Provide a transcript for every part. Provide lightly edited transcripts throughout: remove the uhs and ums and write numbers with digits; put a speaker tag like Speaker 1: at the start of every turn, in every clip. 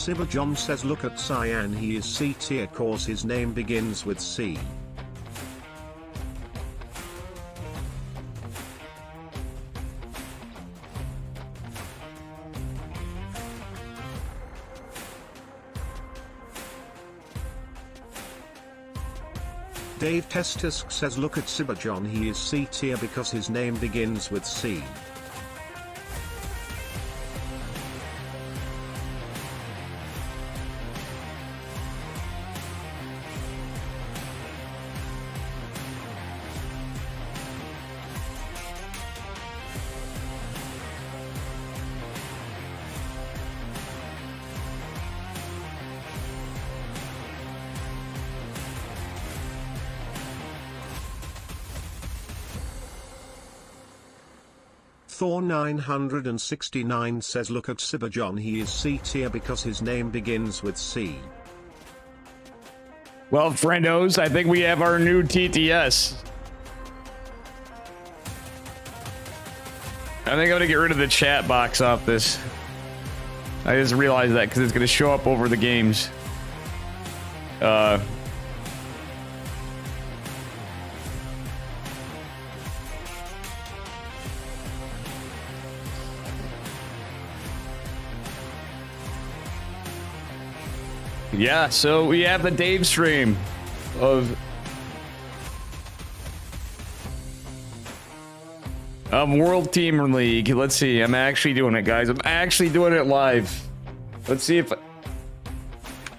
Speaker 1: Sibber John says look at Cyan, he is C tier cause his name begins with C. Dave Testisk says look at Sibber John, he is C tier because his name begins with C. Thor 969 says look at Sibber John, he is C tier because his name begins with C.
Speaker 2: Well, friendos, I think we have our new TTS. I think I'm gonna get rid of the chat box off this. I just realized that because it's gonna show up over the games. Yeah, so we have the Dave stream of World Team League. Let's see. I'm actually doing it, guys. I'm actually doing it live. Let's see if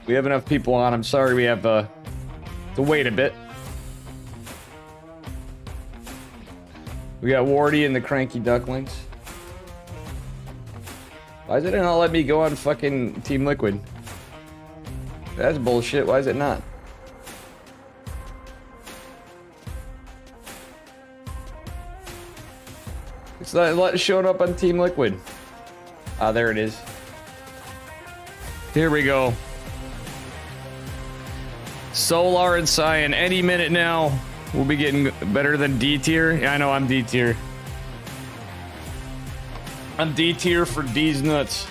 Speaker 2: we have enough people on. I'm sorry we have to wait a bit. We got Wardy and the Cranky Ducklings. Why does it not let me go on fucking Team Liquid? That's bullshit. Why is it not? It's not showing up on Team Liquid. Ah, there it is. Here we go. Solar and Cyan. Any minute now, we'll be getting better than D tier. Yeah, I know I'm D tier. I'm D tier for D's nuts.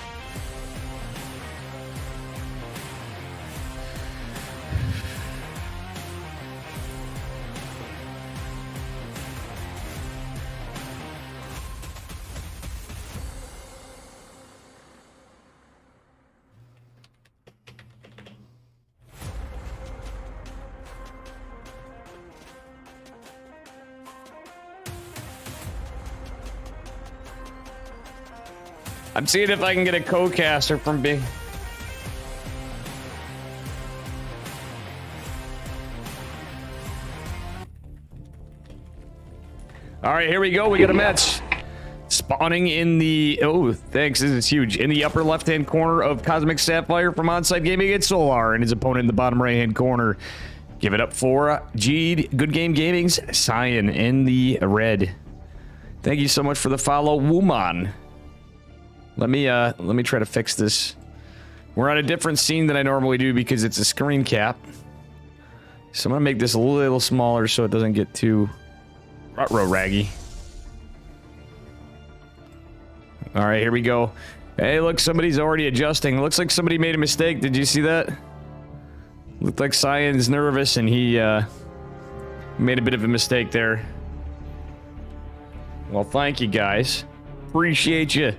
Speaker 2: I'm seeing if I can get a co-caster from B. All right, here we go. We got a match spawning in the... Oh, thanks. This is huge. In the upper left-hand corner of Cosmic Sapphire from Onside Gaming against Solar, and his opponent in the bottom right-hand corner. Give it up for G Good Game Gaming's Cyan in the red. Thank you so much for the follow, Woman. Let me try to fix this. We're on a different scene than I normally do because it's a screen cap. So I'm gonna make this a little smaller so it doesn't get too raggy. All right, here we go. Hey, look, somebody's already adjusting. Looks like somebody made a mistake. Did you see that? Looked like Cyan's nervous and he made a bit of a mistake there. Well, thank you guys. Appreciate you.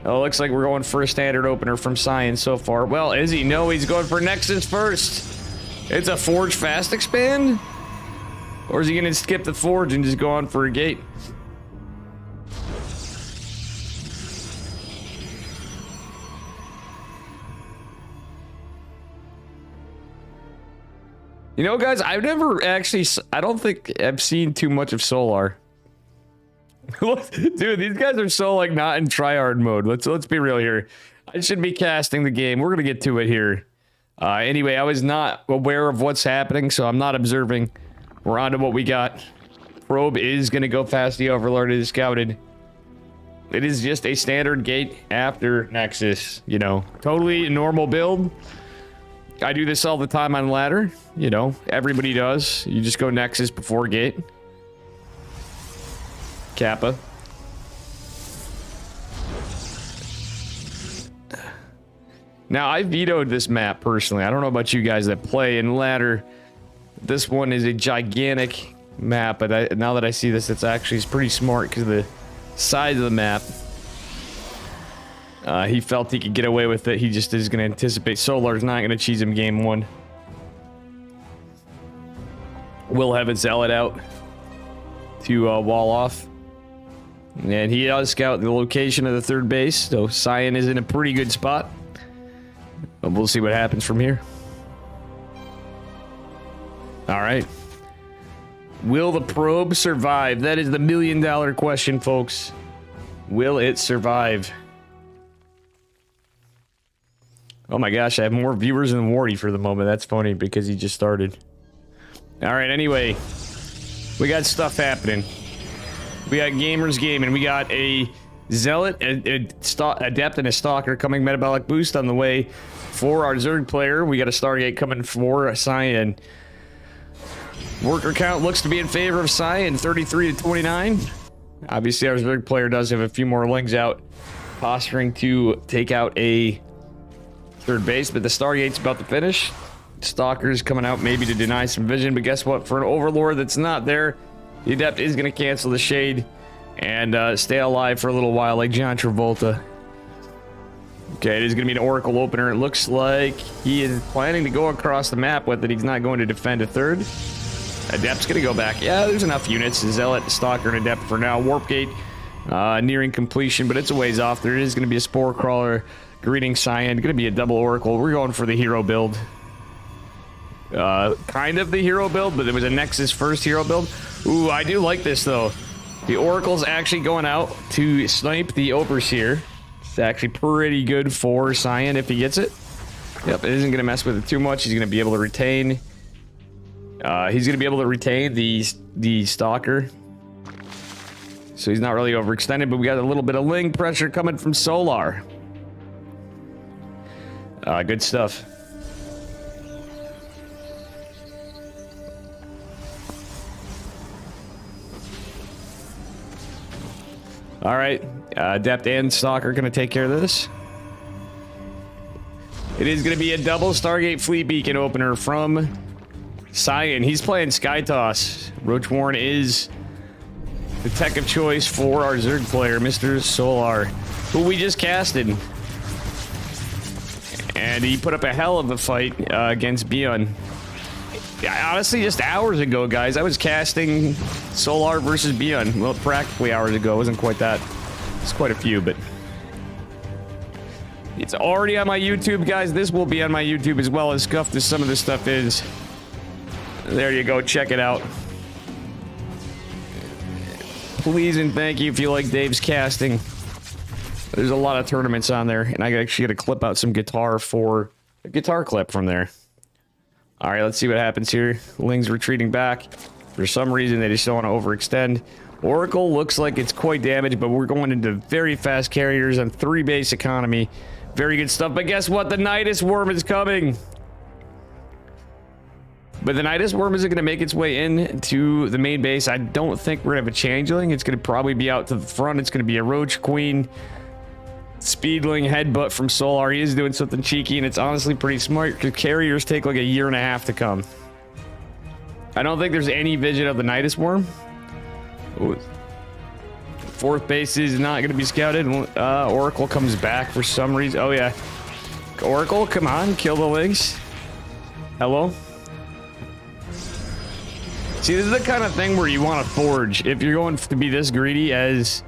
Speaker 2: Oh, looks like we're going for a standard opener from Cyan so far. Well, is he? No, he's going for Nexus first. It's a Forge fast expand? Or is he going to skip the Forge and just go on for a gate? You know, guys, I've never actually... I don't think I've seen too much of Solar. Dude, these guys are so like not in tryhard mode. Let's be real here. I should be casting the game. We're gonna get to it here. Anyway, I was not aware of what's happening, so I'm not observing. We're on to what we got. Probe is gonna go past the Overlord. It is scouted. It is just a standard gate after Nexus. You know, totally normal build. I do this all the time on ladder. You know, everybody does. You just go Nexus before gate. Kappa. Now, I vetoed this map personally. I don't know about you guys that play in ladder. This one is a gigantic map, but now that I see this, it's pretty smart because of the size of the map. He felt he could get away with it. He just is going to anticipate. Solar's not going to cheese him game one. We'll have it Zealot out to wall off. And he does scout the location of the third base, so Cyan is in a pretty good spot. But we'll see what happens from here. All right. Will the probe survive? That is the million-dollar question, folks. Will it survive? Oh my gosh, I have more viewers than Wardy for the moment. That's funny because he just started. All right, anyway. We got stuff happening. We got gamers gaming. We got a Zealot, Adept, and a Stalker coming metabolic boost on the way for our Zerg player. We got a Stargate coming for Cyan. Worker count looks to be in favor of Cyan, 33 to 29. Obviously, our Zerg player does have a few more lings out, posturing to take out a third base, but the Stargate's about to finish. Stalker's coming out maybe to deny some vision, but guess what? For an Overlord that's not there, the Adept is going to cancel the shade and stay alive for a little while like John Travolta. Okay, it is going to be an Oracle opener. It looks like he is planning to go across the map with it. He's not going to defend a third. Adept's going to go back. Yeah, there's enough units. Zealot, Stalker, and Adept for now. Warp Gate nearing completion, but it's a ways off. There is going to be a Spore Crawler greeting Cyan. Going to be a double Oracle. We're going for the hero build. Kind of the hero build, but it was a Nexus first hero build. Ooh, I do like this, though. The Oracle's actually going out to snipe the Overseer. It's actually pretty good for Cyan if he gets it. Yep, it isn't going to mess with it too much. He's going to be able to retain... the Stalker. So he's not really overextended, but we got a little bit of ling pressure coming from Solar. Good stuff. All right, Adept and Stalker are going to take care of this. It is going to be a double Stargate Fleet Beacon opener from Cyan. He's playing Sky Toss. Roach Warren is the tech of choice for our Zerg player, Mr. Solar, who we just casted. And he put up a hell of a fight against Beyond. Honestly, just hours ago, guys, I was casting Solar versus Beyond. Well, practically hours ago. It wasn't quite that. It's quite a few, but... It's already on my YouTube, guys. This will be on my YouTube as well, as scuffed as some of this stuff is. There you go. Check it out. Please and thank you if you like Dave's casting. There's a lot of tournaments on there, and I actually got to clip out some guitar for a guitar clip from there. All right, let's see what happens here. Ling's retreating back. For some reason, they just don't want to overextend. Oracle looks like it's quite damaged, but we're going into very fast carriers on 3 base economy. Very good stuff, but guess what? The Nidus Worm is coming. But the Nidus Worm isn't going to make its way in to the main base. I don't think we're going to have a Changeling. It's going to probably be out to the front. It's going to be a Roach Queen. Speedling headbutt from Solar. He is doing something cheeky, and it's honestly pretty smart because carriers take like a year and a half to come. I don't think there's any vision of the Nidus Worm. Ooh. 4th base is not going to be scouted. Oracle comes back for some reason. Oh, yeah. Oracle, come on. Kill the Lynx. Hello? See, this is the kind of thing where you want to forge. If you're going to be this greedy as...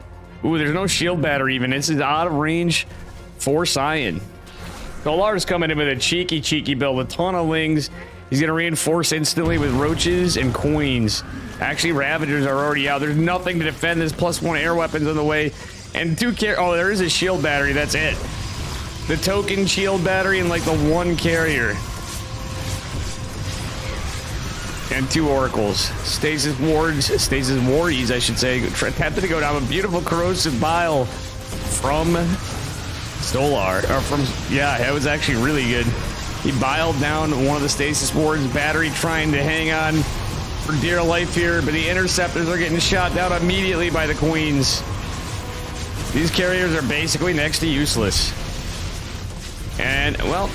Speaker 2: Ooh, there's no shield battery even. This is out of range for Cyan. Solar's coming in with a cheeky build. A ton of Lings. He's going to reinforce instantly with Roaches and Queens. Actually, Ravagers are already out. There's nothing to defend this. +1 air weapons on the way. And 2 oh, there is a shield battery. That's it. The token shield battery and like the 1 carrier. And 2 Oracles. Stasis Warriors, I should say. Attempted to go down a beautiful Corrosive Bile from Solar. Or from, yeah, it was actually really good. He biled down one of the Stasis Wards. Battery trying to hang on for dear life here, but the Interceptors are getting shot down immediately by the Queens. These carriers are basically next to useless. And, well,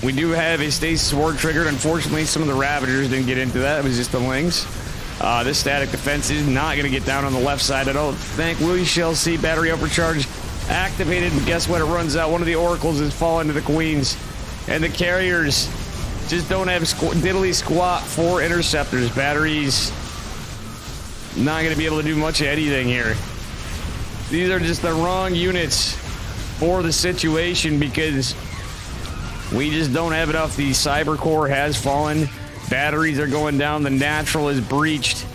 Speaker 2: we do have a stasis ward triggered. Unfortunately, some of the Ravagers didn't get into that. It was just the Lings. This static defense is not going to get down on the left side, I don't think. We shall see battery overcharge activated. And guess what? It runs out. One of the Oracles is falling to the Queens. And the Carriers just don't have diddly squat for interceptors. Batteries not going to be able to do much of anything here. These are just the wrong units for the situation because we just don't have enough. The Cyber Core has fallen. Batteries are going down. The Natural is breached.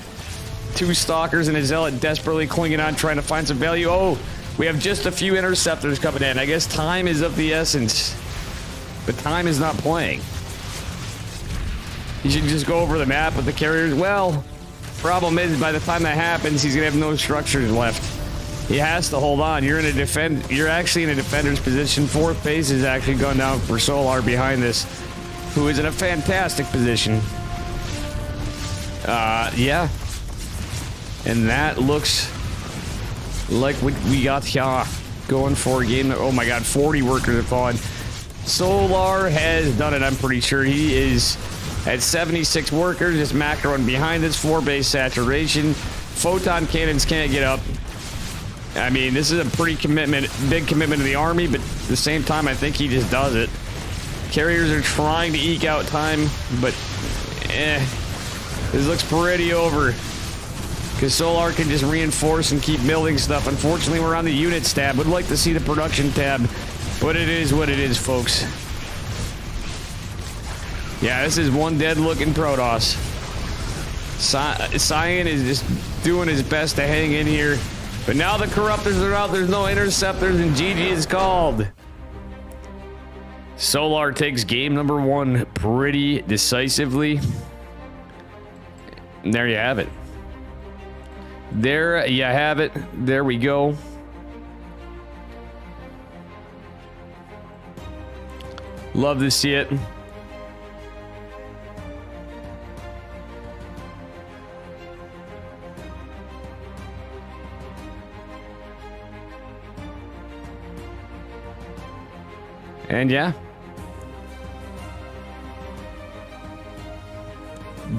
Speaker 2: 2 Stalkers and a Zealot desperately clinging on, trying to find some value. Oh, we have just a few Interceptors coming in. I guess time is of the essence. But time is not playing. You should just go over the map with the Carriers. Well, problem is, by the time that happens, he's going to have no structures left. He has to hold on. You're actually in a defender's position. 4th base is actually gone down for Solar behind this, who is in a fantastic position. Yeah. And that looks like what we got here. Going for a game. Oh my god, 40 workers have fallen. Solar has done it, I'm pretty sure. He is at 76 workers. Just macroing behind this 4-base saturation. Photon cannons can't get up. I mean, this is a pretty big commitment to the army, but at the same time, I think he just does it. Carriers are trying to eke out time, but this looks pretty over. Because Solar can just reinforce and keep building stuff. Unfortunately, we're on the units tab. Would like to see the production tab, but it is what it is, folks. Yeah, this is one dead-looking Protoss. Cyan is just doing his best to hang in here. But now the Corruptors are out, there's no Interceptors, and GG is called. Solar takes game number 1 pretty decisively. And there you have it. There you have it. There we go. Love to see it. And yeah.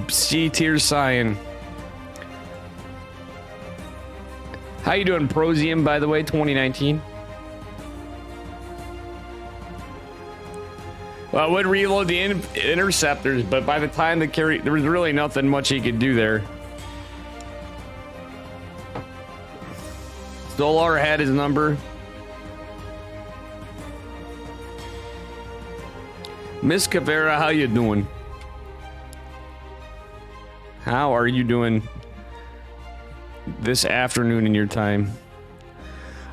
Speaker 2: C-tier Cyan. How you doing, Prosium, by the way, 2019? Well, I would reload the interceptors, but by the time the carry, there was really nothing much he could do there. Solar had his number. Miss Caveira, how you doing? How are you doing this afternoon in your time?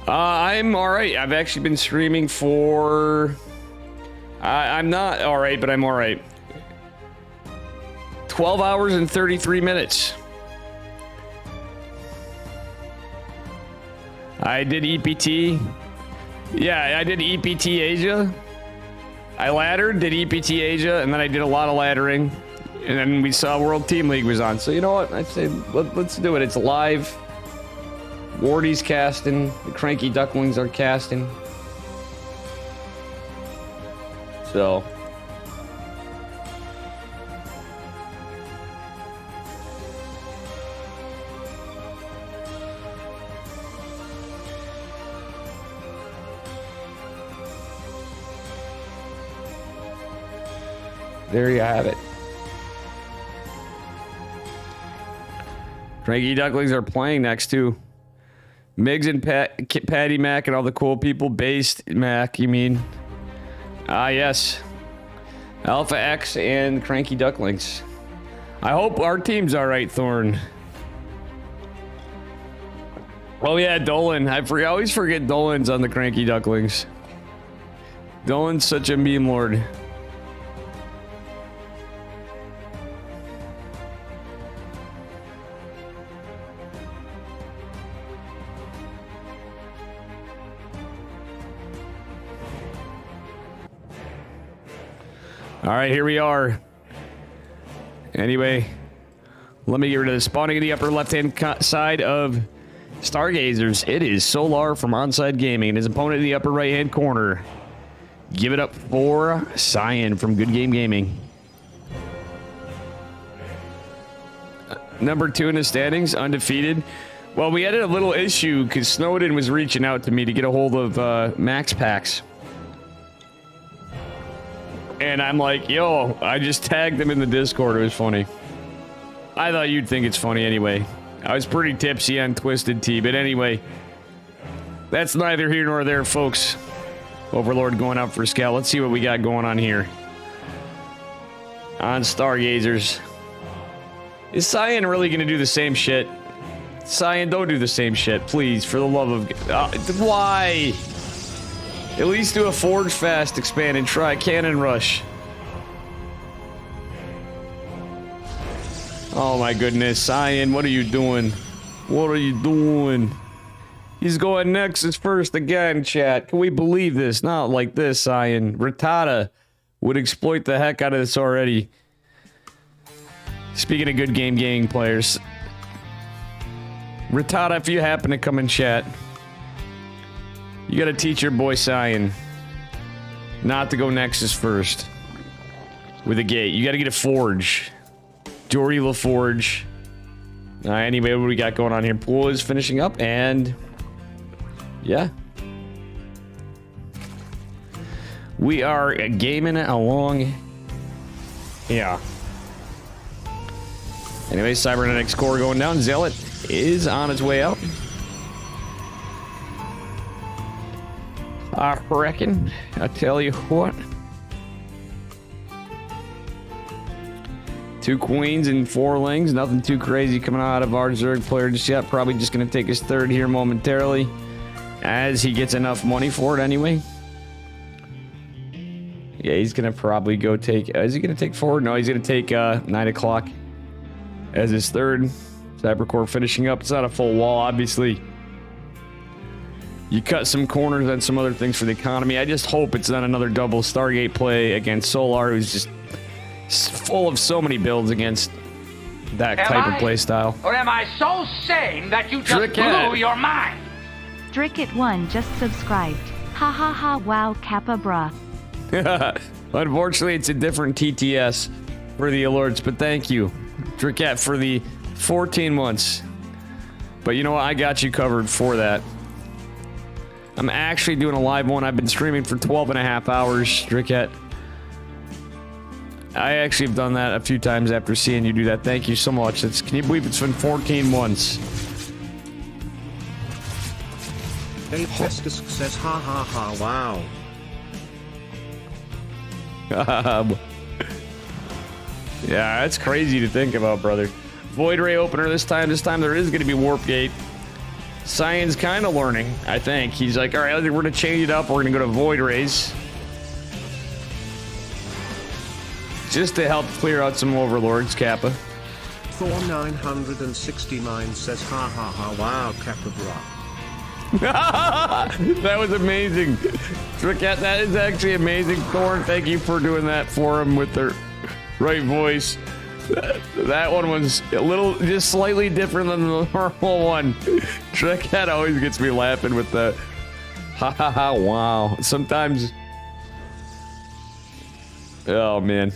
Speaker 2: I'm all right. I've actually been streaming for... I'm not all right, but I'm all right. 12 hours and 33 minutes. I did EPT. Yeah, I did EPT Asia. I laddered, did EPT Asia, and then I did a lot of laddering. And then we saw World Team League was on. So you know what? I'd say let's do it. It's live. Wardy's casting. The Cranky Ducklings are casting. So. There you have it. Cranky Ducklings are playing next too. Migs and Patty Mac and all the cool people. Based Mac, you mean? Ah, yes. Alpha X and Cranky Ducklings. I hope our team's all right, Thorn. Oh yeah, Dolan. I always forget Dolan's on the Cranky Ducklings. Dolan's such a meme lord. All right, here we are. Anyway, let me get rid of the spawning in the upper left-hand side of Stargazers. It is Solar from Onside Gaming and his opponent in the upper right-hand corner. Give it up for Cyan from Good Game Gaming. Number 2 in the standings, undefeated. Well, we had a little issue because Snowden was reaching out to me to get a hold of Max Packs. And I'm like, yo, I just tagged them in the Discord. It was funny. I thought you'd think it's funny anyway. I was pretty tipsy on Twisted Tea, but anyway. That's neither here nor there, folks. Overlord going out for Scout. Let's see what we got going on here. On Stargazers. Is Cyan really going to do the same shit? Cyan, don't do the same shit, please, for the love of... why? At least do a Forge Fast expand and try Cannon Rush. Oh my goodness, Cyan, what are you doing? What are you doing? He's going Nexus first again, chat. Can we believe this? Not like this, Cyan. Rattata would exploit the heck out of this already. Speaking of good game gaming players, Rattata, if you happen to come in chat, you gotta teach your boy Cyan not to go Nexus first with a gate. You gotta get a Forge. Dory LaForge. Anyway, what do we got going on here? Pool is finishing up, and yeah. We are gaming along. Yeah. Anyway, Cybernetics core going down. Zealot is on its way out. I reckon. I tell you what. 2 queens and 4 lings. Nothing too crazy coming out of our Zerg player just yet. Probably just going to take his third here momentarily, as he gets enough money for it anyway. Yeah, he's going to probably go take... is he going to take forward? No, he's going to take 9 o'clock as his third. Cybercore finishing up. It's not a full wall, obviously. You cut some corners and some other things for the economy. I just hope it's not another double Stargate play against Solar, who's just full of so many builds against that type of play style.
Speaker 3: Or am I so sane that you just blew your mind?
Speaker 4: Drickit1 just subscribed. Ha ha ha, wow, Kappa bruh.
Speaker 2: Unfortunately, it's a different TTS for the alerts, but thank you, Dricket, for the 14 months. But you know what? I got you covered for that. I'm actually doing a live one. I've been streaming for 12 and a half hours, Dricket. I actually have done that a few times after seeing you do that. Thank you so much. Can you believe it's been 14 months?
Speaker 1: Dave Festus says ha ha ha wow.
Speaker 2: Yeah, that's crazy to think about, brother. Void Ray opener this time. This time there is going to be Warp Gate. Cyan's kind of learning, I think. He's like, all right, we're going to change it up. We're going to go to Void Rays. Just to help clear out some Overlords, Kappa.
Speaker 1: Thor 969 says ha ha ha wow Kappa bra.
Speaker 2: That was amazing. Tricket, that is actually amazing. Thorn, thank you for doing that for him with the right voice. That one was a little, just slightly different than the normal one. Tricket always gets me laughing with the ha ha ha wow. Sometimes, oh man.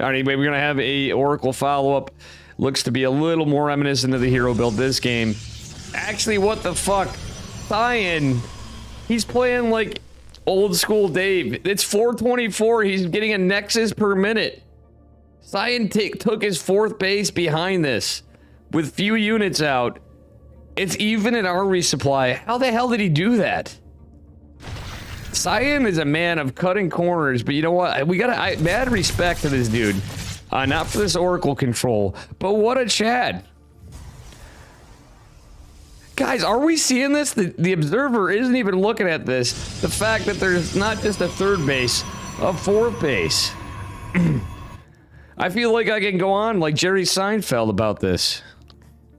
Speaker 2: Anyway, we're gonna have a Oracle follow-up. Looks to be a little more reminiscent of the hero build this game. Actually, what the fuck? Cyan, he's playing like old school Dave. It's 424. He's getting a Nexus per minute. Cyan took his 4th base behind this with few units out. It's even an our resupply. How the hell did he do that? Cyan is a man of cutting corners, but you know what? We gotta mad respect to this dude. Not for this Oracle control, but what a Chad. Guys, are we seeing this? The observer isn't even looking at this. The fact that there's not just a 3rd base, a 4th base. I feel like I can go on like Jerry Seinfeld about this.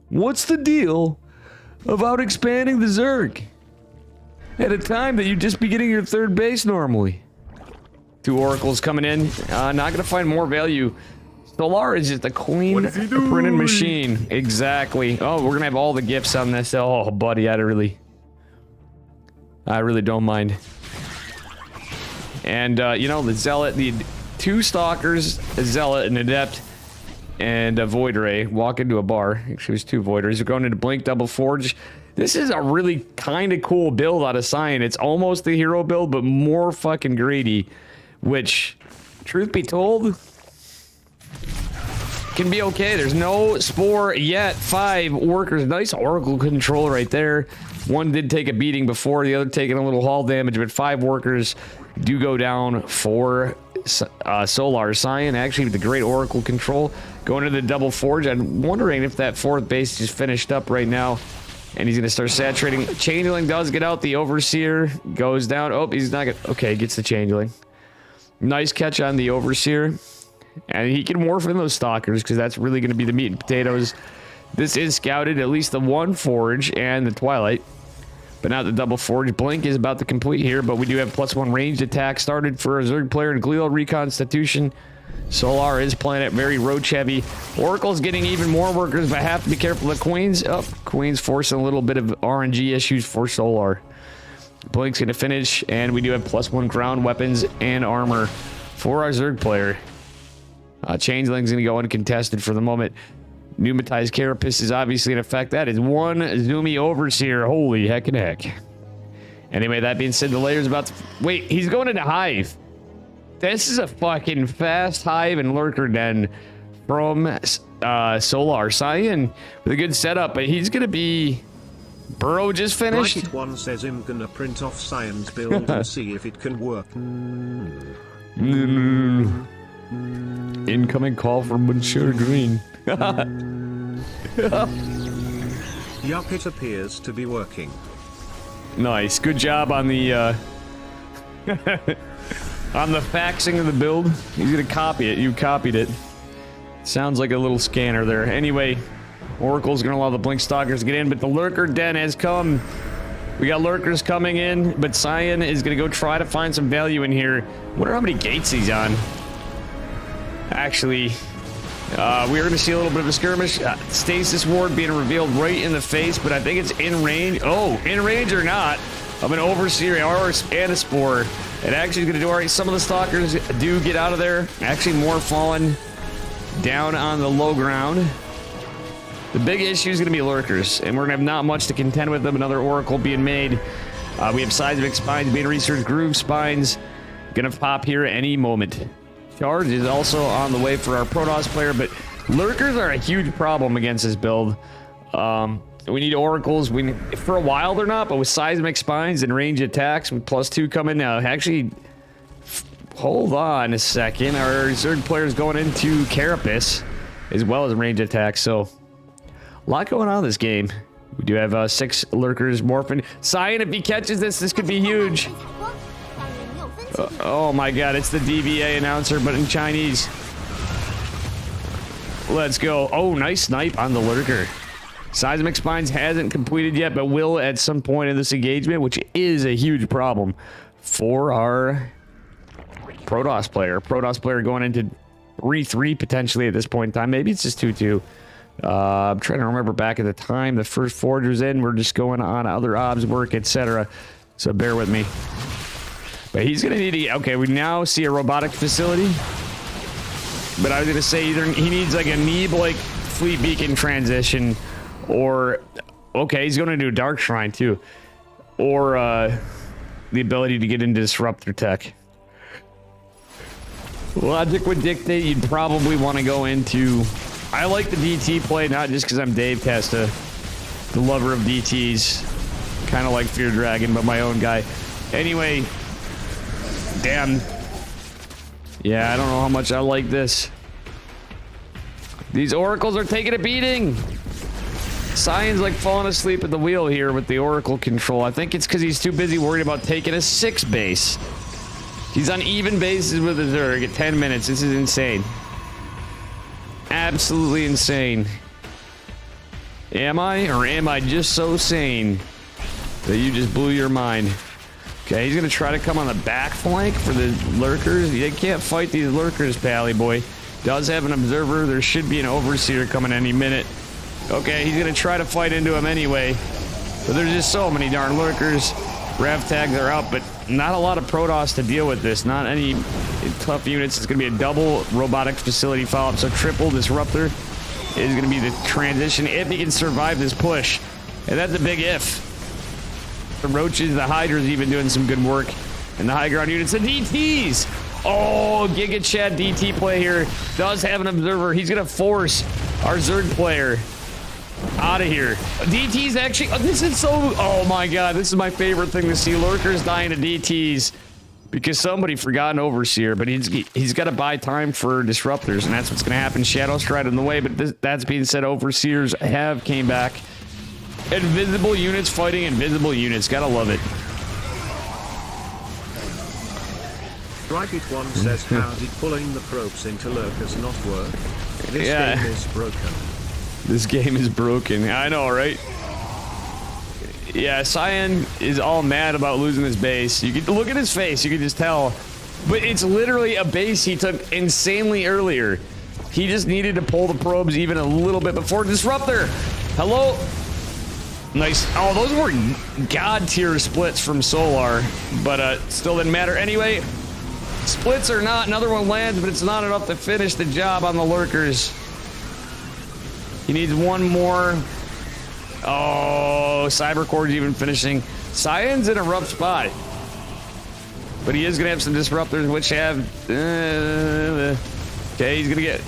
Speaker 2: What's the deal about expanding the Zerg at a time that you'd just be getting your 3rd base normally? 2 Oracles coming in. Not gonna find more value. Solar is just a clean printed machine. Exactly. Oh, we're gonna have all the gifts on this. Oh, buddy, I really don't mind. And, you know, the Zealot, the 2 Stalkers, a Zealot, an Adept, and a Void Ray walk into a bar. Actually, it was 2 Void Rays. We're going into Blink Double Forge. This is a really kind of cool build out of Cyan. It's almost the hero build, but more fucking greedy, which, truth be told, can be okay. There's no Spore yet. 5 Workers. Nice Oracle control right there. 1 did take a beating before, the other taking a little hull damage, but 5 Workers do go down for Solar. Cyan, actually, with the great Oracle control. Going to the Double Forge. I'm wondering if that 4th base just finished up right now. And he's going to start saturating. Changeling does get out. The Overseer goes down. Oh, he's not going to... Okay, gets the Changeling. Nice catch on the Overseer. And he can morph in those Stalkers, because that's really going to be the meat and potatoes. This is scouted, at least the 1 Forge and the Twilight. But not the Double Forge. Blink is about to complete here, but we do have +1 ranged attack started for a Zerg player in Glial Reconstitution. Solar is playing it very roach heavy. Oracle's getting even more workers, but have to be careful of Queens. Oh, Queens forcing a little bit of RNG issues for Solar. Blink's going to finish, and we do have +1 ground weapons and armor for our Zerg player. Changeling's going to go uncontested for the moment. Pneumatized Carapace is obviously in effect. That is 1 Zoomy Overseer. Holy heck and heck. Anyway, that being said, the layer's about to... Wait, he's going into Hive. This is a fucking fast Hive and Lurker Den from Solar. Cyan with a good setup, but he's going to be... Burrow just finished?
Speaker 1: Like it one says I'm gonna print off Cyan's build and see if it can work.
Speaker 2: Incoming call from Monsieur Green.
Speaker 1: Yuck, it appears to be working.
Speaker 2: Nice. Good job on the on the faxing of the build. He's gonna copy it. You copied it. Sounds like a little scanner there. Anyway, Oracle's gonna allow the Blink Stalkers to get in, but the Lurker Den has come. We got Lurkers coming in, but Cyan is gonna go try to find some value in here. Wonder how many gates he's on. Actually, we're gonna see a little bit of a skirmish. Stasis Ward being revealed right in the face, but I think it's in range. Oh, in range or not, of an Overseer and a Spore. It actually is gonna do all right. Some of the Stalkers do get out of there. Actually, more falling down on the low ground. The big issue is going to be Lurkers, and we're going to have not much to contend with them. Another Oracle being made. We have Seismic Spines being researched. Groove Spines going to pop here any moment. Charge is also on the way for our Protoss player, but Lurkers are a huge problem against this build. We need Oracles. For a while they're not, but with Seismic Spines and range attacks with +2 coming now. Actually, hold on a second. Our Zerg player is going into Carapace as well as range attacks, so... A lot going on in this game. We do have 6 Lurkers morphing. Cyan, if he catches this could be huge. Oh my god, it's the DVA announcer, but in Chinese. Let's go. Oh, nice snipe on the Lurker. Seismic Spines hasn't completed yet, but will at some point in this engagement, which is a huge problem for our Protoss player. Protoss player going into 3-3 potentially at this point in time. Maybe it's just 2-2. I'm trying to remember back at the time the first Forge was in. We're just going on other obs work, etc. So bear with me. But he's going to need to... Okay, we now see a robotic facility. But I was going to say either he needs like a Neeb-like fleet beacon transition, or... Okay, he's going to do Dark Shrine too. Or the ability to get into Disruptor tech. Logic would dictate you'd probably want to go into... I like the DT play, not just because I'm Dave Testa, the lover of DTs. Kind of like Fear Dragon, but my own guy. Anyway, damn. Yeah, I don't know how much I like this. These Oracles are taking a beating. Cyan's like falling asleep at the wheel here with the Oracle control. I think it's because he's too busy worried about taking a 6 base. He's on even bases with the Zerg at 10 minutes. This is insane. Absolutely insane. Am I? Or am I just so sane that you just blew your mind? Okay, he's going to try to come on the back flank for the Lurkers. They can't fight these Lurkers, Pally Boy. Does have an Observer. There should be an Overseer coming any minute. Okay, he's going to try to fight into him anyway. But there's just so many darn Lurkers. Rav tags are out, but not a lot of Protoss to deal with this. Not any tough units. It's going to be a double robotic facility follow-up, so triple disruptor is going to be the transition if he can survive this push. And that's a big if. The Roaches, the Hydra's even doing some good work. And the high ground units, the DTs! Oh, Giga Chad DT play here. Does have an observer. He's going to force our Zerg player out of here. DTs actually... Oh, this is so... Oh my god, this is my favorite thing to see. Lurkers dying to DTs. Because somebody forgot an Overseer, but he's got to buy time for Disruptors, and that's what's going to happen. Shadow Stride in the way, but that's being said, Overseers have came back. Invisible units fighting invisible units. Gotta love it.
Speaker 1: Strike-It-One says, how did pulling the probes into Lurkers not work? This game is broken.
Speaker 2: This game is broken. I know, right? Yeah, Cyan is all mad about losing his base. You can look at his face, you can just tell. But it's literally a base he took insanely earlier. He just needed to pull the probes even a little bit before Disruptor. Hello? Nice. Oh, those were god tier splits from Solar, but still didn't matter. Anyway, splits or not, another one lands, but it's not enough to finish the job on the Lurkers. He needs one more. Oh, Cybercore's even finishing. Cyan's in a rough spot. But he is going to have some Disruptors, which have... okay, he's going to get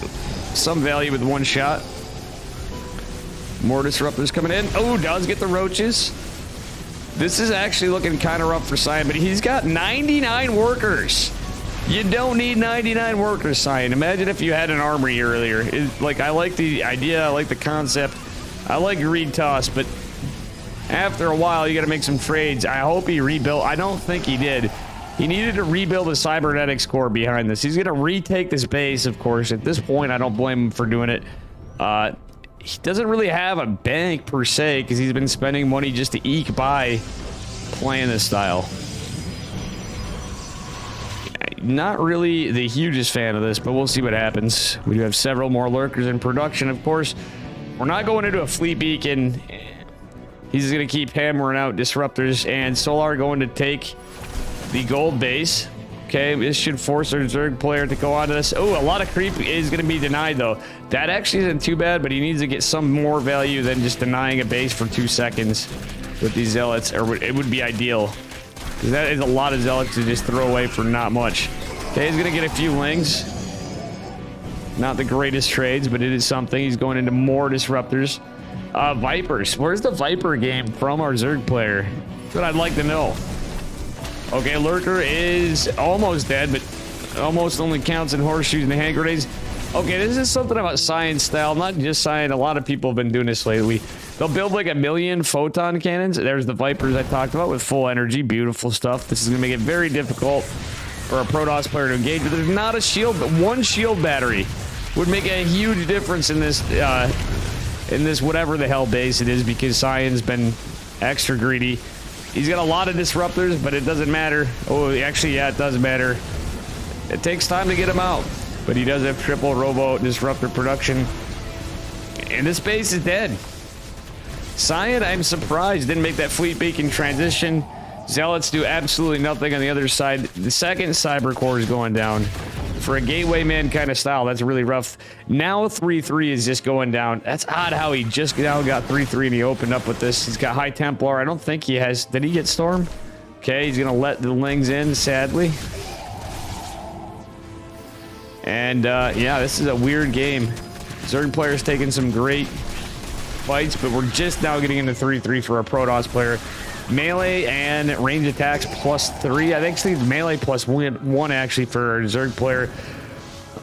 Speaker 2: some value with one shot. More Disruptors coming in. Oh, does get the Roaches. This is actually looking kind of rough for Cyan, but he's got 99 workers. You don't need 99 workers, Cyan. Imagine if you had an armory earlier. I like the idea, I like the concept. I like Greed Toss, but after a while, you got to make some trades. I hope he rebuilt. I don't think he did. He needed to rebuild a cybernetics core behind this. He's going to retake this base, of course. At this point, I don't blame him for doing it. He doesn't really have a bank, per se, because he's been spending money just to eke by playing this style. Not really the hugest fan of this, but we'll see what happens. We do have several more Lurkers in production, of course. We're not going into a fleet beacon. He's going to keep hammering out Disruptors, and Solar going to take the gold base. Okay, this should force our Zerg player to go on to this. Oh, a lot of creep is going to be denied, though. That actually isn't too bad, but he needs to get some more value than just denying a base for 2 seconds with these Zealots, or it would be ideal. Because that is a lot of Zealots to just throw away for not much. Okay, he's going to get a few Lings. Not the greatest trades, but it is something. He's going into more Disruptors. Vipers. Where's the Viper game from our Zerg player? That's what I'd like to know. Okay, Lurker is almost dead, but almost only counts in horseshoes and hand grenades. Okay, this is something about Cyan style. Not just Cyan. A lot of people have been doing this lately. They'll build like 1 million photon cannons. There's the Vipers I talked about with full energy. Beautiful stuff. This is going to make it very difficult for a Protoss player to engage, but there's not a shield, but one shield battery would make a huge difference in this whatever the hell base it is, because Cyan's been extra greedy. He's got a lot of Disruptors, but it doesn't matter. Oh, actually, yeah, it does matter. It takes time to get him out, but he does have triple Robo Disruptor production, and this base is dead. Cyan, I'm surprised, didn't make that fleet beacon transition. Zealots do absolutely nothing on the other side. The second Cyber Core is going down. For a gateway man kind of style, that's really rough. Now 3-3 is just going down. That's odd how he just now got 3-3 and he opened up with this. He's got High Templar. I don't think he has. Did he get Storm? Okay, he's going to let the Lings in, sadly. And yeah, this is a weird game. Zerg player's taking some great fights, but we're just now getting into 3-3 for a Protoss player. Melee and range attacks +3. I think it's melee +1 actually for a Zerg player.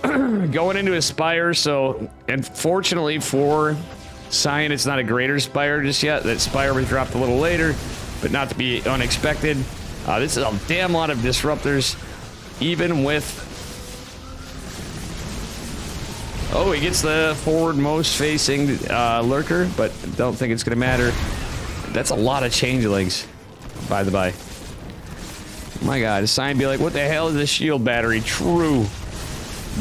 Speaker 2: Going into a Spire, so unfortunately for Cyan, it's not a greater Spire just yet. That Spire was dropped a little later, but not to be unexpected. This is a damn lot of Disruptors, even with... Oh, he gets the forward most facing Lurker, but don't think it's going to matter. That's a lot of changelings, by the by. My god, Cyan be like, what the hell is this shield battery? True.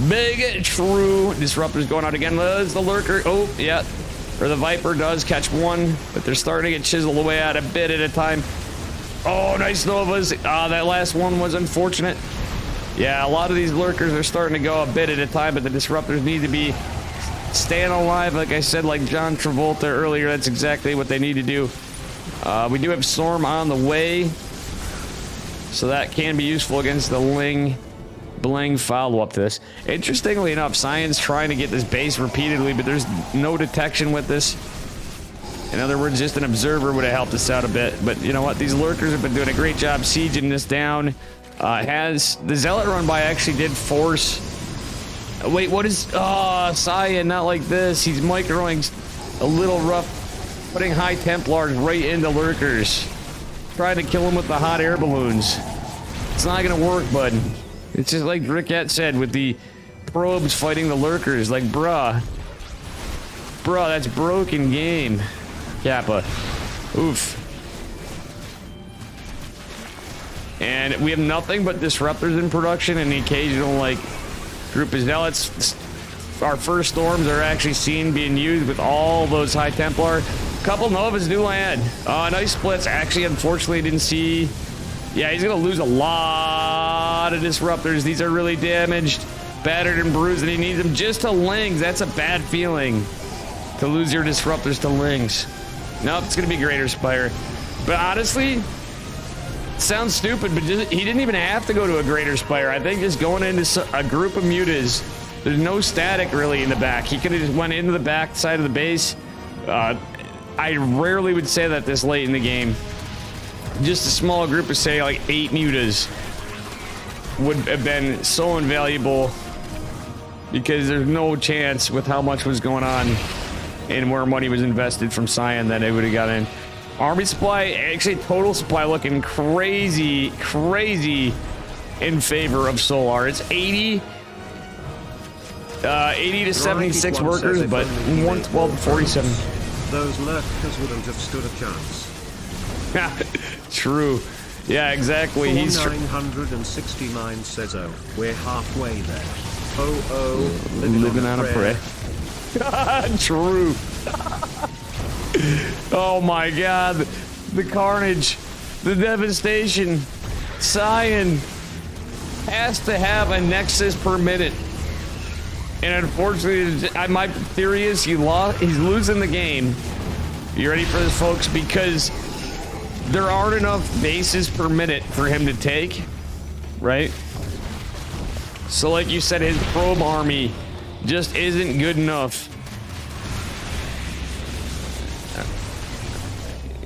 Speaker 2: Big true. Disruptor's going out again. There's the Lurker. Oh, yeah. Or the Viper does catch one, but they're starting to get chiseled away out a bit at a time. Oh, nice Novas. That last one was unfortunate. Yeah, a lot of these lurkers are starting to go a bit at a time, but the disruptors need to be staying alive. Like I said, like John Travolta earlier, that's exactly what they need to do. We do have Storm on the way, so that can be useful against the Ling Bling follow-up to this. Interestingly enough, Cyan's trying to get this base repeatedly, but there's no detection with this. In other words, just an observer would have helped us out a bit. But you know what? These lurkers have been doing a great job sieging this down. Has the Zealot run by actually did force... Wait, what is... Oh, Cyan, not like this. He's microing a little rough, putting high Templars right into lurkers. Trying to kill him with the hot air balloons. It's not going to work, bud. It's just like Rickett said with the probes fighting the lurkers. Like, bruh. Bruh, that's broken game. Kappa. Oof. And we have nothing but disruptors in production and the occasional, like, group of zealots. Our first storms are actually seen being used with all those high Templar. Couple Novas do land. Nice splits. Actually, unfortunately, didn't see... Yeah, he's going to lose a lot of disruptors. These are really damaged, battered, and bruised, and he needs them just to lings. That's a bad feeling, to lose your disruptors to lings. Nope, it's going to be Greater Spire. But honestly, it sounds stupid, but he didn't even have to go to a Greater Spire. I think just going into a group of mutas, there's no static really in the back. He could have just went into the back side of the base. I rarely would say that this late in the game. Just a small group of, say, like 8 mutas would have been so invaluable because there's no chance with how much was going on and where money was invested from Cyan that it would have got in. Army supply, actually total supply looking crazy in favor of Solar. It's 80 to 76 workers, but 112 to 47.
Speaker 1: Those lurkers wouldn't have stood a chance.
Speaker 2: True. Yeah, exactly. He's
Speaker 1: 969 says, oh, we're halfway there.
Speaker 2: Living on a prayer. True. Oh my god. The carnage. The devastation. Cyan has to have a Nexus per minute. And unfortunately, my theory is he's losing the game. You ready for this, folks? Because there aren't enough bases per minute for him to take, right? So like you said, his probe army just isn't good enough.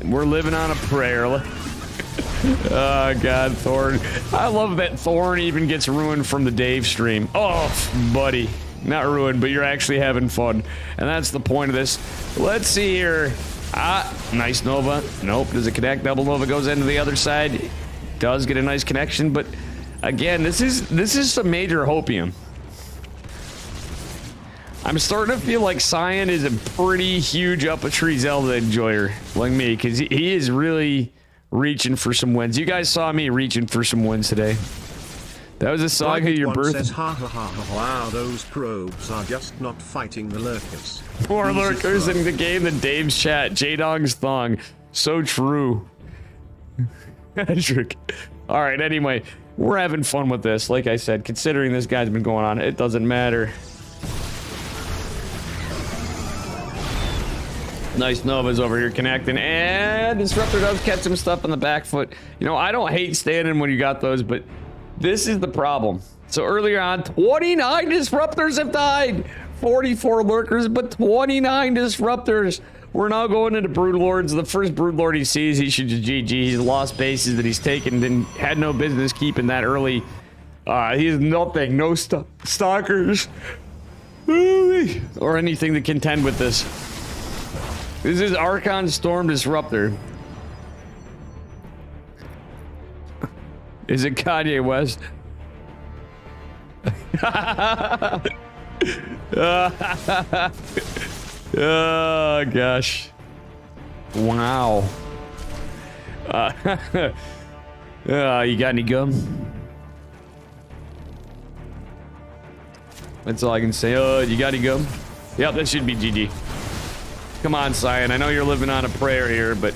Speaker 2: We're living on a prayer. Oh god, Thorn. I love that Thorn even gets ruined from the Dave stream. Oh, buddy. Not ruined, but you're actually having fun. And that's the point of this. Let's see here. Nice Nova. Nope, does it connect? Double Nova goes into the other side. Does get a nice connection, but again, this is some major hopium. I'm starting to feel like Cyan is a pretty huge up a tree Zelda enjoyer, like me, because he is really reaching for some wins. You guys saw me reaching for some wins today. That was a song of your birth.
Speaker 1: Says, ha, ha, ha, ha, wow, those probes are just not fighting the lurkers.
Speaker 2: More lurkers in the game than Dave's chat. J-Dong's thong. So true. Patrick. Alright, anyway. We're having fun with this. Like I said, considering this guy's been going on, it doesn't matter. Nice Nova's over here connecting. And Disruptor does catch some stuff on the back foot. You know, I don't hate standing when you got those, but this is the problem. So earlier on, 29 disruptors have died. 44 lurkers, but 29 disruptors. We're now going into Broodlords. The first Broodlord he sees, he should just GG. He's lost bases that he's taken, then had no business keeping that early. He has nothing, no stalkers, or anything to contend with this. This is Archon Storm Disruptor. Is it Kanye West? Oh gosh. Wow. You got any gum? That's all I can say. You got any gum? Yep, that should be GG. Come on, Cyan. I know you're living on a prayer here, but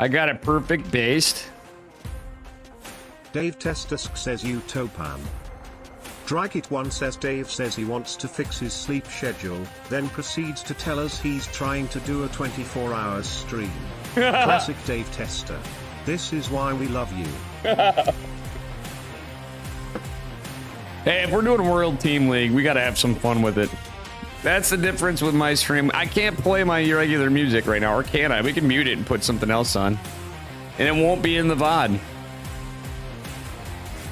Speaker 2: I got it perfect based.
Speaker 1: Dave Testusk says Utopam. Drykit1 says Dave says he wants to fix his sleep schedule, then proceeds to tell us he's trying to do a 24 hours stream. Classic Dave Tester. This is why we love you.
Speaker 2: Hey, if we're doing World Team League, we gotta have some fun with it. That's the difference with my stream. I can't play my regular music right now, or can I? We can mute it and put something else on. And it won't be in the VOD.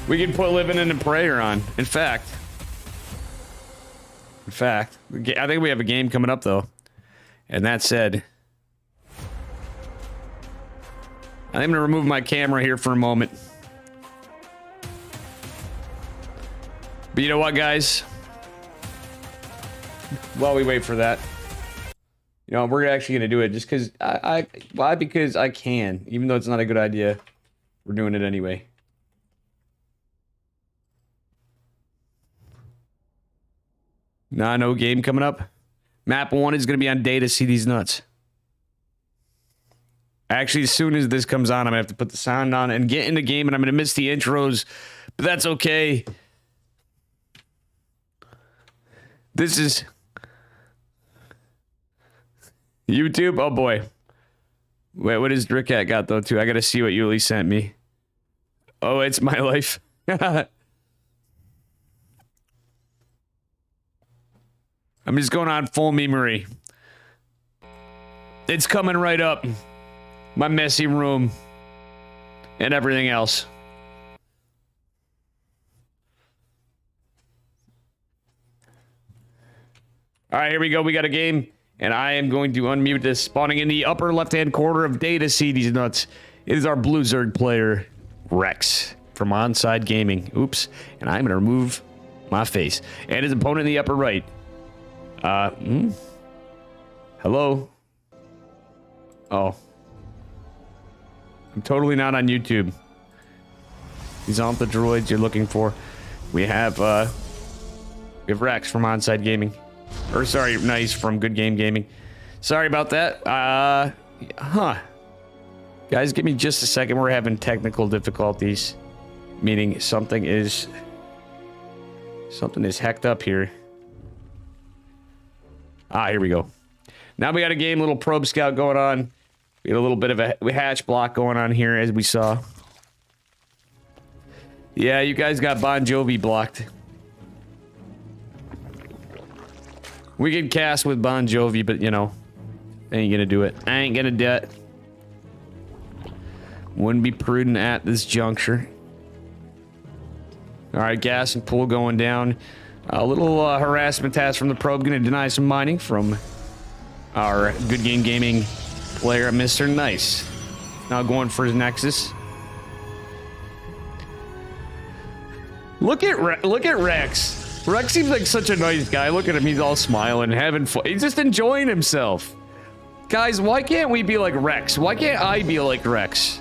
Speaker 2: We can put Living in a Prayer on. In fact, I think we have a game coming up, though. And that said, I'm going to remove my camera here for a moment. But you know what, guys? While we wait for that, you know, we're actually going to do it just because why? Because I can, even though it's not a good idea. We're doing it anyway. Nah, no game coming up. Map 1 is going to be on Data See These Nuts. Actually, as soon as this comes on, I'm going to have to put the sound on and get in the game, and I'm going to miss the intros, but that's okay. This is YouTube. Oh, boy. Wait, what does Drickat got, though, too? I got to see what Yuli sent me. Oh, it's my life. I'm just going on full memory. It's coming right up. My messy room. And everything else. Alright, here we go. We got a game. And I am going to unmute this. Spawning in the upper left-hand corner of Data See These Nuts. It is our Blue Zerg player, Rex. From Onside Gaming. Oops. And I'm going to remove my face. And his opponent in the upper right. Hello? Oh. I'm totally not on YouTube. These aren't the droids you're looking for. We have Rex from Onside Gaming. Or, sorry, Nice from Good Game Gaming. Sorry about that. Guys, give me just a second. We're having technical difficulties. Meaning something is hecked up here. Here we go. Now we got a game, little probe scout going on. We got a little bit of a hatch block going on here, as we saw. Yeah, you guys got Bon Jovi blocked. We could cast with Bon Jovi, but, you know, ain't gonna do it. I ain't gonna do it. Wouldn't be prudent at this juncture. Alright, gas and pull going down. A little harassment task from the probe. Going to deny some mining from our Good Game Gaming player, Mr. Nice. Now going for his Nexus. Look at Rex. Rex seems like such a nice guy. Look at him. He's all smiling, having fun. He's just enjoying himself. Guys, why can't we be like Rex? Why can't I be like Rex?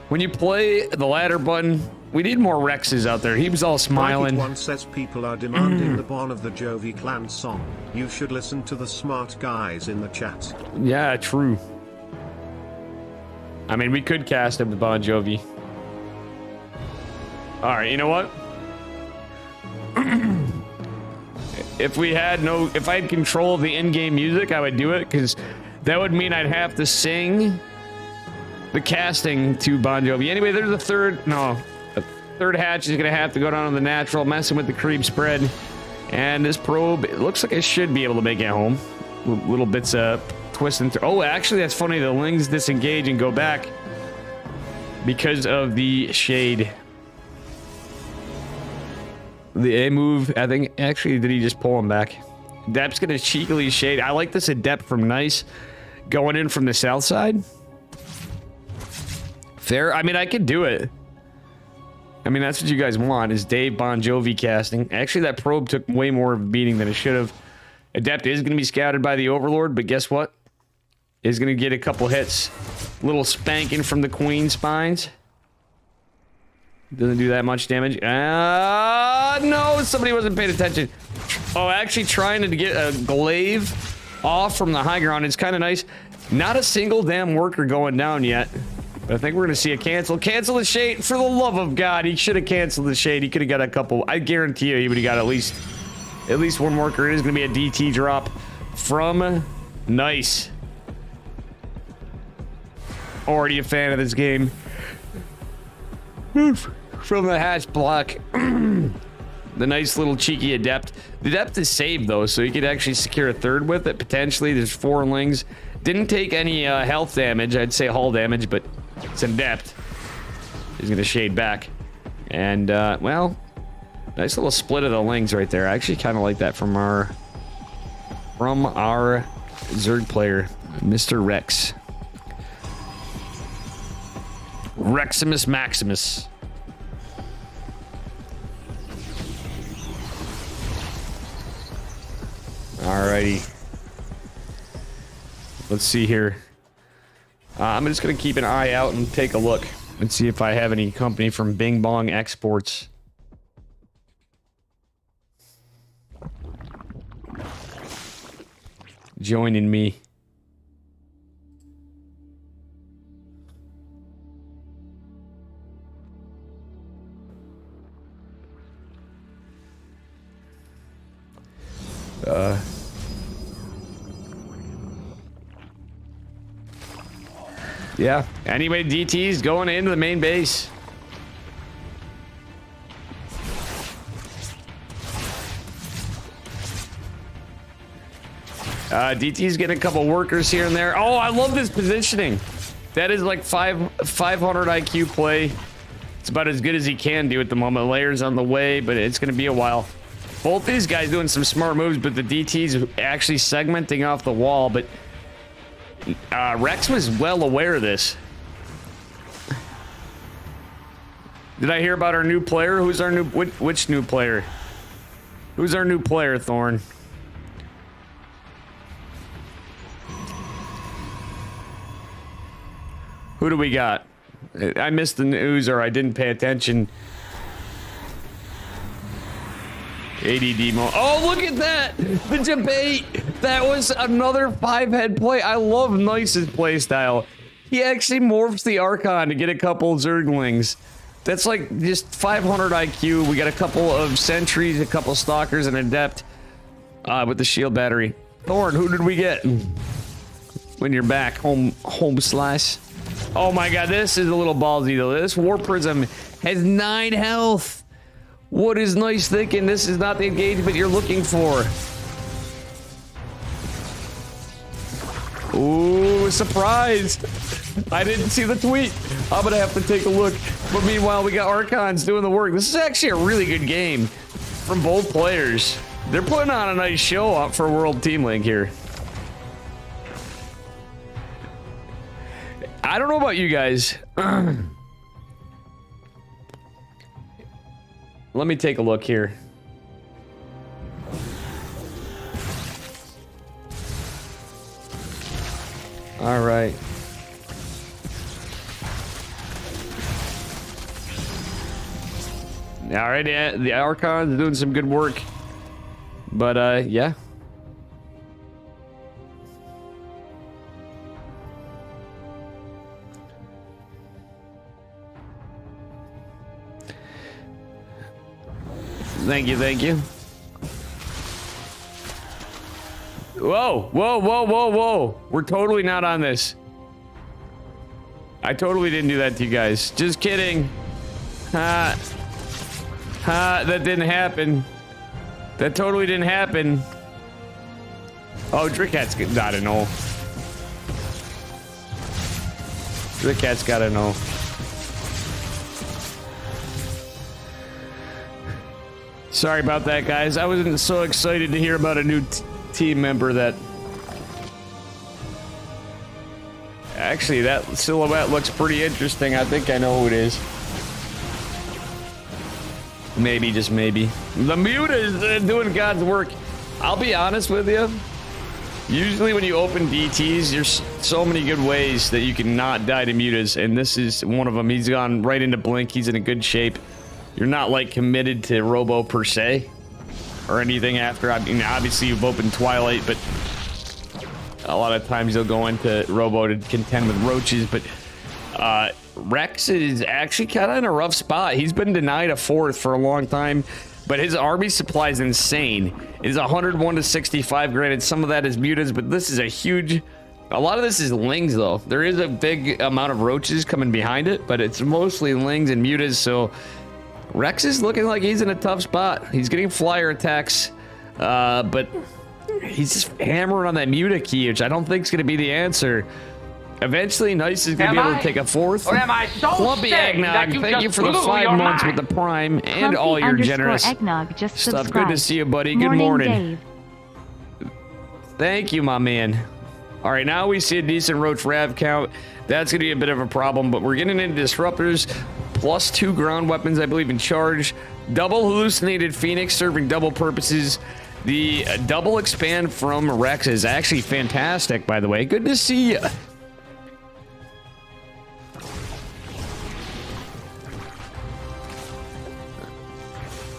Speaker 2: When you play the ladder button... We need more Rexes out there. He was all smiling.
Speaker 1: One says people are demanding the Bon of the Jovi Clan song. You should listen to the smart guys in the chat.
Speaker 2: Yeah, true. I mean, we could cast him with Bon Jovi. Alright, you know what? If I had control of the in-game music, I would do it, because that would mean I'd have to sing the casting to Bon Jovi. Anyway, there's a third hatch is going to have to go down on the natural, messing with the creep spread. And this probe, it looks like it should be able to make it home. Little bits of twisting through. Oh, actually, that's funny. The lings disengage and go back because of the shade. The A move, I think, actually, did he just pull him back? Dep's going to cheekily shade. I like this Adept from Nice going in from the south side. Fair. I mean, I could do it. I mean, that's what you guys want, is Dave Bon Jovi casting. Actually, that probe took way more of a beating than it should have. Adept is going to be scouted by the Overlord, but guess what? Is going to get a couple hits. Little spanking from the Queen Spines. Doesn't do that much damage. No, somebody wasn't paying attention. Oh, actually trying to get a glaive off from the high ground. It's kind of nice. Not a single damn worker going down yet. But I think we're going to see a cancel. Cancel the shade. For the love of God, he should have canceled the shade. He could have got a couple. I guarantee you he would have got at least one worker. It is going to be a DT drop from Nice. Already a fan of this game. From the hatch block. The nice little cheeky adept. The adept is saved though, so you could actually secure a third with it potentially. There's 4 lings. Didn't take any health damage. I'd say hull damage, but it's an adept. He's gonna shade back, and well, nice little split of the lings right there. I actually kind of like that from our Zerg player, Mr. Rex. Reximus Maximus. Alrighty. Let's see here. I'm just gonna keep an eye out and take a look and see if I have any company from Bing Bong Exports. Joining me. Yeah. Anyway, DT's going into the main base. DT's getting a couple workers here and there. Oh, I love this positioning. That is like 500 IQ play. It's about as good as he can do at the moment. Layers on the way, but it's going to be a while. Both these guys doing some smart moves, but the DT's actually segmenting off the wall, but Rex was well aware of this. Did I hear about our new player? Who's our new... Which new player? Who's our new player, Thorn? Who do we got? I missed the news or I didn't pay attention. ADD mode. Oh, look at that! The debate! That was another 5-head play. I love Nice's play style. He actually morphs the Archon to get a couple Zerglings. That's like just 500 IQ. We got a couple of sentries, a couple stalkers, and an adept with the shield battery. Thorn, who did we get? When you're back, home slice. Oh my god, this is a little ballsy though. This War Prism has 9 health. What is Nice thinking? This is not the engagement you're looking for. Ooh, surprise! I didn't see the tweet. I'm gonna have to take a look. But meanwhile, we got Archons doing the work. This is actually a really good game from both players. They're putting on a nice show up for World Team League here. I don't know about you guys. Let me take a look here. All right. All right, the Archon's doing some good work. But, yeah. Thank you, thank you. Whoa, whoa, whoa, whoa, whoa. We're totally not on this. I totally didn't do that to you guys. Just kidding. That didn't happen. That totally didn't happen. Oh, Drickhat's gotta know. Drickhat's gotta know. Sorry about that, guys. I wasn't so excited to hear about a new team member that... Actually, that silhouette looks pretty interesting. I think I know who it is. Maybe, just maybe. The Muta is doing God's work. I'll be honest with you. Usually when you open DTs, there's so many good ways that you can not die to Mutas, and this is one of them. He's gone right into Blink. He's in a good shape. You're not like committed to Robo per se or anything after. I mean, obviously you've opened Twilight, but a lot of times you'll go into Robo to contend with roaches. But Rex is actually kind of in a rough spot. He's been denied a 4th for a long time, but his army supply is insane. It is 101 to 65. Granted, some of that is mutas, but this is a lot of this is lings, though. There is a big amount of roaches coming behind it, but it's mostly lings and mutas, so Rex is looking like he's in a tough spot. He's getting flyer attacks, but he's just hammering on that muta key, which I don't think is going to be the answer. Eventually, Nice is going to be able to take a 4th.
Speaker 3: Or am I so
Speaker 2: Clumpy Eggnog, thank you for the 5 months with the Prime and all your generous
Speaker 4: Eggnog just
Speaker 2: stuff.
Speaker 4: subscribed.
Speaker 2: Good to see you, buddy. Good morning.
Speaker 4: Dave.
Speaker 2: Thank you, my man. All right, now we see a decent roach rav count. That's going to be a bit of a problem, but we're getting into disruptors. +2 ground weapons, I believe, in charge. Double hallucinated Phoenix serving double purposes. The double expand from Rex is actually fantastic, by the way. Good to see you.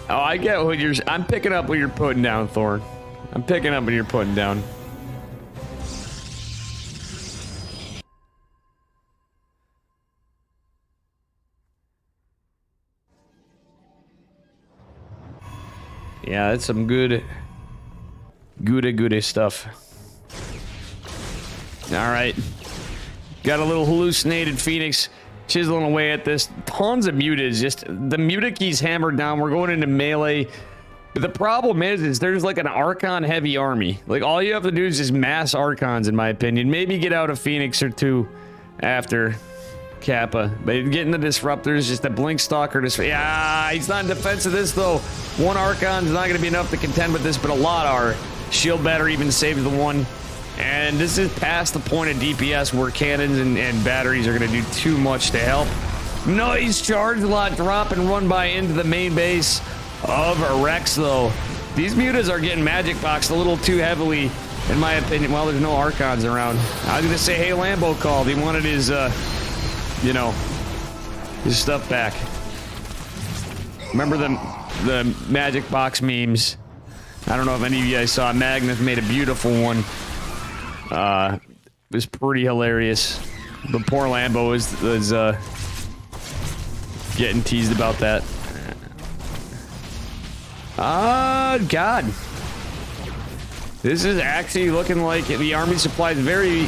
Speaker 2: Oh, I get what you're... I'm picking up what you're putting down, Thorn. I'm picking up what you're putting down. Yeah, that's some good stuff. All right. Got a little hallucinated Phoenix chiseling away at this. Tons of mutas. Just the muta key's hammered down. We're going into melee. But the problem is there's like an Archon heavy army. Like all you have to do is just mass Archons, in my opinion. Maybe get out a Phoenix or 2 after Kappa. But getting the disruptors, just a blink stalker. Yeah, he's not in defense of this though. 1 Archon's not going to be enough to contend with this, but a lot are. Shield battery even saves the 1. And this is past the point of DPS where cannons and batteries are going to do too much to help. Nice charge lot drop and run by into the main base of Rex, though. These mutas are getting magic boxed a little too heavily, in my opinion. Well, there's no Archons around. I was going to say, hey, Lambo called. He wanted his, you know, his stuff back. Remember the magic box memes? I don't know if any of you guys saw. Magnus made a beautiful one. It was pretty hilarious. But poor Lambo was getting teased about that. God. This is actually looking like the army supply is very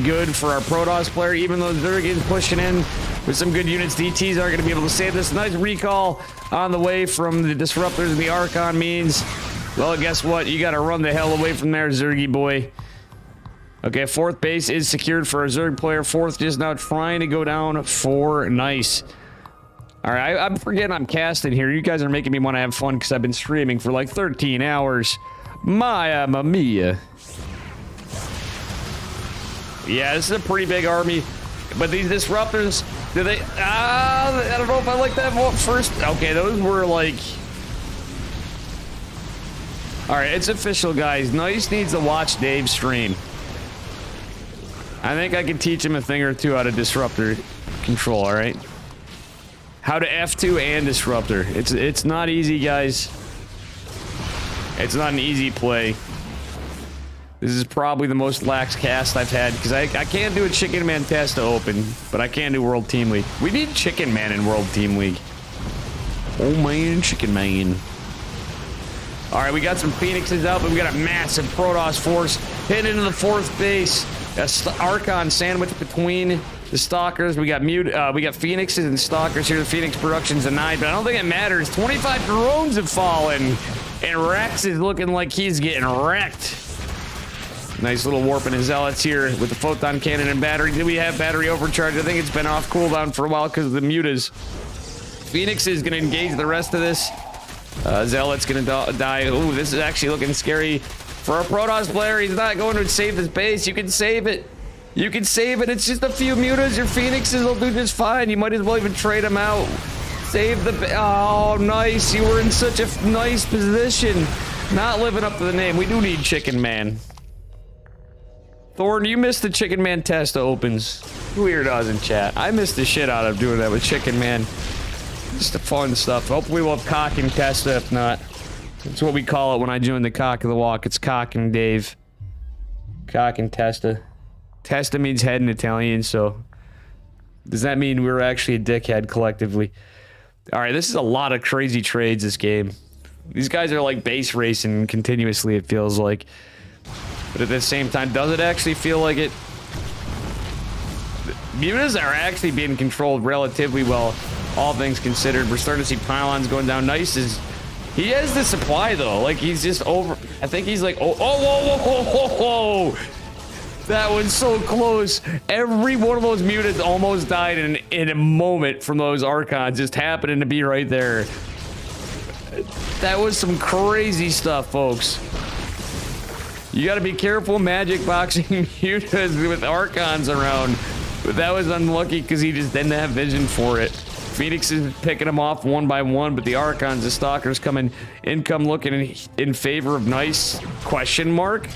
Speaker 2: good for our Protoss player, even though Zerg's pushing in with some good units. DTs aren't going to be able to save this. Nice recall on the way from the Disruptors and the Archon means, well, guess what? You got to run the hell away from there, Zergy boy. Okay, 4th base is secured for a Zerg player. 4th just now trying to go down for Nice. All right, I'm forgetting I'm casting here. You guys are making me want to have fun because I've been streaming for like 13 hours. Mamma mia. Yeah, this is a pretty big army. But these Disruptors, do they... I don't know if I like that one first. Okay, those were like... All right, it's official, guys. Nice needs to watch Dave's stream. I think I can teach him a thing or two out of Disruptor control, all right? How to F2 and Disruptor. It's not easy, guys. It's not an easy play. This is probably the most lax cast I've had, because I can't do a Chicken Man test to open, but I can do World Team League. We need Chicken Man in World Team League. Oh man, Chicken Man. All right, we got some Phoenixes out, but we got a massive Protoss force hitting into the 4th base. A Archon sandwich between the Stalkers. We got Phoenixes and Stalkers here. The Phoenix production's denied, but I don't think it matters. 25 drones have fallen, and Rex is looking like he's getting wrecked. Nice little warping his Zealots here with the Photon Cannon and battery. Do we have battery overcharge? I think it's been off cooldown for a while because of the mutas. Phoenix is going to engage the rest of this. Zealot's going to die. Ooh, this is actually looking scary. For a Protoss player, he's not going to save this base. You can save it. You can save it. It's just a few mutas. Your Phoenixes will do just fine. You might as well even trade them out. Save the... Oh, nice. You were in such a nice position. Not living up to the name. We do need Chicken Man. Thorn, you missed the Chicken Man test opens. Weird odds in chat. I missed the shit out of doing that with Chicken Man. Just the fun stuff. Hopefully we'll have Cock and Testa, if not. That's what we call it when I join the Cock of the Walk. It's Cock and Dave. Cock and Testa. Testa means head in Italian, so Does that mean we're actually a dickhead collectively? All right, this is a lot of crazy trades this game. These guys are like base racing continuously, it feels like. But at the same time, does it actually feel like it? Mutas are actually being controlled relatively well, all things considered. We're starting to see pylons going down. Nice is... He has the supply, though. Like, he's just over... I think he's like... Oh, whoa, whoa, whoa, whoa, whoa! That was so close. Every one of those mutants almost died in a moment from those Archons just happening to be right there. That was some crazy stuff, folks. You gotta be careful magic boxing mutas with Archons around. But that was unlucky because he just didn't have vision for it. Phoenix is picking them off one by one, but the Archons, the Stalkers, coming income looking in favor of Nice? Question mark?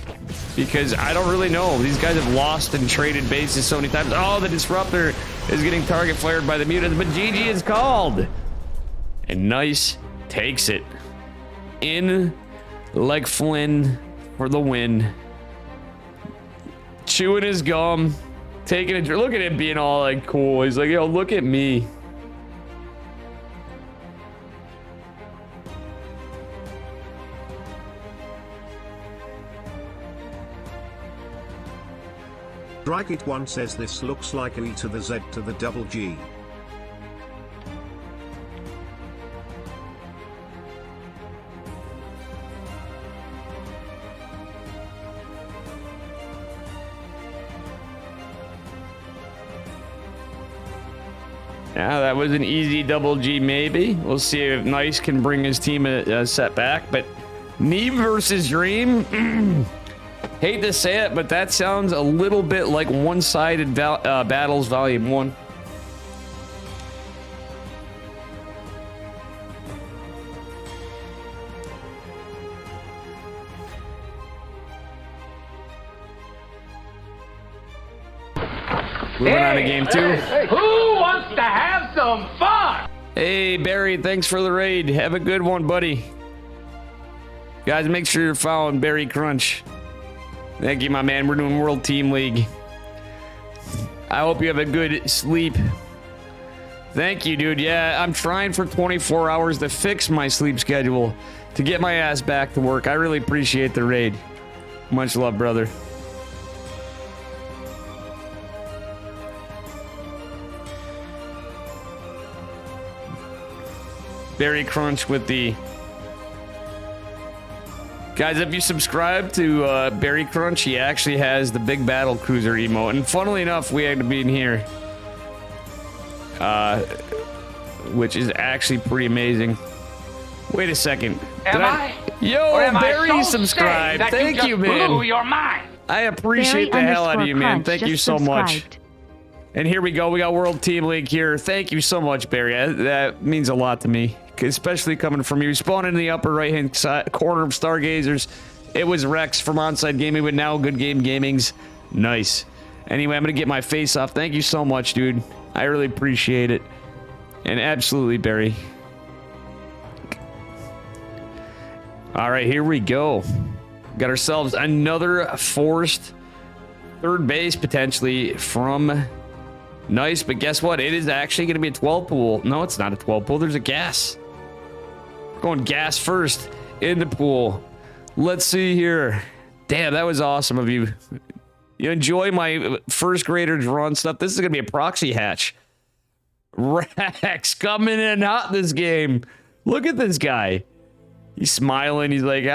Speaker 2: Because I don't really know. These guys have lost and traded bases so many times. Oh, the Disruptor is getting target fired by the mutants, but GG is called. And Nice takes it. In like Flynn for the win. Chewing his gum. Taking a look at him being all like cool. He's like, yo, look at me.
Speaker 1: Dragit1 says this looks like E to the Z to the double G.
Speaker 2: Yeah, that was an easy double G maybe. We'll see if Nice can bring his team a setback, but me versus Dream? Hate to say it, but that sounds a little bit like one-sided battles volume 1. Moving on to game 2.
Speaker 3: Who wants to have some fun?
Speaker 2: Hey, Barry, thanks for the raid. Have a good one, buddy. Guys, make sure you're following Barry Crunch. Thank you, my man. We're doing World Team League. I hope you have a good sleep. Thank you, dude. Yeah, I'm trying for 24 hours to fix my sleep schedule to get my ass back to work. I really appreciate the raid. Much love, brother. Barry Crunch with the... Guys, if you subscribe to Barry Crunch, he actually has the big battle cruiser emote. And funnily enough, we had to be in here. Which is actually pretty amazing. Wait a second.
Speaker 3: Am I?
Speaker 2: Yo,
Speaker 3: Am
Speaker 2: Barry
Speaker 3: I so
Speaker 2: subscribed.
Speaker 3: that
Speaker 2: Thank you, man.
Speaker 3: Blew your mind.
Speaker 2: I appreciate the hell out of you, man. Thank you so much. And here we go. We got World Team League here. Thank you so much, Barry. That means a lot to me. Especially coming from you. Spawning in the upper right-hand side corner of Stargazers. It was Rex from Onside Gaming, but now Good Game Gaming's. Nice. Anyway, I'm going to get my face off. Thank you so much, dude. I really appreciate it. And absolutely, Barry. All right, here we go. Got ourselves another forced third base, potentially, from Nice. But guess what? It is actually going to be a 12 pool. No, it's not a 12 pool. There's a gas. Going gas first in the pool. Let's see here. Damn, that was awesome of you. You enjoy my first grader drawn stuff. This is going to be a proxy hatch. Rex coming in hot this game. Look at this guy. He's smiling. He's like,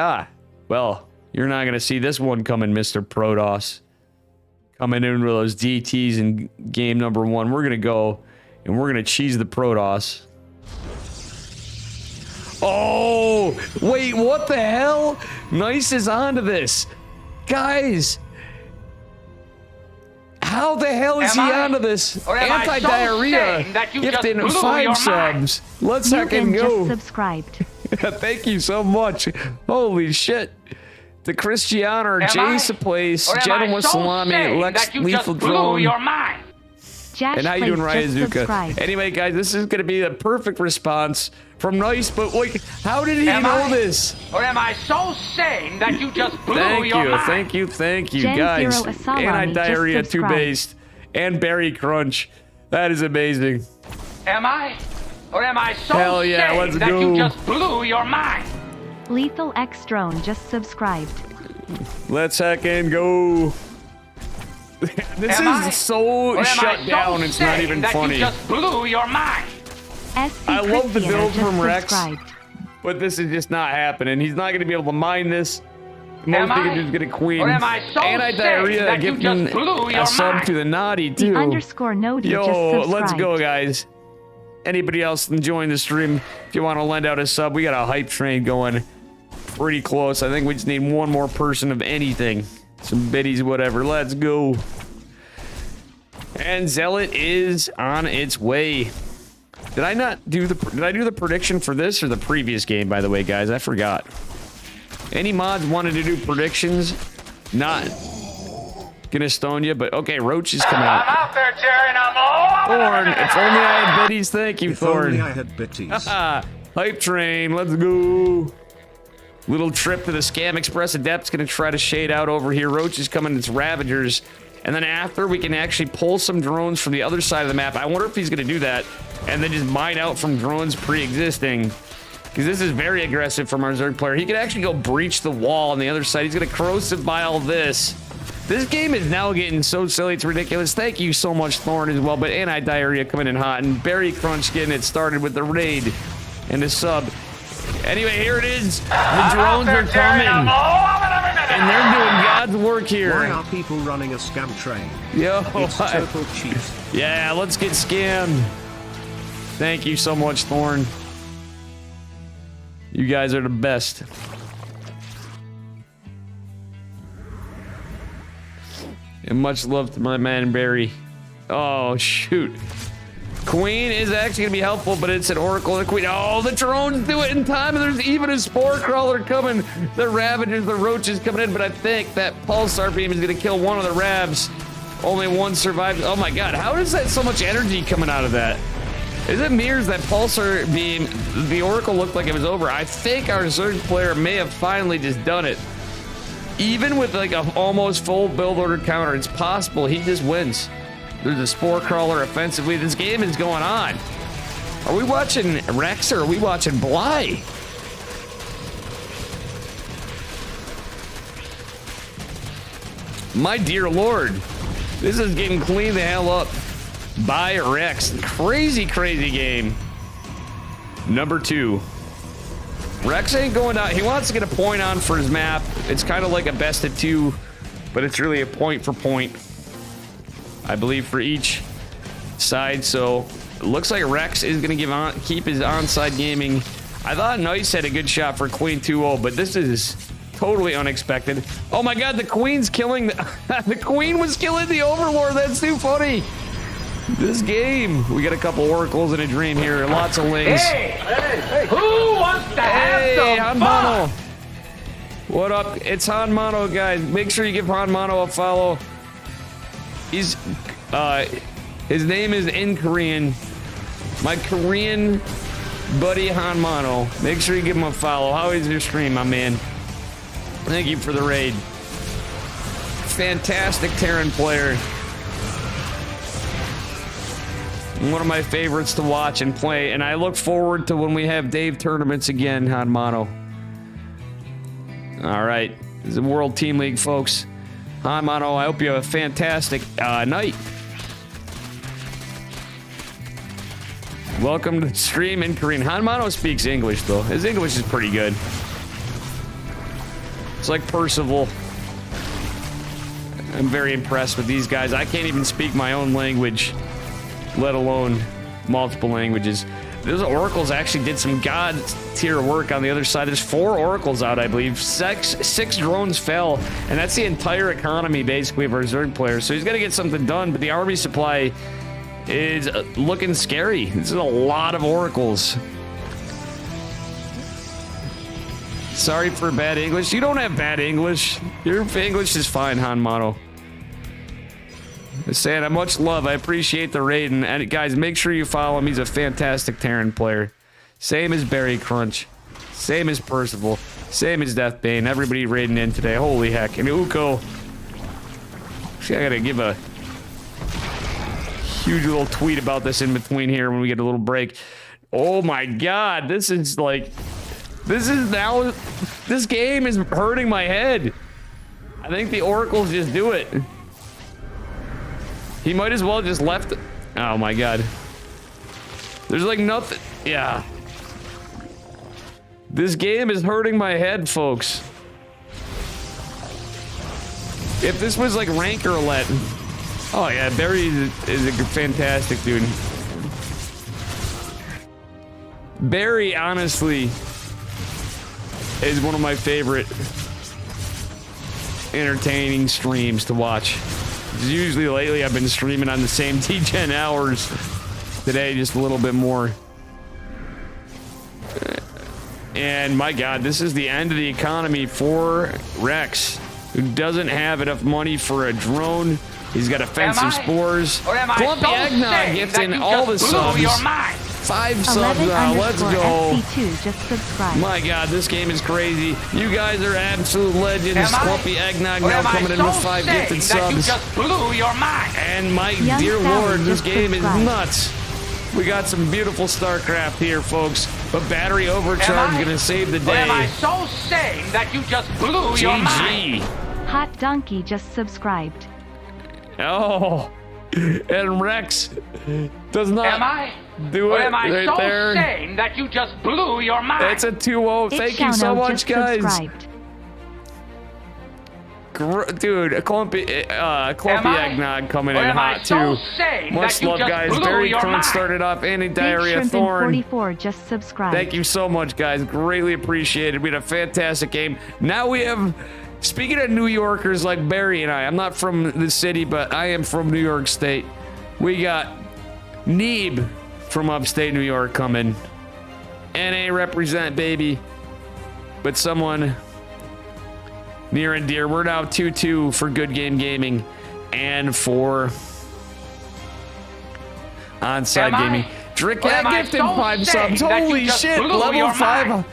Speaker 2: well, you're not going to see this one coming, Mr. Protoss. Coming in with those DTs in game number 1. We're going to go and we're going to cheese the Protoss. Oh, wait, what the hell? Nice is onto this. Guys, how the hell is he onto this? Anti-diarrhea gifting him 5 subs. Let's fucking go.
Speaker 4: Just subscribed.
Speaker 2: Thank you so much. Holy shit. The Christiana, Jason Place, Gentleman Salami, Lex Lethal Drone. And how you doing, Ryazuka? Anyway, guys, this is going to be the perfect response from Nice, but like, how did he know this?
Speaker 3: Or am I so sane that you just blew your mind?
Speaker 2: Thank you, guys. Anti-diarrhea 2 based and Barry Crunch. That is amazing.
Speaker 3: Am I? Or am I so
Speaker 2: Hell yeah,
Speaker 3: sane
Speaker 2: let's
Speaker 3: that
Speaker 2: go.
Speaker 3: you just blew your mind?
Speaker 4: Lethal X Drone just subscribed.
Speaker 2: Let's heckin' go. This
Speaker 3: Am
Speaker 2: is so shut down,
Speaker 3: so
Speaker 2: it's not
Speaker 3: sane
Speaker 2: even
Speaker 3: that
Speaker 2: funny.
Speaker 3: You just blew your mind.
Speaker 4: SC
Speaker 2: I love the
Speaker 4: Christiana
Speaker 2: build
Speaker 4: just
Speaker 2: from Rex.
Speaker 4: subscribed.
Speaker 2: But this is just not happening. He's not going to be able to mine this. Most
Speaker 3: Am
Speaker 2: he can
Speaker 3: I?
Speaker 2: do is get a queen.
Speaker 3: Or am I so
Speaker 2: Anti-diarrhea
Speaker 3: sick that you
Speaker 2: giving
Speaker 3: just blew
Speaker 2: a
Speaker 3: your
Speaker 2: sub
Speaker 3: mind?
Speaker 2: to the naughty,
Speaker 4: The
Speaker 2: too.
Speaker 4: underscore Nodi just
Speaker 2: Yo,
Speaker 4: subscribed.
Speaker 2: let's go, guys. Anybody else enjoying the stream, if you want to lend out a sub, we got a hype train going pretty close. I think we just need one more person of anything. Some biddies, whatever. Let's go. And Zealot is on its way. Did I not do the prediction for this or the previous game, by the way, guys? I forgot. Any mods wanted to do predictions? Not gonna stone you, but okay, Roach is coming out.
Speaker 3: I'm out there, Jerry, and I'm all
Speaker 2: Thorn, if only I had biddies. Thank you,
Speaker 1: If
Speaker 2: Thorn.
Speaker 1: only I had bitties.
Speaker 2: Hype train, let's go. Little trip to the Scam Express. Adept's gonna try to shade out over here. Roach is coming, it's Ravagers. And then after, we can actually pull some drones from the other side of the map. I wonder if he's gonna do that and then just mine out from drones pre-existing. Because this is very aggressive from our Zerg player. He could actually go breach the wall on the other side. He's gonna corrosive by all this. This game is now getting so silly, it's ridiculous. Thank you so much, Thorn, as well. But anti-diarrhea coming in hot, and Berry Crunch getting it started with the raid and the sub. Anyway, here it is. The drones are coming, and they're doing God's work
Speaker 1: Why
Speaker 2: here.
Speaker 1: are people running a scam train?
Speaker 2: Yo,
Speaker 1: It's total cheat.
Speaker 2: yeah, let's get scammed. Thank you so much, Thorn. You guys are the best. And much love to my man Barry. Oh, shoot. Queen is actually gonna be helpful, but it's an Oracle and a Queen. Oh, the drones do it in time, and there's even a Spore Crawler coming. The Ravagers, the Roaches coming in, but I think that Pulsar Beam is gonna kill one of the Ravs. Only one survived. Oh my god, how is that so much energy coming out of that? Is it me or is that Pulsar Beam, the Oracle looked like it was over. I think our Zerg player may have finally just done it. Even with like a almost full build order counter, it's possible he just wins. There's a Spore Crawler offensively. This game is going on. Are we watching Rex or are we watching Bly? My dear lord. This is getting cleaned the hell up by Rex. Crazy, crazy game. Number 2. Rex ain't going down. He wants to get a point on for his map. It's kind of like a best of 2, but it's really a point for point, I believe, for each side. So it looks like Rex is going to keep his onside gaming. I thought Nice had a good shot for Queen 2-0, but this is totally unexpected. Oh my god, the Queen's killing the Queen was killing the Overlord. That's too funny. This game, we got a couple Oracles and a Dream here. Lots of links.
Speaker 3: Hey, who wants to have some
Speaker 2: Han
Speaker 3: fun?
Speaker 2: Mono. What up? It's Han Mono, guys. Make sure you give Han Mono a follow. He's, his name is in Korean. My Korean buddy Han Mono. Make sure you give him a follow. How is your stream, my man? Thank you for the raid. Fantastic Terran player. One of my favorites to watch and play, and I look forward to when we have Dave tournaments again, Han Mono. All right, this is the World Team League, folks. Han Mono, I hope you have a fantastic night. Welcome to the stream in Korean. Han Mono speaks English, though. His English is pretty good. It's like Percival. I'm very impressed with these guys. I can't even speak my own language, let alone multiple languages. Those Oracles actually did some god tier work on the other side. There's 4 Oracles out, I believe. 6 drones fell, and that's the entire economy, basically, of our Zerg players. So he's got to get something done, but the army supply is looking scary. This is a lot of Oracles. Sorry for bad English. You don't have bad English. Your English is fine, Han Mono. Santa, much love. I appreciate the raid. And guys, make sure you follow him. He's a fantastic Terran player. Same as Berry Crunch. Same as Percival. Same as Deathbane. Everybody raiding in today. Holy heck. And Uko. I gotta give a huge little tweet about this in between here when we get a little break. Oh my God, this is this game is hurting my head. I think the oracles just do it. He might as well just left. Oh my God. There's like nothing. Yeah. This game is hurting my head, folks. If this was like rank roulette. Oh yeah, Barry is a fantastic dude. Barry, honestly, is one of my favorite entertaining streams to watch. Usually lately I've been streaming on the same T10 hours. Today, just a little bit more. And my God, this is the end of the economy for Rex, who doesn't have enough money for a drone. He's got offensive spores. Clumpy Eggnog gifting all the subs. 5 subs now. Let's go. My God, this game is crazy. You guys are absolute legends. Clumpy Eggnog now coming in with 5 gifted subs. And my dear Lord, this game is nuts. We got some beautiful StarCraft here, folks. But battery overcharge is going to save the day.
Speaker 3: Am I so sane that you just blew your mind?
Speaker 4: Hot Donkey just subscribed.
Speaker 2: Oh, and Rex does not do it
Speaker 3: am I
Speaker 2: right
Speaker 3: so
Speaker 2: there.
Speaker 3: Sane that you just blew your mind?
Speaker 2: It's a 2-0. Thank you so much, guys.
Speaker 4: Subscribed.
Speaker 2: Dude, Clumpy Eggnog coming in hot too. Much love, guys. Barry Crunch started off. Andy Diarrhea Thorn.
Speaker 4: 44 just subscribed.
Speaker 2: Thank you so much, guys. Greatly appreciated. We had a fantastic game. Now we have. Speaking of New Yorkers like Barry and I'm not from the city, but I am from New York State. We got Neeb from upstate New York coming. NA represent, baby. But someone near and dear. We're now 2-2 for Good Game Gaming and for Onside Gaming. Drickhead gifted 5 subs. Holy shit, level 5.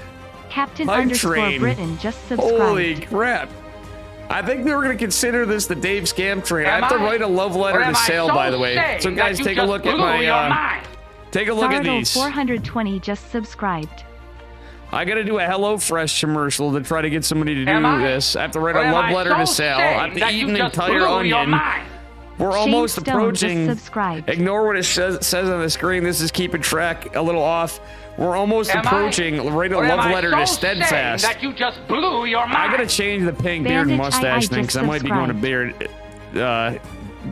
Speaker 4: Captain
Speaker 2: Hype
Speaker 4: underscore
Speaker 2: train.
Speaker 4: Britain just subscribed.
Speaker 2: Holy crap. I think they were going to consider this the Dave Scam train. I have to write a love letter to Sale, by the way. So guys, take a look at my, take a look at these.
Speaker 4: 420 just subscribed.
Speaker 2: I got to do a HelloFresh commercial to try to get somebody to do this. I have to write a love letter to Sale. I have to eat an entire onion. We're almost approaching. Ignore what it says on the screen. This is keeping track a little off. We're almost approaching. Write a love letter to Steadfast.
Speaker 3: That you just blew your mind?
Speaker 2: I gotta change the pink beard and mustache thing because I might be going to beard.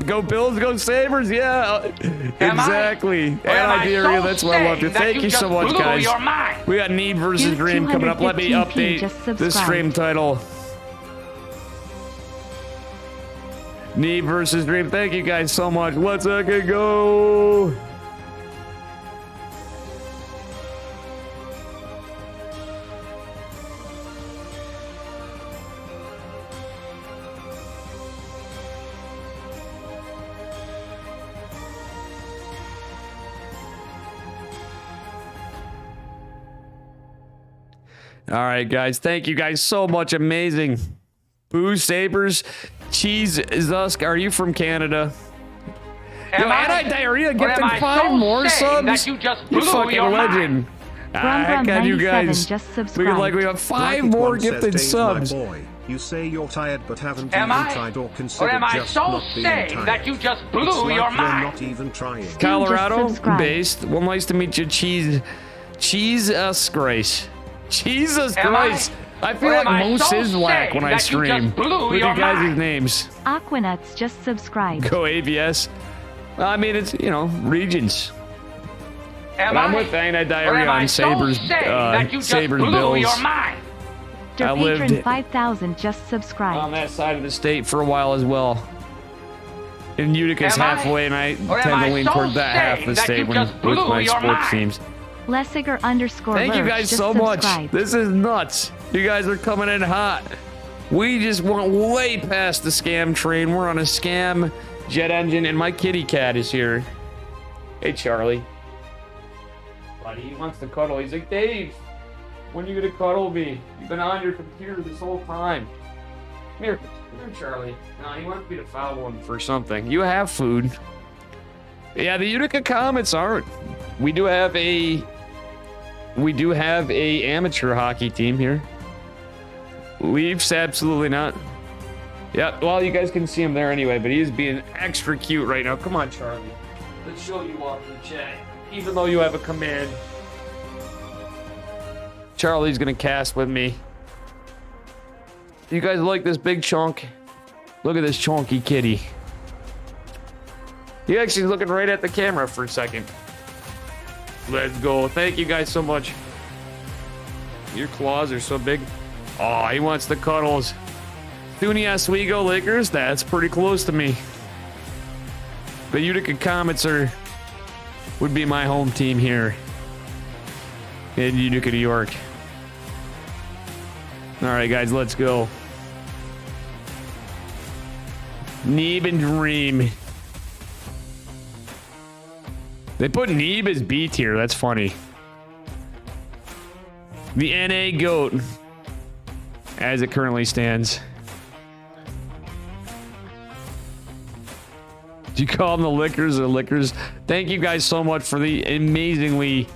Speaker 2: Go Bills, go Sabres, yeah, exactly. And Iberia, that's what I love to. Thank you so much, guys. We got Need versus Dream coming up. Let me update the stream title. Need versus Dream. Thank you guys so much. Let's go. All right, guys. Thank you guys so much. Amazing. Boo Sabres. Cheese Zusk. Are you from Canada? Yo, Anti-Diarrhea gifting 5 more subs. You fucking legend. I got you guys. We have 5 more gifted subs.
Speaker 1: You say you're tired but haven't even tried or considered
Speaker 3: am I
Speaker 1: just
Speaker 3: so
Speaker 1: not being
Speaker 3: sane
Speaker 1: tired.
Speaker 3: that you just blew
Speaker 1: It's like
Speaker 3: your
Speaker 1: you're
Speaker 3: mind?
Speaker 1: not even trying.
Speaker 2: Colorado-based. Well, nice to meet you, Cheese. Jesus Christ. Jesus Christ. I feel like Moose is whack when I stream. Look at you guys' names.
Speaker 4: Aquanuts just subscribed.
Speaker 2: Go ABS. Well, I mean, it's, you know, regions. But I'm with Anti-Diarrhea on Sabres, Sabres Bills. I lived
Speaker 4: 5000 just subscribed.
Speaker 2: On that side of the state for a while as well. And Utica's halfway, and I tend to lean toward that half of the state with my sports teams.
Speaker 4: Lessiger underscore
Speaker 2: Thank you guys so much. This is nuts. You guys are coming in hot. We just went way past the scam train. We're on a scam jet engine, and my kitty cat is here. Hey, Charlie. Buddy, he wants to cuddle. He's like, Dave, when are you going to cuddle me? You've been on your computer this whole time. Come here, Charlie. No, he wants me to follow him for something. You have food. Yeah, the Utica Comets aren't. We do have a amateur hockey team here. Leafs, absolutely not. Yeah, well, you guys can see him there anyway, but he's being extra cute right now. Come on, Charlie. Let's show you off in the chat. Even though you have a command. Charlie's gonna cast with me. You guys like this big chunk? Look at this chunky kitty. He actually is looking right at the camera for a second. Let's go. Thank you guys so much. Your claws are so big. Oh, he wants the cuddles. Thuny Oswego Lakers, that's pretty close to me. The Utica Comets would be my home team here in Utica, New York. All right, guys, let's go. Neeb and Dream. They put Neeb as B tier. That's funny. The NA GOAT, as it currently stands. Do you call them the Lickers or Lickers? Thank you guys so much for the amazingly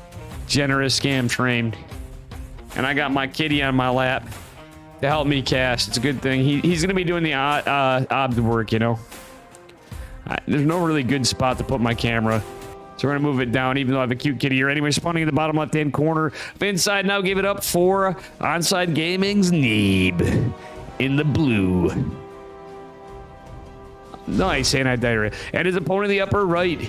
Speaker 2: generous scam train. And I got my kitty on my lap to help me cast. It's a good thing. He's going to be doing the obs work, you know. There's no really good spot to put my camera. So we're going to move it down, even though I have a cute kitty here. Anyway, spawning in the bottom left-hand corner of inside. Now give it up for Onside Gaming's Neeb in the blue. Nice anti-diarrhea. And his opponent in the upper right.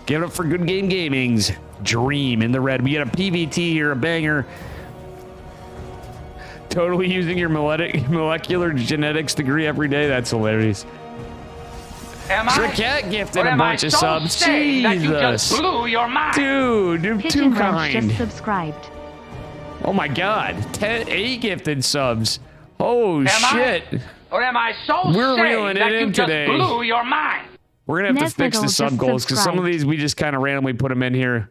Speaker 2: Give it up for Good Game Gaming's Dream in the red. We got a PVT here, a banger. Totally using your molecular genetics degree every day. That's hilarious. Trickette gifted a bunch of subs. Jesus.
Speaker 3: Blew your mind.
Speaker 2: Dude, you're
Speaker 4: Pigeon
Speaker 2: too
Speaker 4: Ranch
Speaker 2: kind.
Speaker 4: just subscribed.
Speaker 2: Oh my god. 8 gifted subs. Oh shit.
Speaker 3: Or am I so
Speaker 2: We're
Speaker 3: sane
Speaker 2: reeling
Speaker 3: that
Speaker 2: it
Speaker 3: you
Speaker 2: in
Speaker 3: just
Speaker 2: today.
Speaker 3: blew your mind?
Speaker 2: We're gonna have to fix the
Speaker 4: Nesnagel
Speaker 2: sub
Speaker 4: just
Speaker 2: goals because some of
Speaker 4: subscribed.
Speaker 2: these we just kind of randomly put them in here.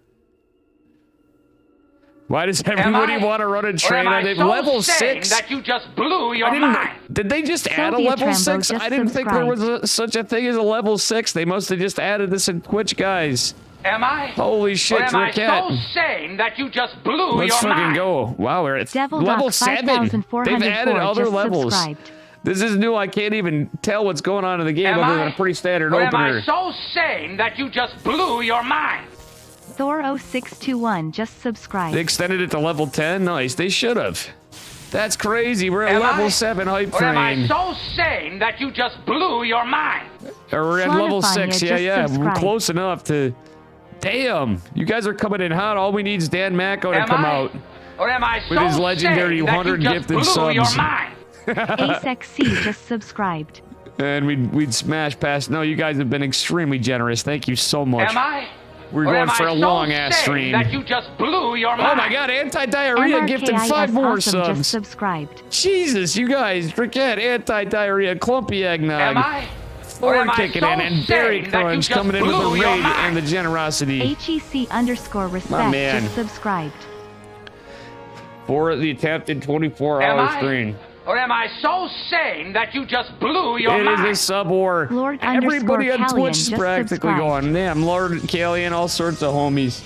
Speaker 2: Why does everybody want to run a train on it?
Speaker 3: So
Speaker 2: Level
Speaker 3: sane
Speaker 2: 6?
Speaker 3: that you just blew your mind?
Speaker 2: Did they just add a
Speaker 4: Sylvia
Speaker 2: level
Speaker 4: Trambo
Speaker 2: 6?
Speaker 4: just
Speaker 2: I didn't think there was
Speaker 4: subscribed.
Speaker 2: such a thing as a level 6. They must have just added this in Twitch, guys.
Speaker 3: Am I?
Speaker 2: Holy shit,
Speaker 3: or am I
Speaker 2: Trickette.
Speaker 3: so sane that you just blew
Speaker 2: Let's
Speaker 3: your
Speaker 2: fucking
Speaker 3: mind?
Speaker 2: go. Wow, we're at
Speaker 4: Devil
Speaker 2: level
Speaker 4: Duck
Speaker 2: 7. They've
Speaker 4: 5404
Speaker 2: added other
Speaker 4: just
Speaker 2: levels.
Speaker 4: subscribed.
Speaker 2: This is new. I can't even tell what's going on in the game
Speaker 3: Am
Speaker 2: other than
Speaker 3: I?
Speaker 2: a pretty standard
Speaker 3: or am
Speaker 2: opener.
Speaker 3: I so sane that you just blew your mind?
Speaker 4: Thor0621 just subscribed.
Speaker 2: They extended it to level 10? Nice. They should have. That's crazy. We're at
Speaker 3: Am
Speaker 2: level
Speaker 3: I?
Speaker 2: 7 hype
Speaker 3: Or am I
Speaker 2: train.
Speaker 3: so sane that you just blew your mind?
Speaker 2: Or we're at level
Speaker 4: Slonifania
Speaker 2: 6. Yeah,
Speaker 4: just
Speaker 2: yeah. We're
Speaker 4: subscribed.
Speaker 2: close enough to... Damn. You guys are coming in hot. All we need is Dan Macko to
Speaker 3: Am
Speaker 2: come
Speaker 3: I?
Speaker 2: out.
Speaker 3: Or am I
Speaker 2: With
Speaker 3: so
Speaker 2: his legendary
Speaker 3: sane that
Speaker 2: 100
Speaker 3: you just
Speaker 2: gifted
Speaker 3: blew
Speaker 2: subs.
Speaker 3: your mind?
Speaker 4: ASXC just subscribed.
Speaker 2: And we'd smash past... No, you guys have been extremely generous. Thank you so much.
Speaker 3: Am I?
Speaker 2: We're
Speaker 3: or
Speaker 2: going
Speaker 3: am
Speaker 2: for
Speaker 3: I
Speaker 2: a
Speaker 3: so
Speaker 2: long-ass
Speaker 3: sane
Speaker 2: stream.
Speaker 3: that you just blew your mind?
Speaker 2: Oh my god, anti-diarrhea gifted 5 more
Speaker 4: Awesome just
Speaker 2: subs.
Speaker 4: subscribed.
Speaker 2: Jesus, you guys, forget anti-diarrhea, clumpy eggnog.
Speaker 3: Am I? Or
Speaker 2: Thor
Speaker 3: am I
Speaker 2: kicking
Speaker 3: so
Speaker 2: in, and Berry
Speaker 3: sane that you
Speaker 2: Crunch
Speaker 3: just
Speaker 2: coming in with the
Speaker 3: blew your
Speaker 2: raid
Speaker 3: mind?
Speaker 2: and the generosity.
Speaker 4: HEC_respect
Speaker 2: man.
Speaker 4: just subscribed.
Speaker 2: For the attempted 24-hour
Speaker 3: Am I?
Speaker 2: stream.
Speaker 3: Or am I so sane that you just blew your
Speaker 2: It
Speaker 3: mind?
Speaker 2: is a sub war.
Speaker 4: Lord
Speaker 2: Everybody on
Speaker 4: _Callian
Speaker 2: Twitch is
Speaker 4: just
Speaker 2: practically
Speaker 4: subscribed.
Speaker 2: going. Damn, Lord Callian, all sorts of homies.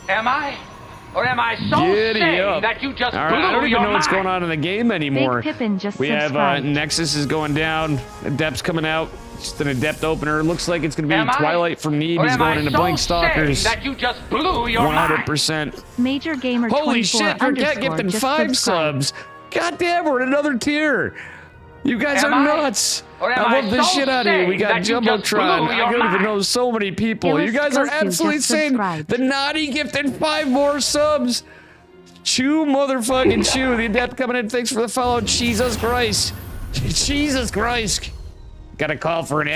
Speaker 3: Am I? Or am I so
Speaker 2: Giddy
Speaker 3: sane
Speaker 2: up.
Speaker 3: that you just
Speaker 2: All right,
Speaker 3: blew
Speaker 2: I don't even
Speaker 3: your
Speaker 2: know what's
Speaker 3: mind?
Speaker 2: going on in the game anymore.
Speaker 4: Big Pippin just
Speaker 2: We have
Speaker 4: subscribed.
Speaker 2: Nexus is going down, Adept's coming out. Just an Adept opener. Looks like it's going to be
Speaker 3: Am I?
Speaker 2: Twilight from Neeb.
Speaker 3: Or
Speaker 2: He's
Speaker 3: am
Speaker 2: going
Speaker 3: I
Speaker 2: into
Speaker 3: so
Speaker 2: Blink
Speaker 3: sane
Speaker 2: Stalkers.
Speaker 3: that you just blew your mind?
Speaker 2: 100%.
Speaker 4: Major Gamer
Speaker 2: Holy
Speaker 4: 24
Speaker 2: shit, forget
Speaker 4: _
Speaker 2: gifting
Speaker 4: just
Speaker 2: 5
Speaker 4: subscribed.
Speaker 2: subs. God damn, we're in another tier. You guys
Speaker 3: Am
Speaker 2: are
Speaker 3: I?
Speaker 2: nuts.
Speaker 3: Or am
Speaker 2: I love
Speaker 3: I
Speaker 2: the
Speaker 3: so
Speaker 2: shit out of you. We
Speaker 3: sane
Speaker 2: got
Speaker 3: that you just blew
Speaker 2: Jumbotron. I
Speaker 3: your
Speaker 2: don't even
Speaker 3: mind?
Speaker 2: know so many people. You guys are
Speaker 4: Gillis
Speaker 2: absolutely
Speaker 4: just
Speaker 2: insane.
Speaker 4: subscribed.
Speaker 2: The Naughty gifted 5 more subs. Chew, motherfucking chew. The Adept coming in. Thanks for the follow. Jesus Christ. Jesus Christ. Got a call for an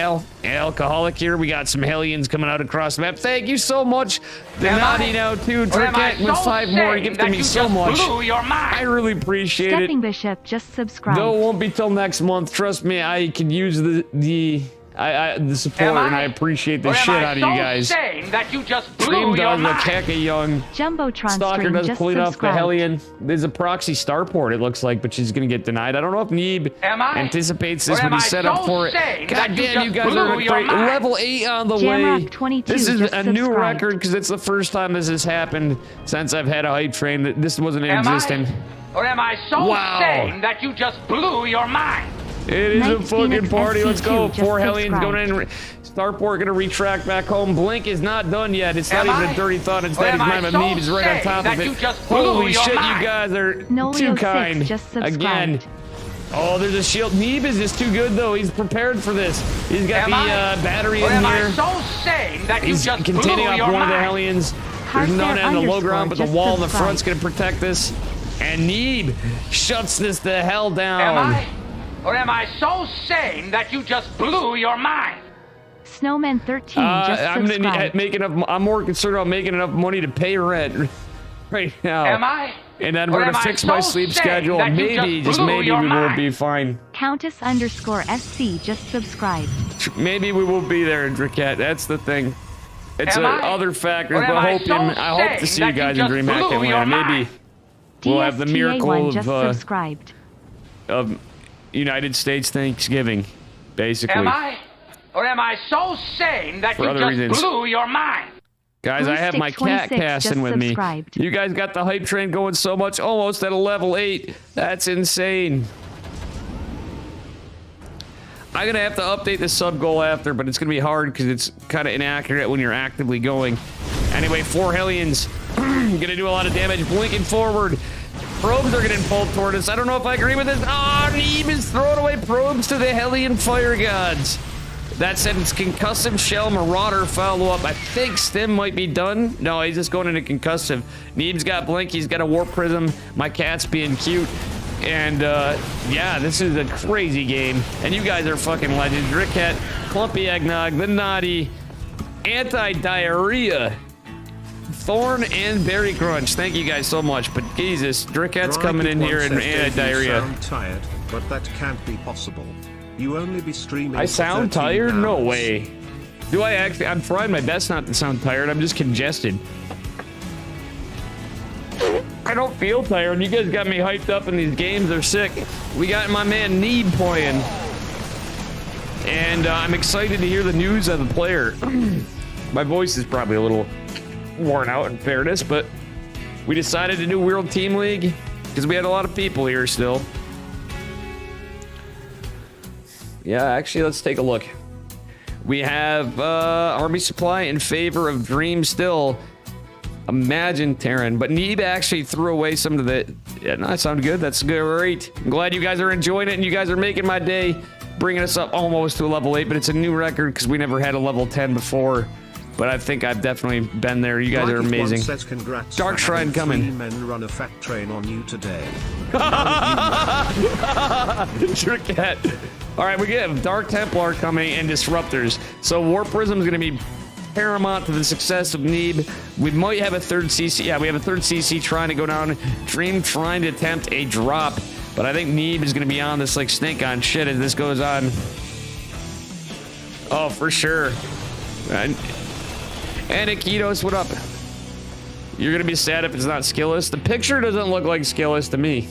Speaker 2: alcoholic here. We got some Hellions coming out across the map. Thank you so much. The
Speaker 3: Am
Speaker 2: Naughty
Speaker 3: I?
Speaker 2: now too.
Speaker 3: Or am I
Speaker 2: Trickette with
Speaker 3: so
Speaker 2: 5 more.
Speaker 3: sane
Speaker 2: Gifted
Speaker 3: that
Speaker 2: me
Speaker 3: you
Speaker 2: so
Speaker 3: just
Speaker 2: much.
Speaker 3: blew your mind?
Speaker 2: I really appreciate it.
Speaker 4: Stepping Bishop just subscribed.
Speaker 2: No, it won't be till next month. Trust me, I can use the the support, and I appreciate the shit out of you guys.
Speaker 3: Saying that you just blew
Speaker 2: Dream
Speaker 3: your
Speaker 2: does the
Speaker 3: mind?
Speaker 2: Keka Young.
Speaker 4: Jumbotron
Speaker 2: Stalker
Speaker 4: stream
Speaker 2: does
Speaker 4: just
Speaker 2: pull it off the
Speaker 4: subscribed.
Speaker 2: Hellion. There's a proxy starport, it looks like, but she's gonna get denied. I don't know if Neeb anticipates this when he's set up for it. God damn, you guys are great. Level 8 on the way.
Speaker 4: Jamrock 22
Speaker 2: This is
Speaker 4: just
Speaker 2: a new
Speaker 4: subscribed.
Speaker 2: record because it's the first time this has happened since I've had a hype train. This wasn't in existence.
Speaker 3: Or am I so saying that you just blew your mind?
Speaker 2: It is a
Speaker 4: Night
Speaker 2: fucking
Speaker 4: Phoenix
Speaker 2: party. Let's go.
Speaker 4: SC2
Speaker 2: 4
Speaker 4: just
Speaker 2: Hellions going in. Starport gonna retract back home. Blink is not done yet. It's not even a dirty thought. It's Daddy's mind. But Neeb is right on top of it. Holy shit, you guys are too kind. Again. Oh, there's a shield. Neeb is just too good, though. He's prepared for this. He's got the battery in here. He's containing off one of the Hellions. There's none on the low ground, but the wall in the front's gonna protect this. And Neeb shuts this the hell down.
Speaker 3: Or am I so sane that you just blew your mind?
Speaker 4: Snowman 13 just subscribed.
Speaker 2: I'm more concerned about making enough money to pay rent right now.
Speaker 3: Am I?
Speaker 2: And then we're gonna fix my sleep schedule. And maybe, just maybe, we will be fine.
Speaker 4: Countess_SC just subscribed.
Speaker 2: Maybe we will be there in Driquette. That's the thing. It's other factors, but I hope to see you guys in DreamHack Atlanta. Maybe we'll have the miracle of United States Thanksgiving, basically.
Speaker 3: Am I? Or am I so sane that you just blew your mind?
Speaker 2: Guys, I have my cat casting with me. You guys got the hype train going so much, almost at a level 8. That's insane. I'm gonna have to update the sub goal after, but it's gonna be hard because it's kind of inaccurate when you're actively going. Anyway, 4 Hellions. Gonna do a lot of damage. Blinking forward. Probes are getting pulled toward us. I don't know if I agree with this. Oh, Neeb is throwing away probes to the Hellion fire gods. That said, it's concussive shell marauder follow-up. I think Stim might be done. No, he's just going into concussive. Neeb's got blink. He's got a warp prism. My cat's being cute. And, yeah, this is a crazy game. And you guys are fucking legends. Driquette, Clumpy Eggnog, The Naughty, Anti-Diarrhea, Thorn, and Berry Crunch. Thank you guys so much. But Jesus, Driquette's coming in here and Anti-Diarrhea.
Speaker 1: You sound tired, but that can't be possible. You only be streaming.
Speaker 2: I sound tired? No way. Do I actually? I'm trying my best not to sound tired. I'm just congested. I don't feel tired. You guys got me hyped up and these games are sick. We got my man Neeb playing. And I'm excited to hear the news of the player. My voice is probably a little worn out in fairness, but we decided to do World Team League because we had a lot of people here still. Yeah, actually, let's take a look. We have Army Supply in favor of Dream still. Imagine Terran, but Neeb actually threw away some of the... Yeah, no, that sounded good. That's great. I'm glad you guys are enjoying it, and you guys are making my day, bringing us up almost to a level 8, but it's a new record because we never had a level 10 before. But I think I've definitely been there. You guys are amazing.
Speaker 1: Says, congrats
Speaker 2: Dark Shrine coming.
Speaker 1: 3 men run a fat train on you today.
Speaker 2: Driquette. All right, we get Dark Templar coming and Disruptors. So Warp Prism is going to be paramount to the success of Neeb. We might have a third CC. Yeah, we have a third CC trying to go down. Dream trying to attempt a drop. But I think Neeb is going to be on this like snake on shit as this goes on. Oh, for sure. And Akitos, what up? You're going to be sad if it's not Skilless. The picture doesn't look like Skilless to me.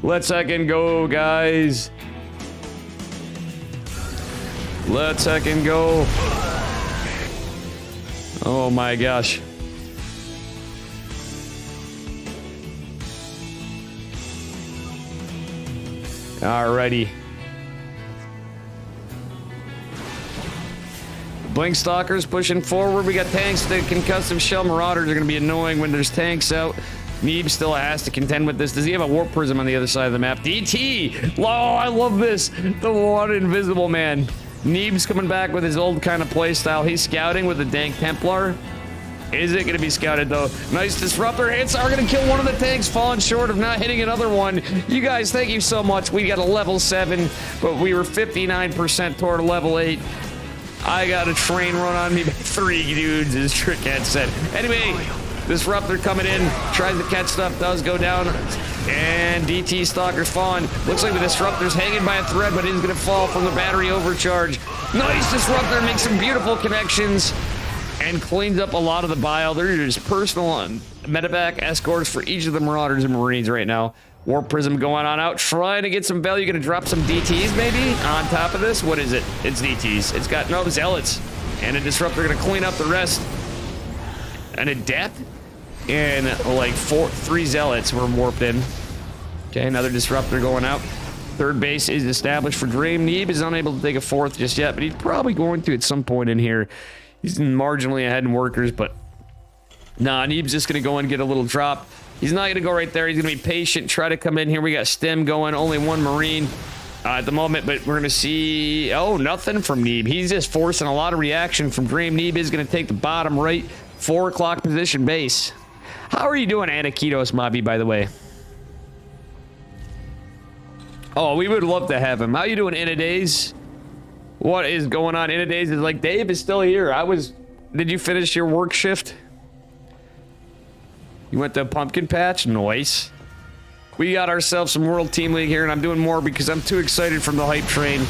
Speaker 2: Let's second go, guys. Let's second go. Oh my gosh. Alrighty. Blink Stalkers pushing forward. We got tanks. The concussive shell marauders are going to be annoying when there's tanks out. Neeb still has to contend with this. Does he have a warp prism on the other side of the map? DT! Oh, I love this. The one invisible man. Neeb's coming back with his old kind of play style. He's scouting with the dank Templar. Is it going to be scouted, though? Nice disruptor hits are going to kill one of the tanks, falling short of not hitting another one. You guys, thank you so much. We got a level 7, but we were 59% toward a level 8. I got a train run on me by 3 dudes, as Driquette said. Anyway, Disruptor coming in, tries to catch stuff, does go down. And DT Stalker's falling. Looks like the Disruptor's hanging by a thread, but is going to fall from the battery overcharge. Nice Disruptor, makes some beautiful connections and cleans up a lot of the bile. There's personal medevac escorts for each of the Marauders and Marines right now. Warp Prism going on out, trying to get some value. Going to drop some DTs maybe on top of this. What is it? It's DTs. It's got no Zealots and a Disruptor going to clean up the rest. An Adept and like 3 Zealots were warped in. Okay, another Disruptor going out. Third base is established for Dream. Neeb is unable to take a fourth just yet, but he's probably going to at some point in here. He's marginally ahead in workers, but nah, Neeb's just going to go and get a little drop. He's not going to go right there. He's going to be patient, try to come in here. We got Stem going, only 1 Marine at the moment, but we're going to see... Oh, nothing from Neeb. He's just forcing a lot of reaction from Dream. Neeb is going to take the bottom right 4 o'clock position base. How are you doing, Anakitos Mobby, by the way? Oh, we would love to have him. How you doing, Inadays? What is going on? Inadays is like, Dave is still here. Did you finish your work shift? You went to a pumpkin patch? Nice. We got ourselves some World Team League here, and I'm doing more because I'm too excited from the hype train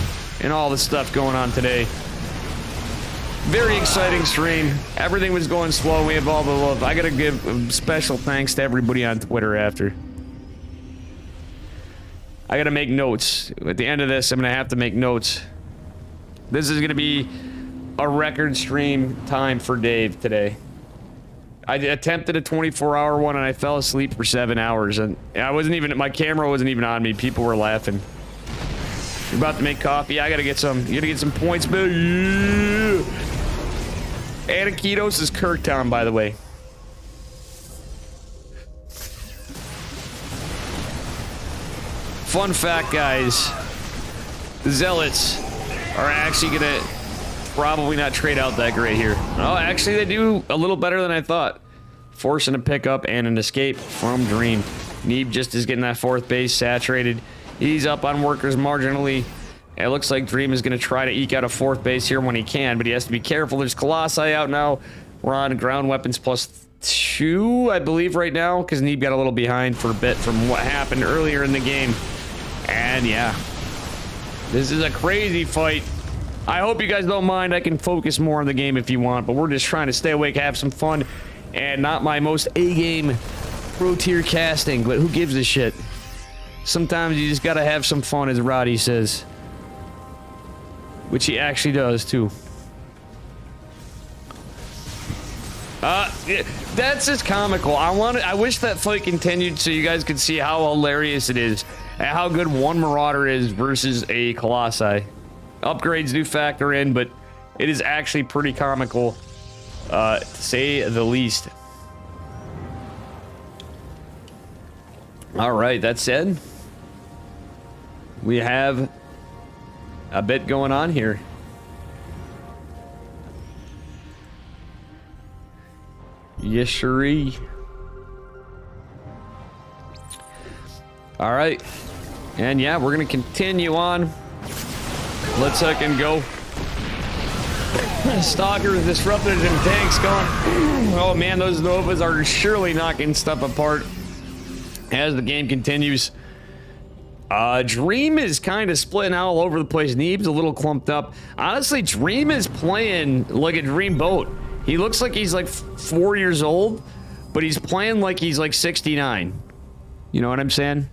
Speaker 2: and all the stuff going on today. Very exciting stream. Everything was going slow. We have all the love. I gotta give special thanks to everybody on Twitter after. I gotta make notes. At the end of this, I'm gonna have to make notes. This is gonna be a record stream time for Dave today. I attempted a 24-hour one and I fell asleep for 7 hours, and I wasn't even, my camera wasn't even on me. People were laughing. You're about to make coffee. I gotta get some. You gotta get some points, Bill. Yeah. Anakitos is Kirktown, by the way. Fun fact, guys. The Zealots are actually gonna probably not trade out that great here. Oh, actually they do a little better than I thought. Forcing a pickup and an escape from Dream. Neeb just is getting that 4th base saturated. He's up on workers marginally. It looks like Dream is going to try to eke out a 4th base here when he can, but he has to be careful. There's Colossi out now. We're on ground weapons +2, I believe, right now, because Neeb got a little behind for a bit from what happened earlier in the game. And yeah, this is a crazy fight. I hope you guys don't mind. I can focus more on the game if you want, but we're just trying to stay awake, have some fun, and not my most A-game pro-tier casting, but who gives a shit? Sometimes you just gotta have some fun, as Roddy says. Which he actually does, too. That's just comical. I wish that fight continued so you guys could see how hilarious it is and how good one Marauder is versus a Colossi. Upgrades do factor in, but it is actually pretty comical, to say the least. All right, that said, we have a bit going on here. Yes, siree. All right, and yeah, we're gonna continue on. Let's fucking go. Stalkers, Disruptors, and tanks going. Oh man, those Novas are surely knocking stuff apart as the game continues. Dream is kind of splitting out all over the place. Neeb's a little clumped up. Honestly, Dream is playing like a Dream boat. He looks like he's like 4 years old, but he's playing like he's like 69. You know what I'm saying?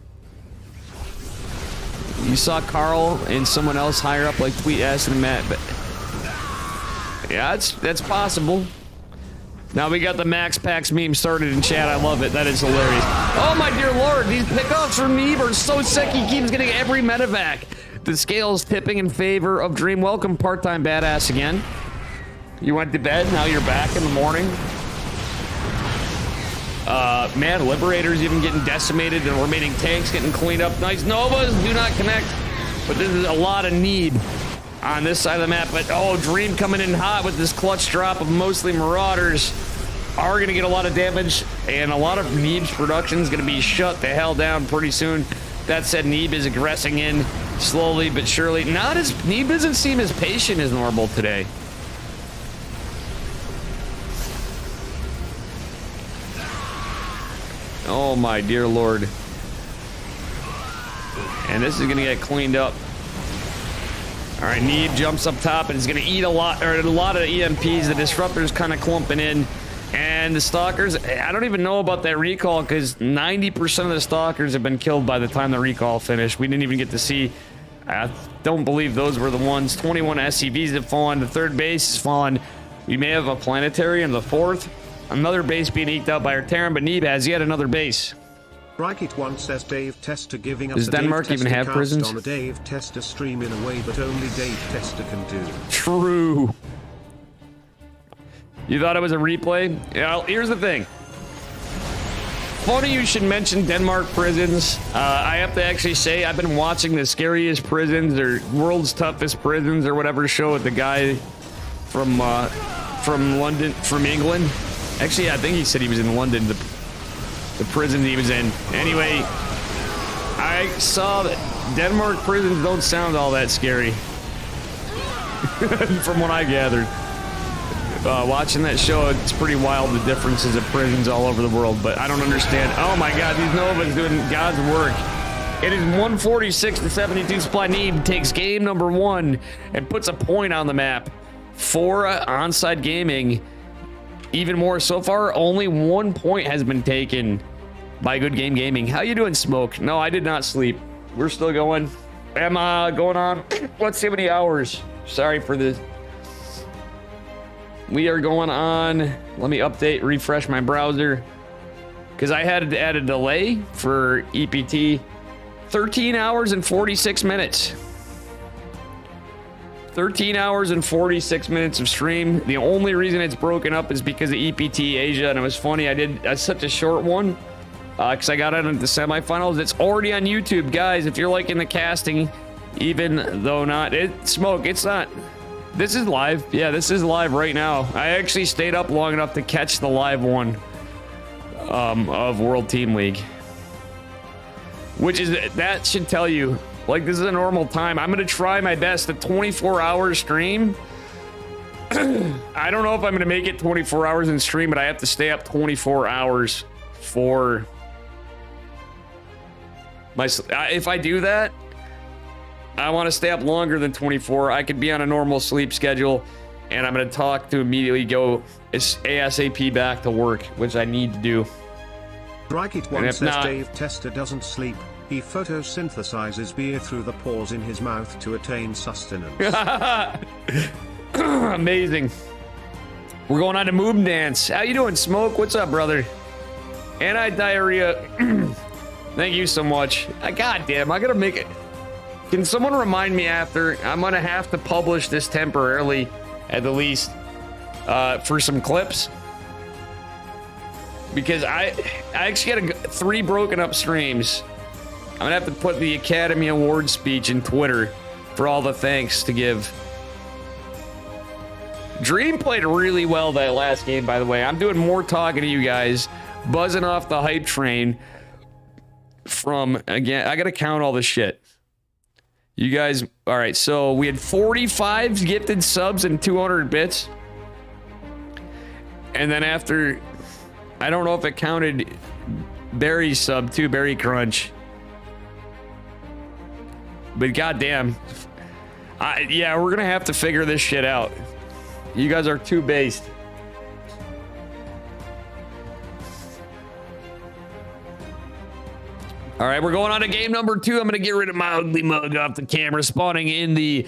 Speaker 2: You saw Carl and someone else higher up like Tweet S and Matt, but yeah, that's possible. Now we got the Max Packs meme started in chat. I love it. That is hilarious. Oh my dear lord, these pickoffs from Neeb are so sick. He keeps getting every medevac. The scale's tipping in favor of Dream. Welcome, part-time badass again. You went to bed, now you're back in the morning. Man, Liberators even getting decimated, the remaining tanks getting cleaned up. Nice Novas, do not connect. But this is a lot of Neeb on this side of the map. But oh, Dream coming in hot with this clutch drop of mostly Marauders. Are going to get a lot of damage, and a lot of Neeb's production is going to be shut the hell down pretty soon. That said, Neeb is aggressing in slowly but surely. Neeb doesn't seem as patient as normal today. Oh my dear lord. And this is going to get cleaned up. All right, Neeb jumps up top and is going to eat a lot of EMPs. The Disruptor's kind of clumping in. And the Stalkers, I don't even know about that recall because 90% of the Stalkers have been killed by the time the recall finished. We didn't even get to see. I don't believe those were the ones. 21 SCVs have fallen. The third base has fallen. We may have a planetary in the fourth. Another base being eked out by our Terran, but Neeb has yet another base.
Speaker 1: Brikit1 says Dave Tester giving us
Speaker 2: Does Denmark even have prisons?
Speaker 1: On a Dave Tester stream in a way that only Dave Tester can do.
Speaker 2: True. You thought it was a replay? Yeah, here's the thing. Funny you should mention Denmark prisons. I have to actually say I've been watching the scariest prisons or world's toughest prisons or whatever show with the guy from London, from England. Actually, I think he said he was in London, the prison he was in. Anyway, I saw that Denmark prisons don't sound all that scary. From what I gathered. Watching that show, it's pretty wild, the differences of prisons all over the world, but I don't understand. Oh my god, these Novas doing God's work. It is 146 to 72. Supply Neeb takes game number 1 and puts a point on the map for Onside Gaming. Even more, so far, only 1 point has been taken by Good Game Gaming. How you doing, Smoke? No, I did not sleep. We're still going. Am going on? Let's see how many hours. Sorry for this. We are going on. Let me refresh my browser. Because I had to add a delay for EPT. 13 hours and 46 minutes. 13 hours and 46 minutes of stream. The only reason it's broken up is because of EPT Asia. And it was funny, I did such a short one. Because I got it into the semifinals. It's already on YouTube, guys. If you're liking the casting, even though not. Smoke, it's not. This is live. Yeah, this is live right now. I actually stayed up long enough to catch the live one of World Team League. Which is, that should tell you, like, this is a normal time. I'm going to try my best. A 24-hour stream. I don't know if I'm going to make it 24 hours in stream, but I have to stay up 24 hours for my... If I do that, I want to stay up longer than 24. I could be on a normal sleep schedule, and I'm going to talk to immediately go ASAP back to work, which I need to do.
Speaker 1: Brikit1 says Dave Tester doesn't sleep. He photosynthesizes beer through the pores in his mouth to attain sustenance.
Speaker 2: Amazing. We're going on to Moon Dance. How you doing, Smoke? What's up, brother? Anti-diarrhea. Thank you so much. God damn, I gotta make it. Can someone remind me after? I'm gonna have to publish this temporarily, at the least, for some clips. Because I actually got 3 broken up streams. I'm gonna have to put the Academy Award speech in Twitter for all the thanks to give. Dream played really well that last game, by the way. I'm doing more talking to you guys, buzzing off the hype train from, again, I gotta count all this shit. You guys, all right, so we had 45 gifted subs and 200 bits. And then after, I don't know if it counted Barry's sub too, Barry Crunch. But goddamn, yeah, we're gonna have to figure this shit out. You guys are too based. All right, we're going on to game number 2. I'm going to get rid of my ugly mug off the camera. Spawning in the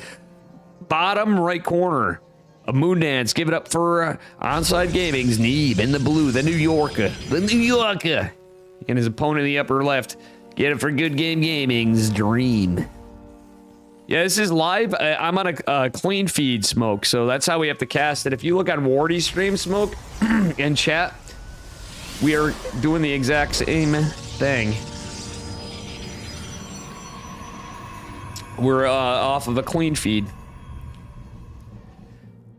Speaker 2: bottom right corner of Moon Dance. Give it up for Onside Gaming's Neeb in the blue, the New Yorker. The New Yorker. And his opponent in the upper left. Get it for Good Game Gaming's Dream. Yeah, this is live. I'm on a clean feed, Smoke, so that's how we have to cast it. If you look on Wardy's stream, Smoke, and chat, we are doing the exact same thing. We're off of a clean feed.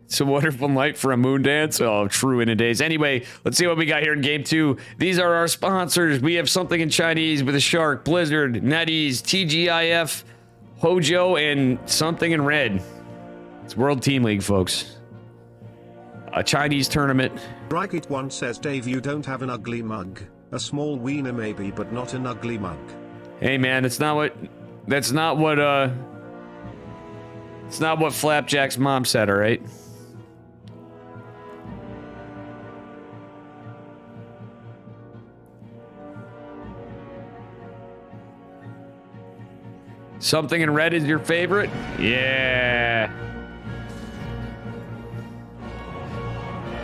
Speaker 2: It's a wonderful night for a Moon Dance. Oh, true in a days. Anyway, let's see what we got here in game 2. These are our sponsors. We have something in Chinese with a shark, Blizzard, NetEase, TGIF, Hojo, and something in red. It's World Team League, folks. A Chinese tournament.
Speaker 1: Brikit1 says, Dave, you don't have an ugly mug. A small wiener maybe, but not an ugly mug.
Speaker 2: Hey, man, it's not what... That's not what, it's not what Flapjack's mom said, all right? Something in red is your favorite? Yeah.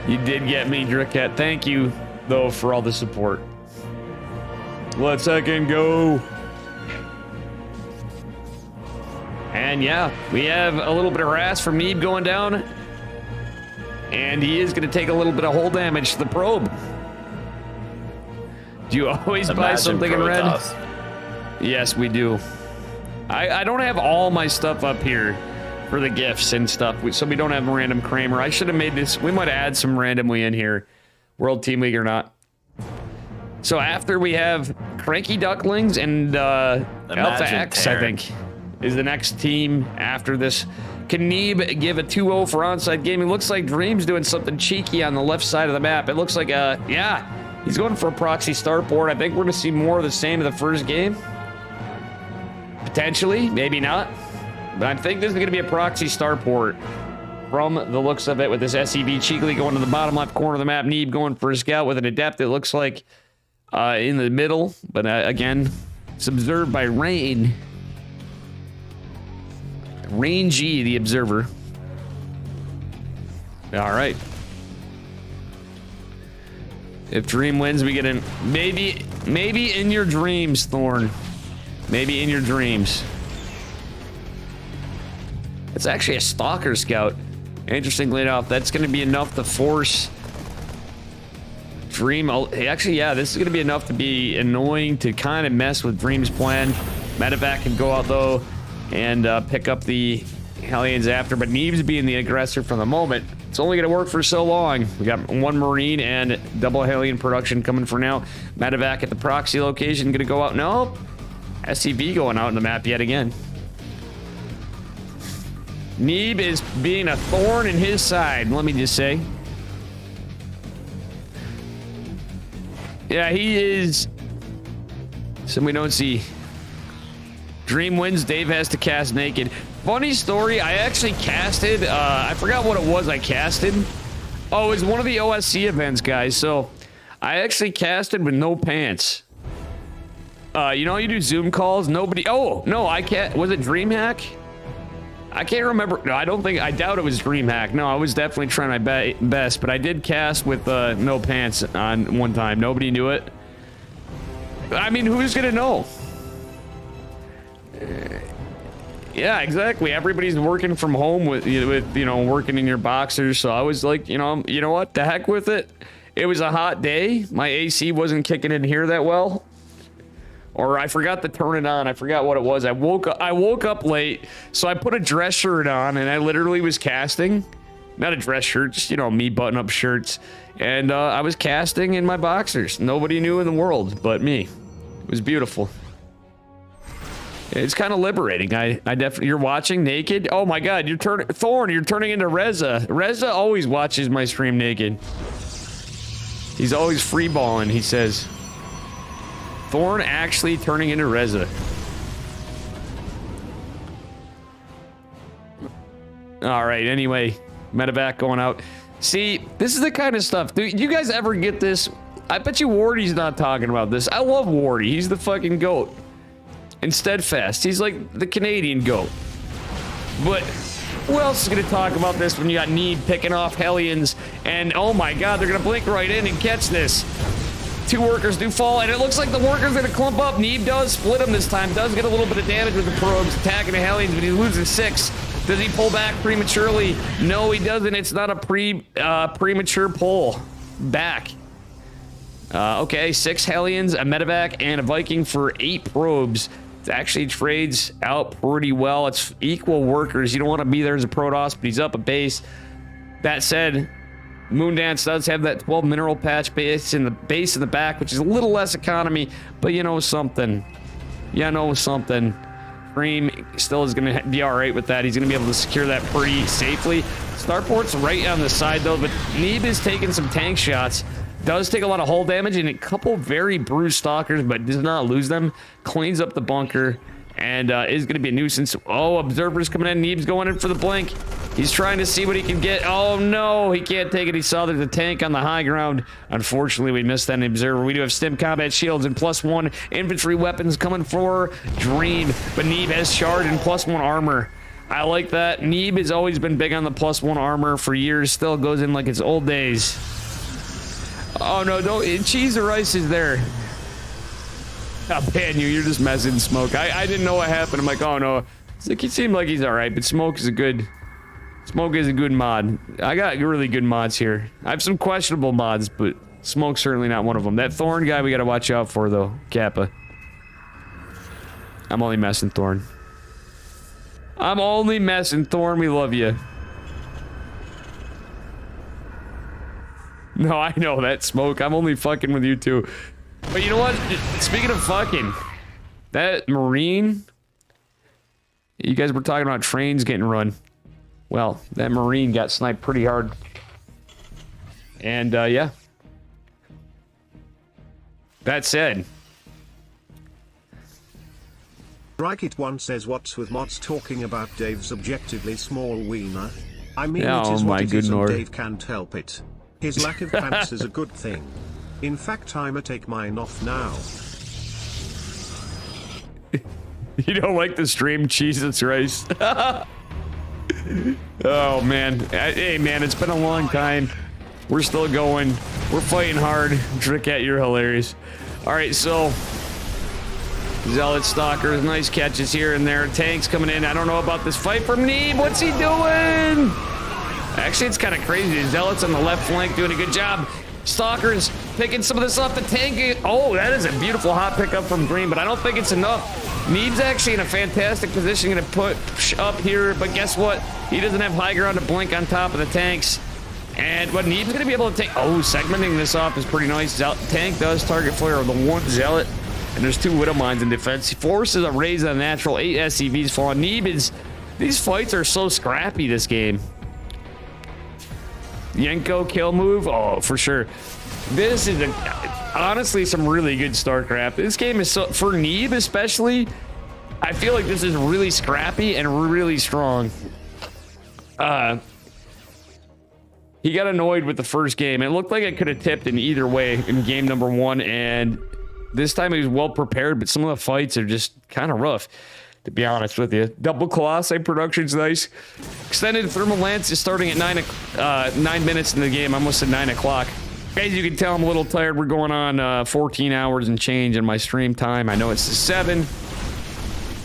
Speaker 2: You did get me, Dricket. Thank you, though, for all the support. Let's second go. And yeah, we have a little bit of harass from Neeb going down. And he is going to take a little bit of hull damage to the probe. Do you always buy something in red? Yes, we do. I don't have all my stuff up here for the gifts and stuff, so we don't have random Kramer. I should have made this. We might add some randomly in here, World Team League or not. So after we have Cranky Ducklings and Alpha X, I think, is the next team after this. Can Neeb give a 2-0 for onside gaming? Looks like Dream's doing something cheeky on the left side of the map. It looks like, yeah, he's going for a proxy starport. I think we're going to see more of the same in the first game. Potentially, maybe not. But I think this is going to be a proxy starport from the looks of it, with this SEV cheekily going to the bottom left corner of the map. Neeb going for a scout with an adept, it looks like, in the middle. But again, it's observed by Rain. Rain G, the observer. All right. If Dream wins, we get in. Maybe in your dreams, Thorn. Maybe in your dreams. It's actually a Stalker Scout. Interestingly enough, that's going to be enough to force Dream. Actually, yeah, this is going to be enough to be annoying to kind of mess with Dream's plan. Medevac can go out, though, and pick up the Hellions after. But Neeb's being the aggressor for the moment. It's only going to work for so long. We got one Marine and double Hellion production coming for now. Medevac at the proxy location going to go out. Nope. SCV going out in the map yet again. Neeb is being a thorn in his side, let me just say. Yeah, he is. Some we don't see. Dream wins, Dave has to cast naked. Funny story, I actually casted, I forgot what it was I casted. Oh, it was one of the OSC events, guys. So I actually casted with no pants. You know, you do Zoom calls, nobody. Oh, no, I can't. Was it DreamHack? I can't remember. No, I doubt it was DreamHack. No, I was definitely trying my best, but I did cast with no pants on one time. Nobody knew it. I mean, who's going to know? Yeah, exactly. Everybody's working from home with you know, working in your boxers. So I was like, you know what? The heck with it. It was a hot day. My AC wasn't kicking in here that well. Or I forgot to turn it on. I forgot what it was. I woke up late, so I put a dress shirt on, and I literally was casting. Not a dress shirt, just, you know, me button-up shirts. And I was casting in my boxers. Nobody knew in the world but me. It was beautiful. It's kind of liberating. I definitely. You're watching naked? Oh my God, Thorn, you're turning into Reza. Reza always watches my stream naked. He's always freeballing, he says. Thorn actually turning into Reza. All right, anyway, Medevac going out. See, this is the kind of stuff. Do you guys ever get this? I bet you Wardy's not talking about this. I love Wardy. He's the fucking GOAT. And Steadfast, he's like the Canadian GOAT. But who else is going to talk about this when you got Neeb picking off Hellions? And oh my God, they're going to blink right in and catch this. Two workers do fall, and it looks like the worker's going to clump up. Neeb does split him this time. Does get a little bit of damage with the probes attacking the Hellions, but he loses 6. Does he pull back prematurely? No, he doesn't. It's not a premature pull back. Okay, 6 Hellions, a Medevac, and a Viking for 8 probes. It actually trades out pretty well. It's equal workers. You don't want to be there as a Protoss, but he's up a base. That said, Moondance does have that 12 mineral patch base in the back, which is a little less economy, but you know something. You know something. Dream still is going to be all right with that. He's going to be able to secure that pretty safely. Starport's right on the side, though, but Neeb is taking some tank shots. Does take a lot of hull damage and a couple very bruised stalkers, but does not lose them. Cleans up the bunker. and is going to be a nuisance. Oh, Observer's coming in. Neeb's going in for the blink. He's trying to see what he can get. Oh, no. He can't take it. He saw there's a tank on the high ground. Unfortunately, we missed that Observer. We do have stim combat shields and +1 infantry weapons coming for Dream. But Neeb has shard and +1 armor. I like that. Neeb has always been big on the +1 armor for years. Still goes in like it's old days. Oh, no. Don't. Cheese or Ice is there. I'll ban you. You're just messing Smoke. I didn't know what happened. I'm like, oh, no. It's like, he seemed like he's all right, but Smoke is a good mod. I got really good mods here. I have some questionable mods, but Smoke's certainly not one of them. That Thorn guy we gotta watch out for, though. Kappa. I'm only messing, Thorn. I'm only messing, Thorn. We love you. No, I know that, Smoke. I'm only fucking with you, too. But you know what? Speaking of fucking, that Marine... You guys were talking about trains getting run. Well, that Marine got sniped pretty hard. And, yeah. That said.
Speaker 1: Strike-It-One says, what's with mods talking about Dave's objectively small wiener? I mean,
Speaker 2: Oh,
Speaker 1: it is
Speaker 2: my
Speaker 1: what it
Speaker 2: good
Speaker 1: is and
Speaker 2: lord.
Speaker 1: Dave can't help it. His lack of pants is a good thing. In fact, I'ma take mine off now.
Speaker 2: You don't like the stream, Jesus Rice. Oh, man. Hey, man, it's been a long time. We're still going. We're fighting hard. Trickette, you're hilarious. All right, so... Zealot Stalkers, nice catches here and there. Tanks coming in. I don't know about this fight from Neeb. What's he doing? Actually, it's kind of crazy. Zealots on the left flank doing a good job. Stalkers picking some of this off the tank. Oh, that is a beautiful hot pickup from Green, but I don't think it's enough. Neeb's actually in a fantastic position to push up here, but guess what? He doesn't have high ground to blink on top of the tanks. And what Neeb's going to be able to take... Oh, segmenting this off is pretty nice. Tank does target flare of the one Zealot, and there's 2 Widow Mines in defense. He forces a raise on natural, 8 SCVs fall. Neeb is... These fights are so scrappy this game. Yenko kill move? Oh, for sure. This is honestly some really good StarCraft. This game is so... For Neeb especially, I feel like this is really scrappy and really strong. He got annoyed with the first game. It looked like it could have tipped in either way in game number 1, and this time he was well prepared, but some of the fights are just kind of rough, to be honest with you. Double Colossi production's nice. Extended Thermal Lance is starting at 9 minutes in the game, almost at 9 o'clock. As you can tell, I'm a little tired. We're going on 14 hours and change in my stream time. I know it's 7.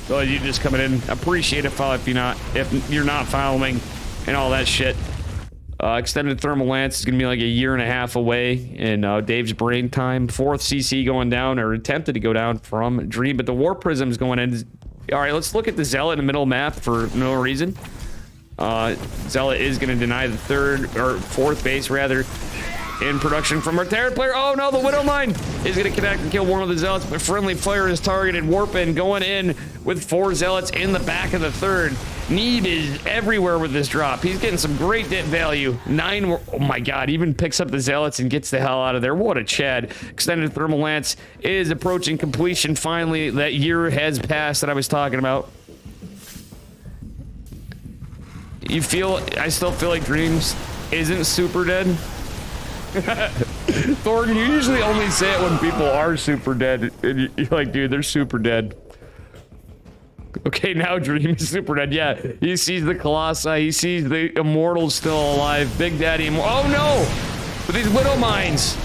Speaker 2: So you just coming in, appreciate it if you're not following and all that shit. Extended Thermal Lance is going to be like a year and a half away in Dave's brain time. 4th CC going down, or attempted to go down from Dream, but the War Prism's going in. All right, let's look at the Zealot in the middle map for no reason. Zealot is going to deny the 3rd, or 4th base, rather, in production from our Terran player. Oh, no, the Widow Mine is going to connect and kill one of the Zealots, but friendly fire is targeted. Warpin going in with 4 Zealots in the back of the 3rd. Neeb is everywhere with this drop. He's getting some great net value. 9, oh my god, even picks up the Zealots and gets the hell out of there. What a Chad. Extended Thermal Lance is approaching completion. Finally, that year has passed that I was talking about. I still feel like Dreams isn't super dead. Thornton, you usually only say it when people are super dead. And you're like, dude, they're super dead. Okay, now Dream is super dead. Yeah, he sees the Colossi. He sees the Immortals still alive. Big Daddy Oh, no! But these Widow Mines.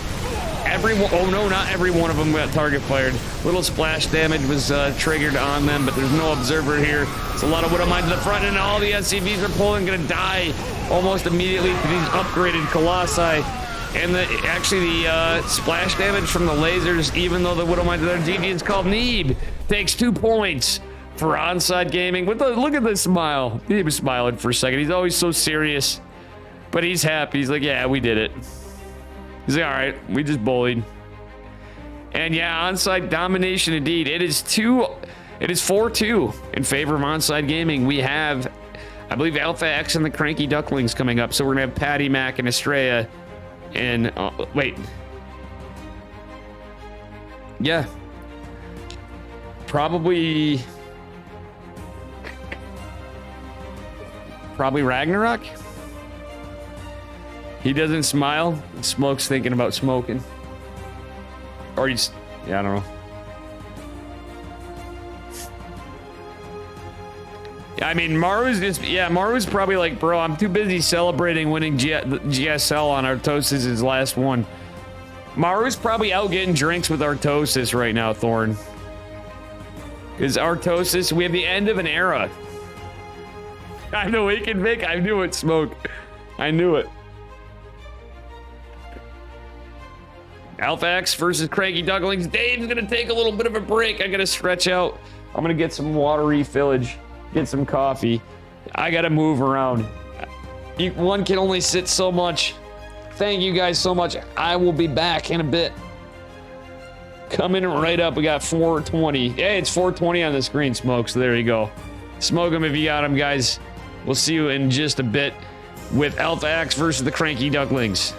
Speaker 2: Oh, no, not every one of them got target fired. Little splash damage was triggered on them, but there's no Observer here. It's a lot of Widow Mines in the front, and all the SCVs are pulling. Gonna die almost immediately to these upgraded Colossi. And actually the splash damage from the lasers, even though the Widow Mines are there, GG, it's called Neeb. Takes 2 points for Onside Gaming. Look at this smile. He was smiling for a second. He's always so serious, but he's happy. He's like, yeah, we did it. He's like, all right, we just bullied. And yeah, Onside domination indeed. It is 4-2 in favor of Onside Gaming. We have, I believe, Alpha X and the Cranky Ducklings coming up. So we're gonna have Patty Mac and Estrella. And wait, yeah, probably Probably Ragnarok. He doesn't smile. Smoke's thinking about smoking. Or he's... Yeah, I don't know. I mean, Maru's just... Yeah, Maru's probably like, bro, I'm too busy celebrating winning GSL on Artosis' last one. Maru's probably out getting drinks with Artosis right now, Thorn. Because Artosis, we have the end of an era. I know he can make. I knew it, Smoke. I knew it. Alpha X versus Cranky Ducklings. Dave's gonna take a little bit of a break. I gotta stretch out. I'm gonna get some water refillage, get some coffee. I gotta move around. One can only sit so much. Thank you guys so much. I will be back in a bit. Coming right up, we got 420. Hey, it's 420 on the screen, Smoke, so there you go. Smoke them if you got them, guys. We'll see you in just a bit with Alpha X versus the Cranky Ducklings.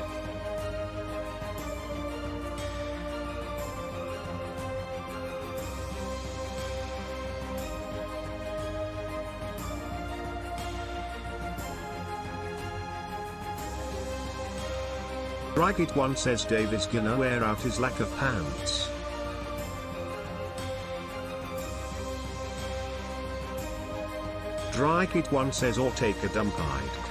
Speaker 1: Drygit1 says Dave is gonna wear out his lack of pants. Drygit1 says or take a dump hide.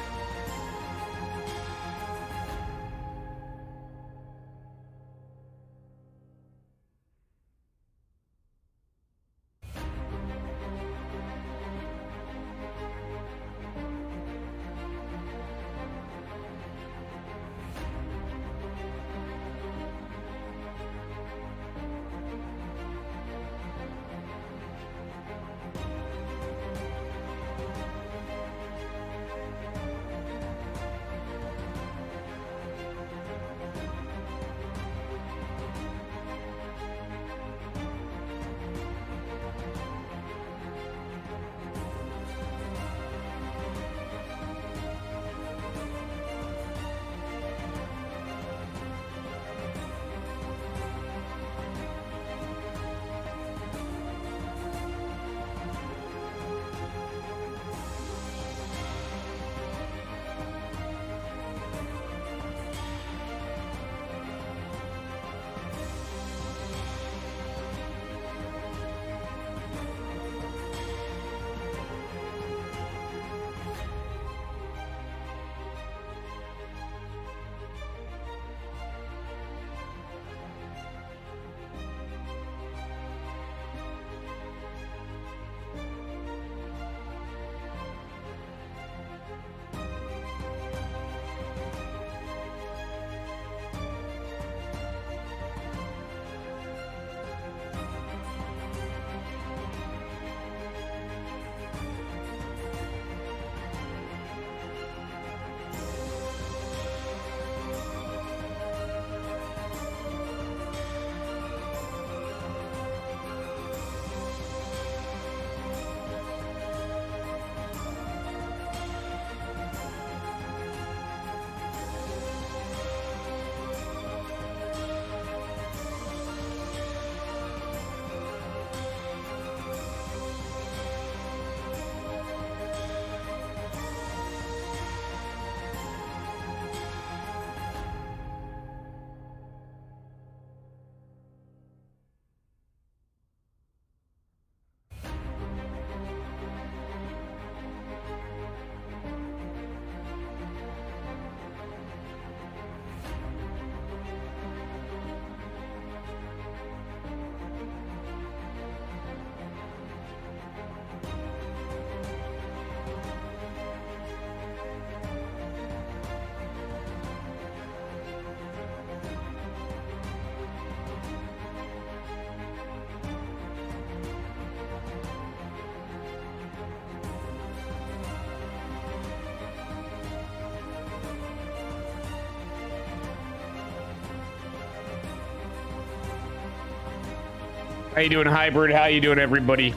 Speaker 2: How you doing, Hybrid? How you doing, everybody?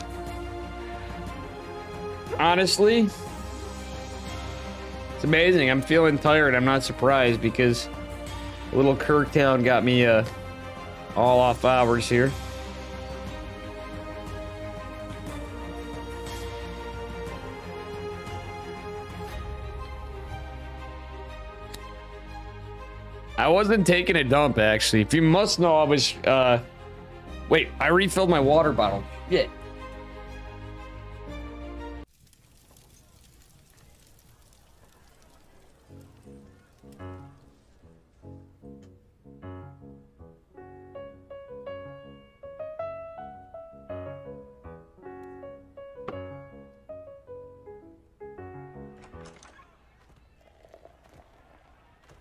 Speaker 2: Honestly, it's amazing. I'm feeling tired. I'm not surprised because little Kirktown got me all off hours here. I wasn't taking a dump, actually. If you must know, I was, wait, I refilled my water bottle. Yeah.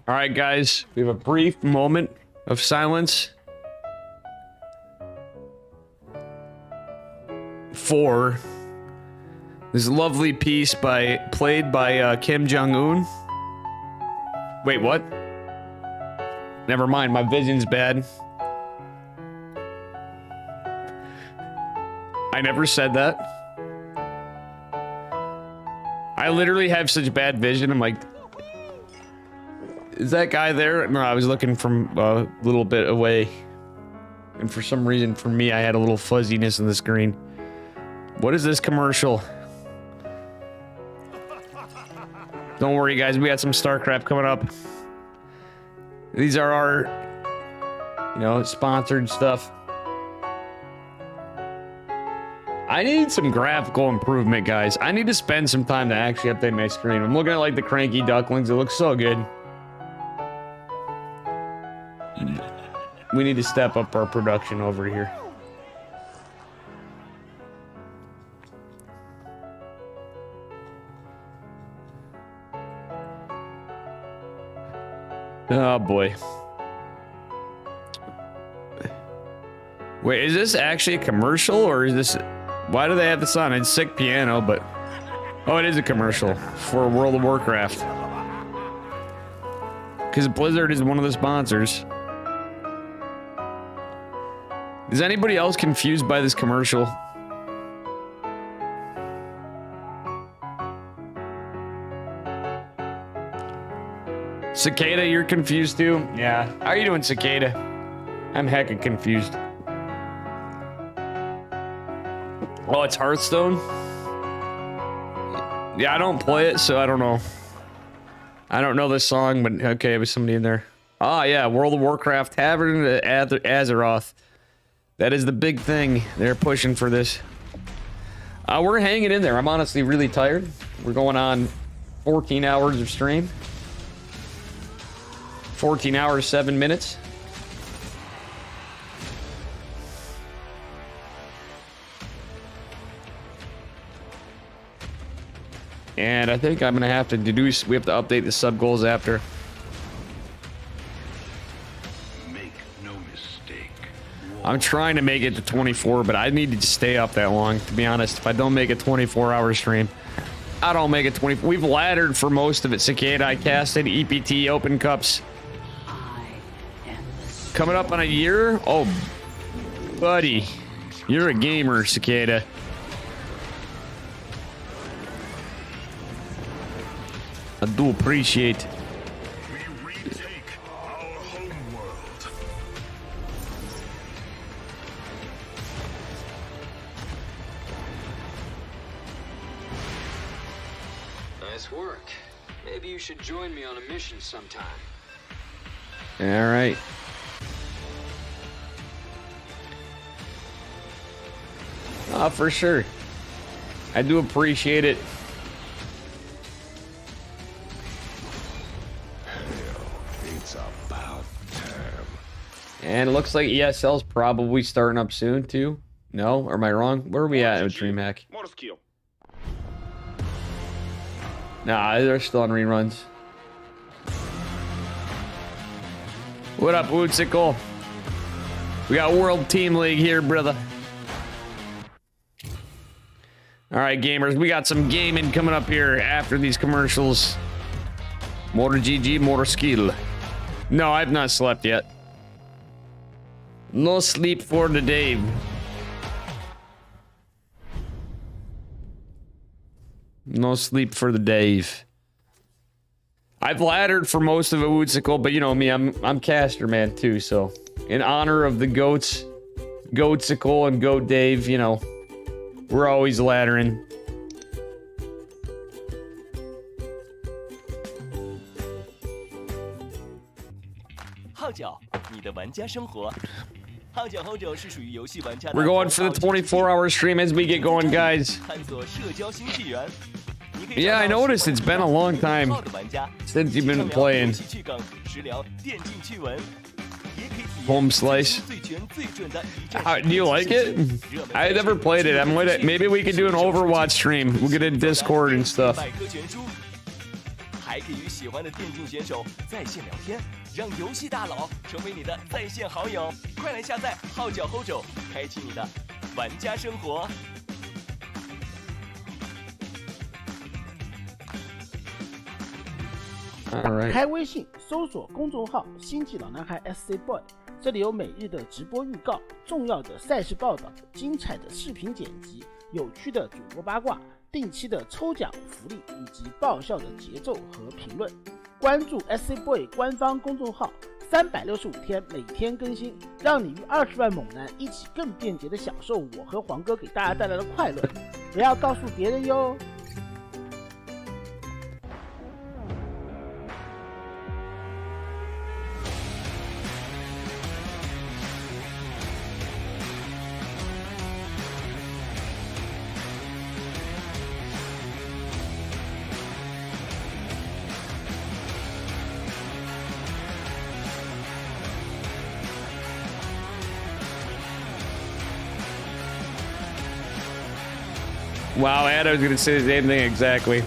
Speaker 2: All right, guys, we have a brief moment of silence for this lovely piece played by Kim Jong-un. Wait, what? Never mind, my vision's bad. I never said that. I literally have such bad vision. I'm like, is that guy there? No, I was looking from a little bit away. And for some reason, for me, I had a little fuzziness in the screen. What is this commercial? Don't worry, guys. We got some StarCraft coming up. These are our, you know, sponsored stuff. I need some graphical improvement, guys. I need to spend some time to actually update my screen. I'm looking at, like, the cranky ducklings. It looks so good. We need to step up our production over here. Oh boy. Wait, is this actually a commercial or is this... Why do they have this on? It's sick piano, but... Oh, it is a commercial for World of Warcraft. Because Blizzard is one of the sponsors. Is anybody else confused by this commercial? Cicada, you're confused too? Yeah. How are you doing, Cicada? I'm hecka confused. Oh, it's Hearthstone? Yeah, I don't play it, so I don't know. I don't know this song, but okay, there was somebody in there. Ah, yeah, World of Warcraft Tavern at Azeroth. That is the big thing. They're pushing for this. We're hanging in there. I'm honestly really tired. We're going on 14 hours of stream. 14 hours, 7 minutes. And I think I'm gonna have to deduce. We have to update the sub goals after.
Speaker 5: Make no mistake.
Speaker 2: I'm trying to make it to 24, but I need to stay up that long, to be honest. If I don't make a 24-hour stream, I don't make it 24. We've laddered for most of it. Cicada, I casted EPT Open Cups. Coming up on a year? Oh, buddy. You're a gamer, Cicada. I do appreciate.
Speaker 5: We retake our home world.
Speaker 6: Nice work. Maybe you should join me on a mission sometime.
Speaker 2: All right. Oh, for sure. I do appreciate it.
Speaker 5: It's about time.
Speaker 2: And it looks like ESL's probably starting up soon, too. No? Or am I wrong? Where are we at with DreamHack? Nah, they're still on reruns. What up, Woodsickle? We got World Team League here, brother. All right, gamers, we got some gaming coming up here after these commercials. More GG, more skill. No, I've not slept yet. No sleep for the day. No sleep for the Dave. I've laddered for most of it, Woodsickle, but you know me, I'm caster man too, so in honor of the goats, Goatsickle and Goat Dave, you know, we're always laddering.
Speaker 7: 号角，你的玩家生活。号角后者是属于游戏玩家。
Speaker 2: We're going for the 24-hour stream as we get going, guys.
Speaker 7: 探索社交新纪元。
Speaker 2: Yeah, I noticed it's been a long time since you've been playing. Home slice. Do you like it? I never played it. Maybe we could do an Overwatch stream. We'll get in Discord and stuff.
Speaker 7: 还可以与喜欢的电竞选手在线聊天，让游戏大佬成为你的在线好友。快来下载号角后手，开启你的玩家生活。
Speaker 8: 开微信搜索公众号“星际老男孩 SC Boy”， 这里有每日的直播预告、重要的赛事报道、精彩的视频剪辑、有趣的主播八卦、定期的抽奖福利以及爆笑的节奏和评论。关注 SC Boy 官方公众号，365天每天更新，让你与20万猛男一起更便捷的享受我和黄哥给大家带来的快乐。不要告诉别人哟。
Speaker 2: Wow, Ed, I was going to say the same thing exactly.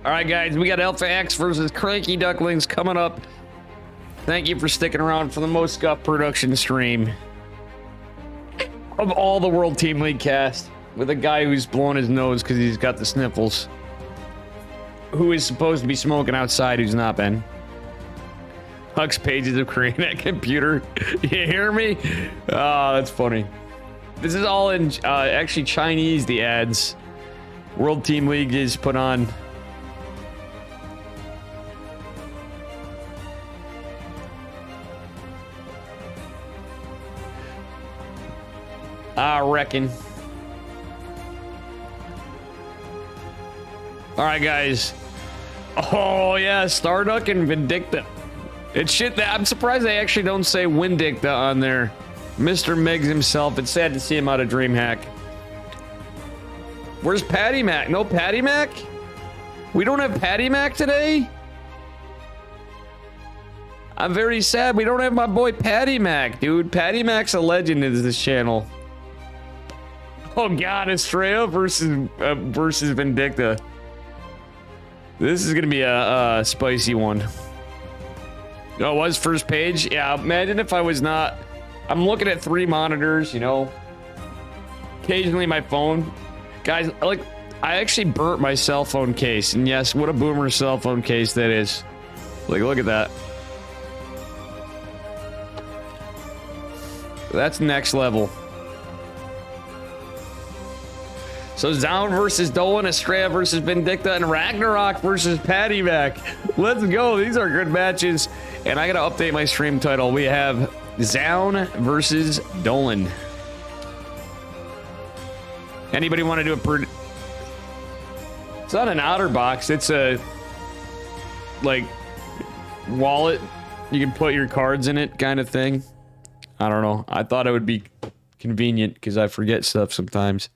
Speaker 2: All right, guys, we got Alpha X versus Cranky Ducklings coming up. Thank you for sticking around for the Most Scuff production stream of all the World Team League cast, with a guy who's blowing his nose because he's got the sniffles, who is supposed to be smoking outside, who's not been. Huck's pages of creating that computer. You hear me? Oh, that's funny. This is all in actually Chinese, the ads. World Team League is put on. I reckon. All right, guys. Oh, yeah, Starduck and Vindicta. It's shit that I'm surprised they actually don't say Windicta on there. Mr. Miggs himself. It's sad to see him out of DreamHack. Where's Patty Mac? No Patty Mac? We don't have Patty Mac today? I'm very sad we don't have my boy Patty Mac, dude. Patty Mac's a legend in this channel. Oh god, Estrella versus Vindicta. This is gonna be a spicy one. Oh, it was first page? Yeah, imagine if I was not... I'm looking at 3 monitors, you know. Occasionally my phone. Guys, like, I actually burnt my cell phone case. And yes, what a boomer cell phone case that is. Like, look at that. That's next level. So Zaun versus Dolan, Estrella versus Vindicta, and Ragnarok versus Patty Mac. Let's go. These are good matches. And I gotta update my stream title. We have Zaun versus Dolan. Anybody want to do a It's not an outer box. It's a like wallet. You can put your cards in it, kind of thing. I don't know. I thought it would be convenient because I forget stuff sometimes.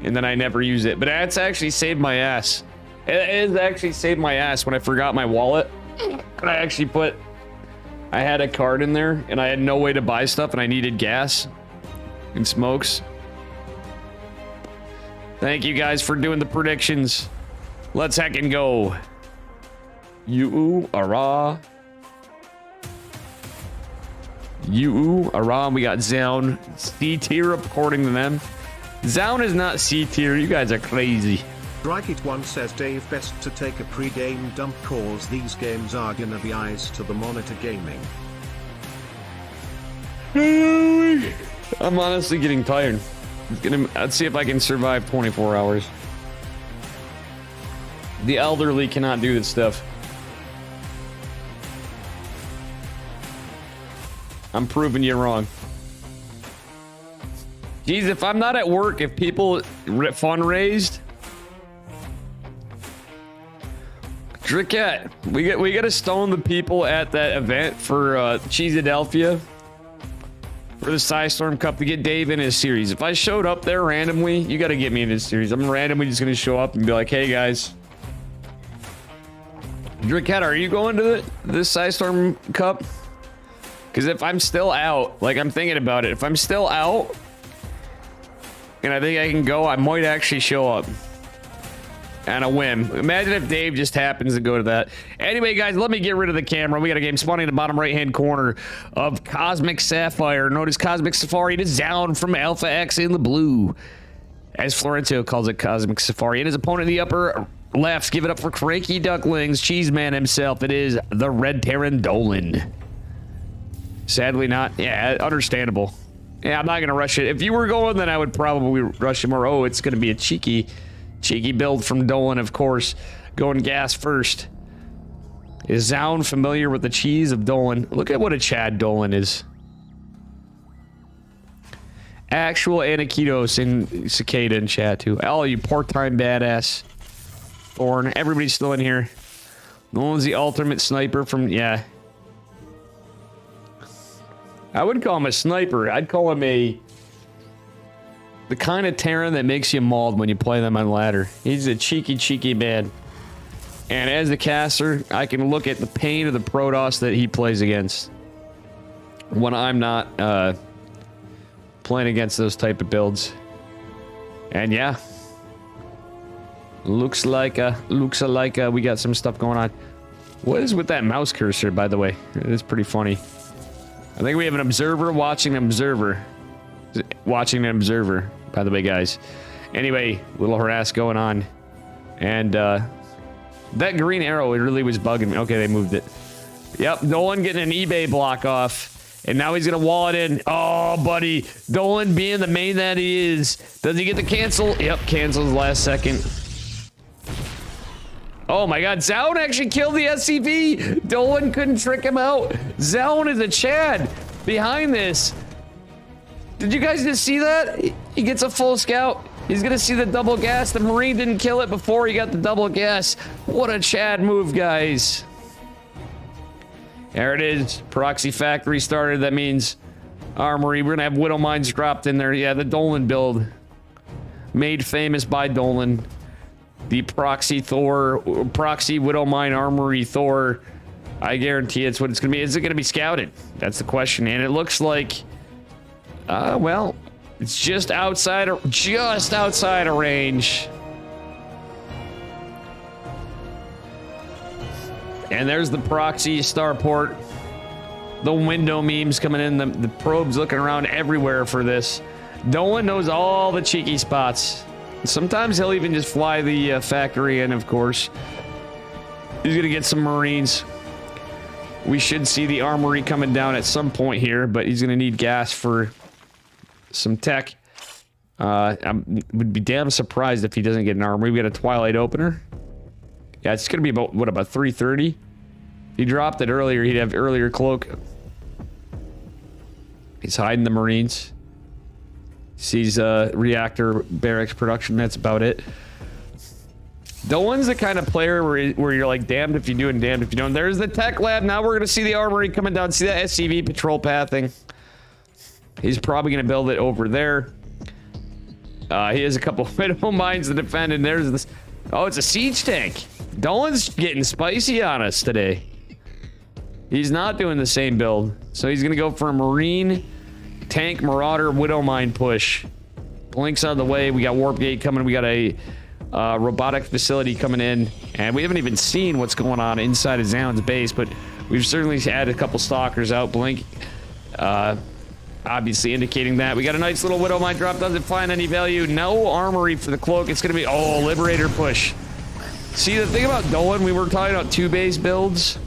Speaker 2: And then I never use it. But that's actually saved my ass. It has actually saved my ass when I forgot my wallet. And I had a card in there and I had no way to buy stuff and I needed gas and smokes. Thank you guys for doing the predictions. Let's heckin' go. You-ara. You-ara. We got Zaun. C tier according to them. Zaun is not C tier. You guys are crazy.
Speaker 1: Drykit1 says Dave best to take a pre-game dump cause these games are gonna be eyes to the monitor gaming.
Speaker 2: I'm honestly getting tired. Let's see if I can survive 24 hours. The elderly cannot do this stuff. I'm proving you wrong. Geez, if I'm not at work, if people fundraised, Drickette, we got to stone the people at that event for Cheesadelphia for the Psystorm Cup to get Dave in his series. If I showed up there randomly, you got to get me in his series. I'm randomly just gonna show up and be like, "Hey guys, Drickette, are you going to this Psystorm Cup?" Because if I'm still out, like I'm thinking about it, if I'm still out and I think I can go, I might actually show up on a whim. Imagine if Dave just happens to go to that. Anyway, guys, let me get rid of the camera. We got a game spawning in the bottom right-hand corner of Cosmic Sapphire. Notice Cosmic Safari is down from Alpha X in the blue, as Florencio calls it, Cosmic Safari. And his opponent in the upper left, give it up for Cranky Ducklings, Cheeseman himself. It is the Red Terran Dolan. Sadly not. Yeah, understandable. Yeah, I'm not going to rush it. If you were going, then I would probably rush him. Or, oh, it's going to be a cheeky build from Dolan, of course. Going gas first. Is Zound familiar with the cheese of Dolan? Look at what a Chad Dolan is. Actual Anakitos in Cicada in chat, too. All you part-time badass. Thorn. Everybody's still in here. Dolan's the ultimate sniper from... Yeah. I wouldn't call him a sniper. I'd call him the kind of Terran that makes you mauled when you play them on ladder. He's a cheeky man. And as a caster, I can look at the pain of the Protoss that he plays against when I'm not playing against those type of builds. And yeah, looks like we got some stuff going on. What is with that mouse cursor, by the way? It is pretty funny. I think we have an observer watching an observer. Watching an observer, by the way, guys. Anyway, little harass going on. And that green arrow, it really was bugging me. Okay, they moved it. Yep, Dolan getting an eBay block off. And now he's going to wall it in. Oh, buddy. Dolan being the main that he is. Does he get the cancel? Yep, cancels last second. Oh my god, Zound actually killed the SCV! Dolan couldn't trick him out! Zound is a Chad behind this! Did you guys just see that? He gets a full scout. He's gonna see the double gas. The Marine didn't kill it before he got the double gas. What a Chad move, guys. There it is. Proxy factory started. That means armory. We're gonna have Widow Mines dropped in there. Yeah, the Dolan build. Made famous by Dolan. The proxy Widow Mine Armory Thor. I guarantee it's what it's gonna be. Is it gonna be scouted? That's the question. And it looks like, well, it's just outside of range. And there's the proxy starport. The window memes coming in. The probes looking around everywhere for this. Dolan knows all the cheeky spots. Sometimes he'll even just fly the factory in, of course. He's going to get some Marines. We should see the armory coming down at some point here, but he's going to need gas for some tech. I would be damn surprised if he doesn't get an armory. We got a Twilight opener. Yeah, it's going to be about, what, about 3:30? If he dropped it earlier, he'd have earlier cloak. He's hiding the Marines. Sees reactor barracks production. That's about it. Dolan's the kind of player where you're like damned if you do and damned if you don't. There's the tech lab. Now we're gonna see the armory coming down. See that SCV patrol pathing. He's probably gonna build it over there. He has a couple of Widow Mines to defend, and there's this. Oh, it's a siege tank. Dolan's getting spicy on us today. He's not doing the same build, so he's gonna go for a Marine. Tank, Marauder, Widow Mine push. Blink's on the way. We got Warp Gate coming. We got a robotic facility coming in. And we haven't even seen what's going on inside of Zound's base, but we've certainly had a couple stalkers out. Blink, obviously indicating that. We got a nice little Widow Mine drop. Doesn't find any value. No armory for the cloak. It's going to be... Oh, Liberator push. See, the thing about Dolan, we were talking about two-base builds.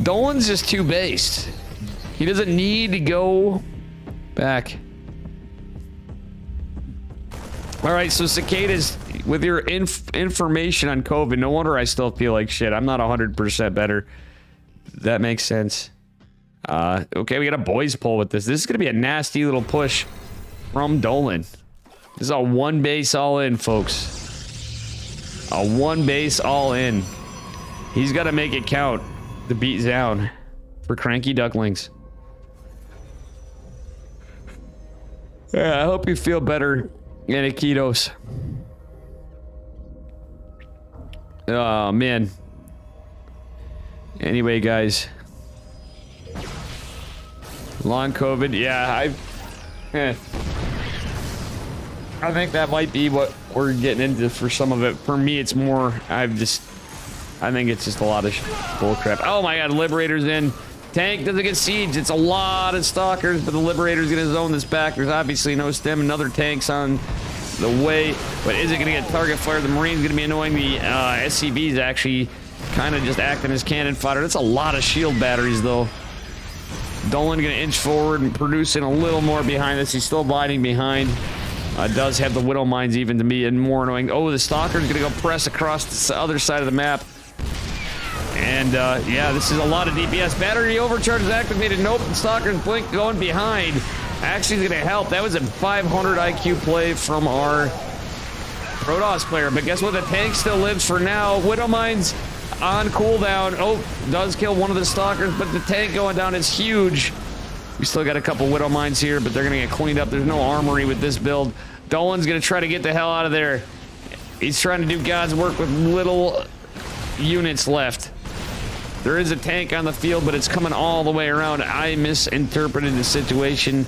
Speaker 2: Dolan's just two-based. He doesn't need to go back. All right, so Cicadas, with your information on COVID, no wonder I still feel like shit. I'm not 100% better. That makes sense. Okay, we got a boys poll with this. This is going to be a nasty little push from Dolan. This is a one base all in, folks. A one base all in. He's got to make it count to beat Zown for Cranky Ducklings. Yeah, I hope you feel better, Anikitos. Oh, man. Anyway, guys. Long COVID. Yeah, I think that might be what we're getting into for some of it. For me, it's more, I think it's just a lot of bullcrap. Oh my god, Liberator's in. Tank doesn't get siege. It's a lot of stalkers, but the Liberator's gonna zone this back. There's obviously no stem. Another tank's on the way, but is it gonna get target fire? The Marine's gonna be annoying. The SCV's actually kind of just acting as cannon fodder. That's a lot of shield batteries, though. Dolan gonna inch forward and producing a little more behind this. He's still biting behind. Does have the Widow Mines even to be and more annoying. Oh, the Stalker's gonna go press across the other side of the map. And yeah, this is a lot of DPS. Battery overcharge is activated. Nope, the Stalker's blink going behind. Actually is gonna help. That was a 500 IQ play from our Protoss player. But guess what? The tank still lives for now. Widow Mines on cooldown. Oh, does kill one of the Stalkers, but the tank going down is huge. We still got a couple Widow Mines here, but they're gonna get cleaned up. There's no armory with this build. Dolan's gonna try to get the hell out of there. He's trying to do God's work with little units left. There is a tank on the field, but it's coming all the way around. I misinterpreted the situation,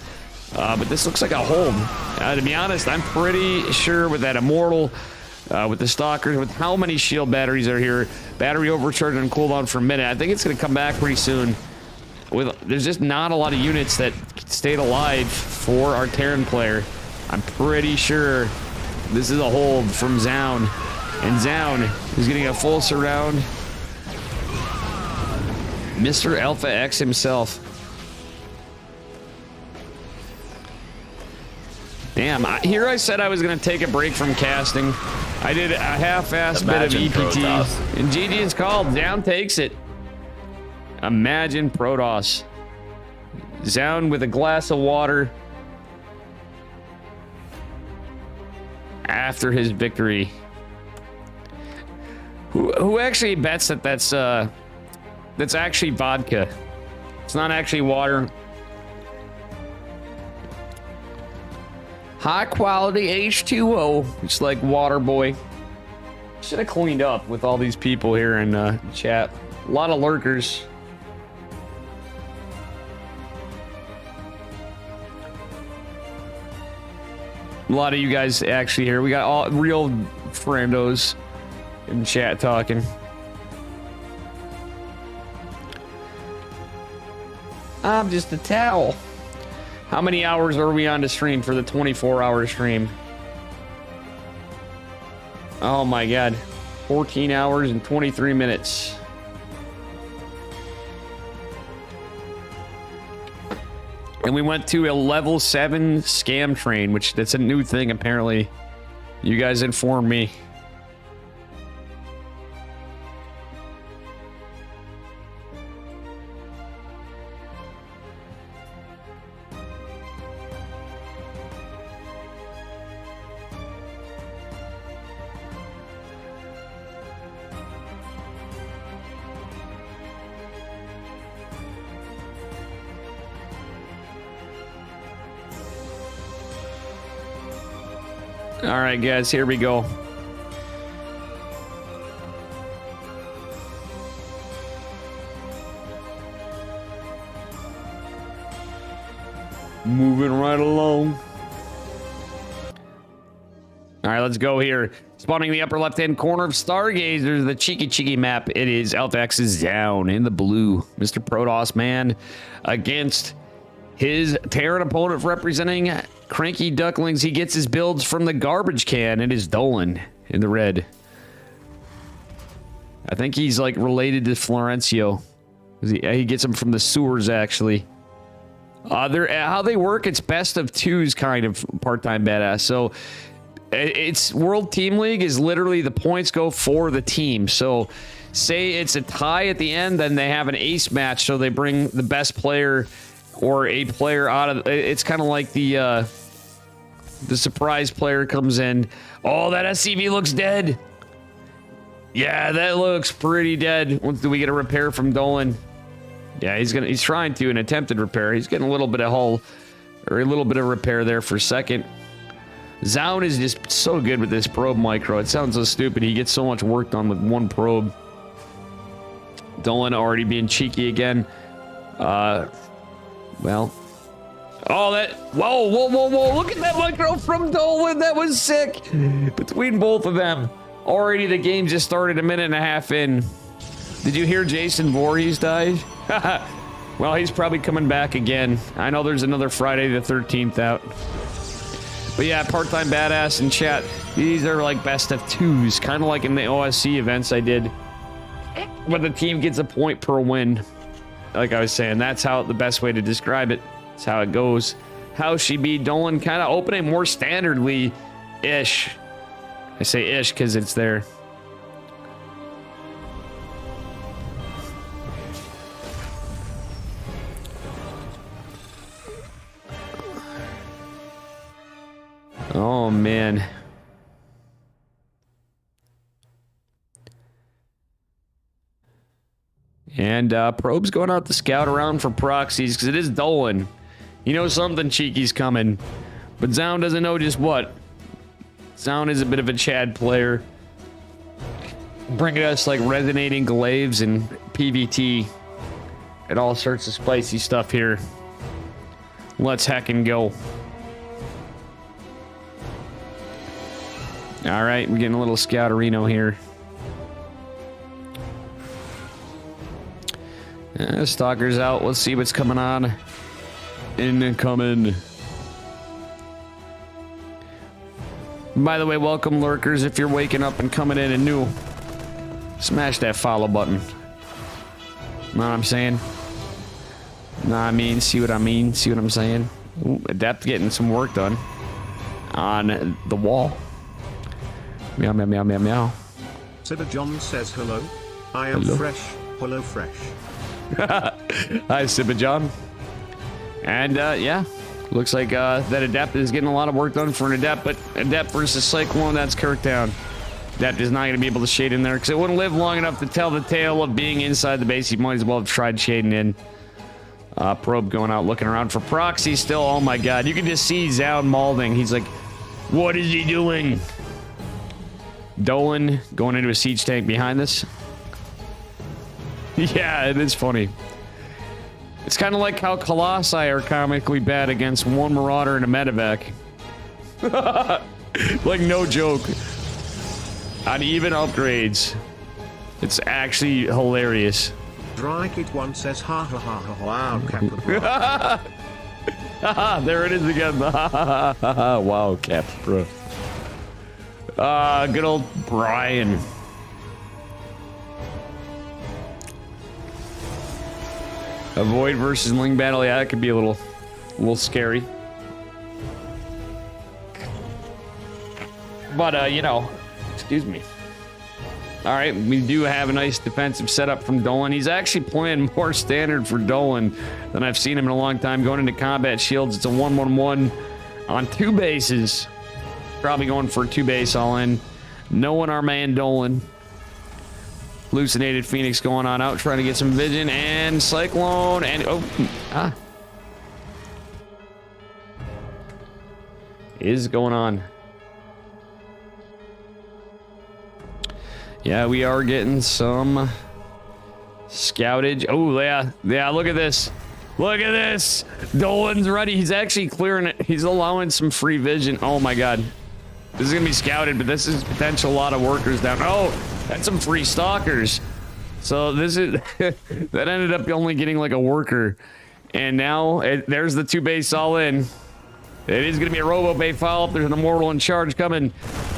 Speaker 2: but this looks like a hold. To be honest, I'm pretty sure with that Immortal, with the Stalkers, with how many shield batteries are here, battery overcharge and cooldown for a minute, I think it's going to come back pretty soon. There's just not a lot of units that stayed alive for our Terran player. I'm pretty sure this is a hold from Zown. And Zown is getting a full surround. Mr. Alpha X himself. Damn, here I said I was going to take a break from casting. I did a half-assed bit of EPT. And GG is called. Zown takes it. Imagine Protoss. Zown with a glass of water after his victory. Who actually bets that that's actually vodka? It's not actually water. High quality H2O. It's like water, boy. Should have cleaned up with all these people here in chat. A lot of lurkers. A lot of you guys actually here. We got all real friendos in chat talking. I'm just a towel. How many hours are we on to stream for the 24-hour stream? Oh my god. 14 hours and 23 minutes. And we went to a level 7 scam train, which that's a new thing apparently. You guys informed me. All right, guys, here we go. Moving right along. All right, let's go here. Spawning in the upper left-hand corner of Stargazers, the cheeky map. It is Alpha X's down in the blue. Mr. Protoss, man, against his Terran opponent representing Cranky Ducklings. He gets his builds from the garbage can. It is Dolan in the red. I think he's like related to Florencio. He gets them from the sewers, actually. How they work, it's best of twos kind of part-time badass. So It's World Team League is literally the points go for the team. So say it's a tie at the end, then they have an ace match. So they bring the best player or a player out of, it's kind of like the surprise player comes in. Oh, that SCV looks dead. Yeah, that looks pretty dead. Once do we get a repair from Dolan? Yeah, he's trying to an attempted repair. He's getting a little bit of hull or a little bit of repair there for a second. Zaun is just so good with this probe micro. It sounds so stupid. He gets so much work done with one probe. Dolan already being cheeky again. Well. Oh, that. Whoa, whoa, whoa, whoa. Look at that micro from Dolan. That was sick. Between both of them. Already the game just started a minute and a half in. Did you hear Jason Voorhees died? Well, he's probably coming back again. I know there's another Friday the 13th out. But yeah, part-time badass in chat. These are like best of twos, kind of like in the OSC events I did. But the team gets a point per win. Like I was saying, that's how the best way to describe it. That's how it goes. How she be Dolan kind of opening more standardly-ish. I say ish because it's there. Oh, man. And Probe's going out to scout around for proxies because it is Dolan. You know something cheeky's coming. But Zaun doesn't know just what. Zaun is a bit of a Chad player. Bringing us like resonating glaives and PVT. And all sorts of spicy stuff here. Let's heckin' go. All right, we're getting a little Scouterino here. Stalker's out. Let's see what's coming on. Incoming. By the way, welcome lurkers. If you're waking up and coming in and new, smash that follow button. Know what I'm saying? See what I mean? See what I'm saying? Ooh, Adept getting some work done on the wall. Meow, meow, meow, meow, meow.
Speaker 1: Sibba John says hello. I am
Speaker 2: hello.
Speaker 1: fresh. Hello, fresh.
Speaker 2: Hi, Sibba John. And, yeah. Looks like that Adept is getting a lot of work done for an Adept, but Adept versus Cyclone, that's Kirktown. Adept is not going to be able to shade in there because it wouldn't live long enough to tell the tale of being inside the base. He might as well have tried shading in. Probe going out looking around for proxy still. Oh my god, you can just see Zaun mauling. He's like, what is he doing? Dolan going into a siege tank behind this. Yeah, it is funny. It's kind of like how Colossi are comically bad against one Marauder and a Medevac. Like, no joke. On even upgrades. It's actually hilarious.
Speaker 1: Drykit1 says ha ha ha ha wow Capra.
Speaker 2: There it is again. Wow, Capra. Good old Brian. Avoid versus Ling battle, yeah, that could be a little scary. But, you know, excuse me. All right, we do have a nice defensive setup from Dolan. He's actually playing more standard for Dolan than I've seen him in a long time. Going into combat shields, it's a 1-1-1 on 2 bases. Probably going for a 2-base all in. Knowing our man Dolan. Hallucinated Phoenix going on out, trying to get some vision, and Cyclone, and is going on. Yeah, we are getting some scoutage. Oh, yeah, look at this. Look at this. Dolan's ready. He's actually clearing it. He's allowing some free vision. Oh, my God. This is going to be scouted, but this is potential a lot of workers down. Oh, that's some free stalkers. So this is... that ended up only getting like a worker. And now, there's the 2-base all in. It is going to be a Robo-Bay follow-up. There's an Immortal in charge coming.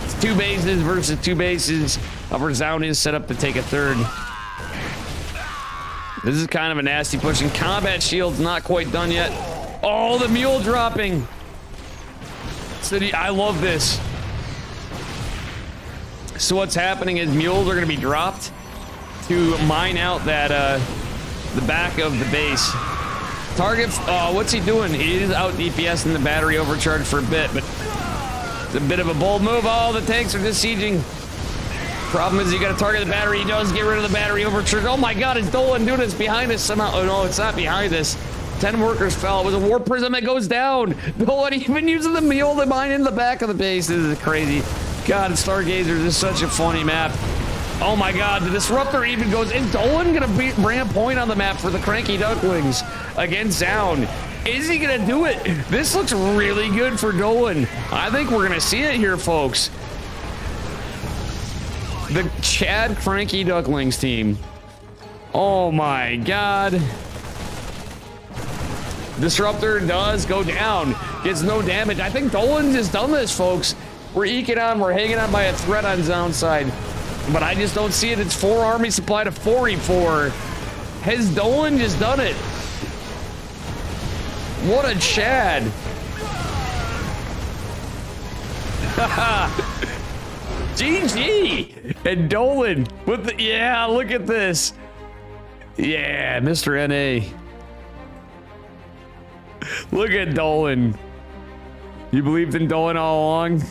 Speaker 2: It's 2 bases versus 2 bases. Upper Zaun is set up to take a third. This is kind of a nasty push. And combat shield's not quite done yet. Oh, the mule dropping. City, I love this. So what's happening is mules are going to be dropped to mine out that the back of the base. Target, what's he doing? He is out DPS in the battery overcharge for a bit, but it's a bit of a bold move. Oh, the tanks are just sieging. Problem is you got to target the battery. He does get rid of the battery overcharge. Oh my God, it's Dolan doing this behind us somehow. Oh no, it's not behind us. 10 workers fell. It was a war prism that goes down. Dolan even using the mule to mine in the back of the base. This is crazy. God, Stargazers is such a funny map. Oh my God, the Disruptor even goes. Is Dolan gonna bring a point on the map for the Cranky Ducklings against Sound? Is he gonna do it? This looks really good for Dolan. I think we're gonna see it here, folks. The Chad Cranky Ducklings team. Oh my God. Disruptor does go down. Gets no damage. I think Dolan just done this, folks. We're eking on. We're hanging on by a thread on Sound side. But I just don't see it. It's 4 army supply to 44. Has Dolan just done it? What a Chad. GG. And Dolan with the, yeah, look at this. Yeah, Mr. NA. Look at Dolan. You believed in Dolan all along?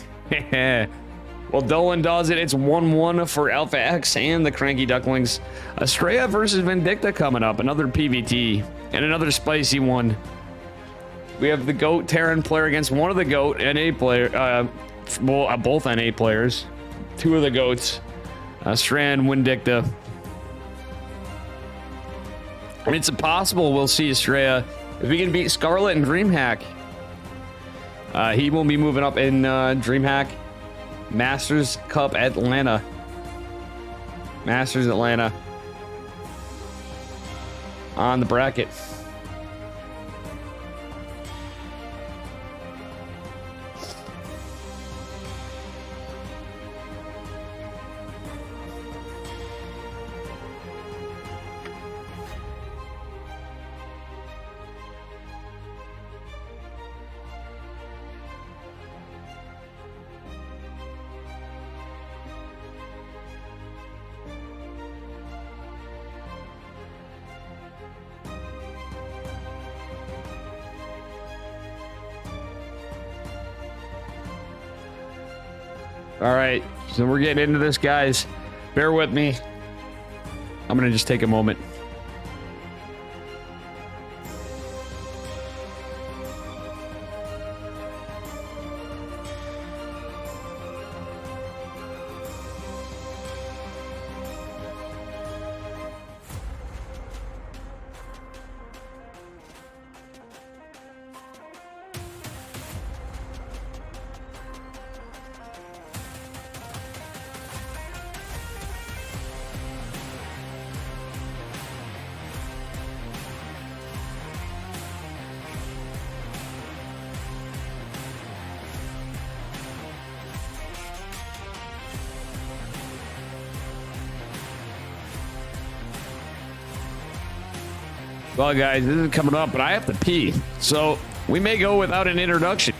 Speaker 2: Well, Dolan does it. It's 1-1 for Alpha X and the Cranky Ducklings. Estrella versus Vindicta coming up. Another PVT. And another spicy one. We have the GOAT Terran player against one of the GOAT NA player. Well, both NA players. 2 of the GOATs. Estrella and Vindicta. And it's possible we'll see Estrella if we can beat Scarlet and DreamHack. He will be moving up in DreamHack Masters Cup Atlanta. Masters Atlanta. On the bracket. All right, so we're getting into this, guys. Bear with me. I'm gonna just take a moment. Well, guys, this is coming up, but I have to pee. So we may go without an introduction.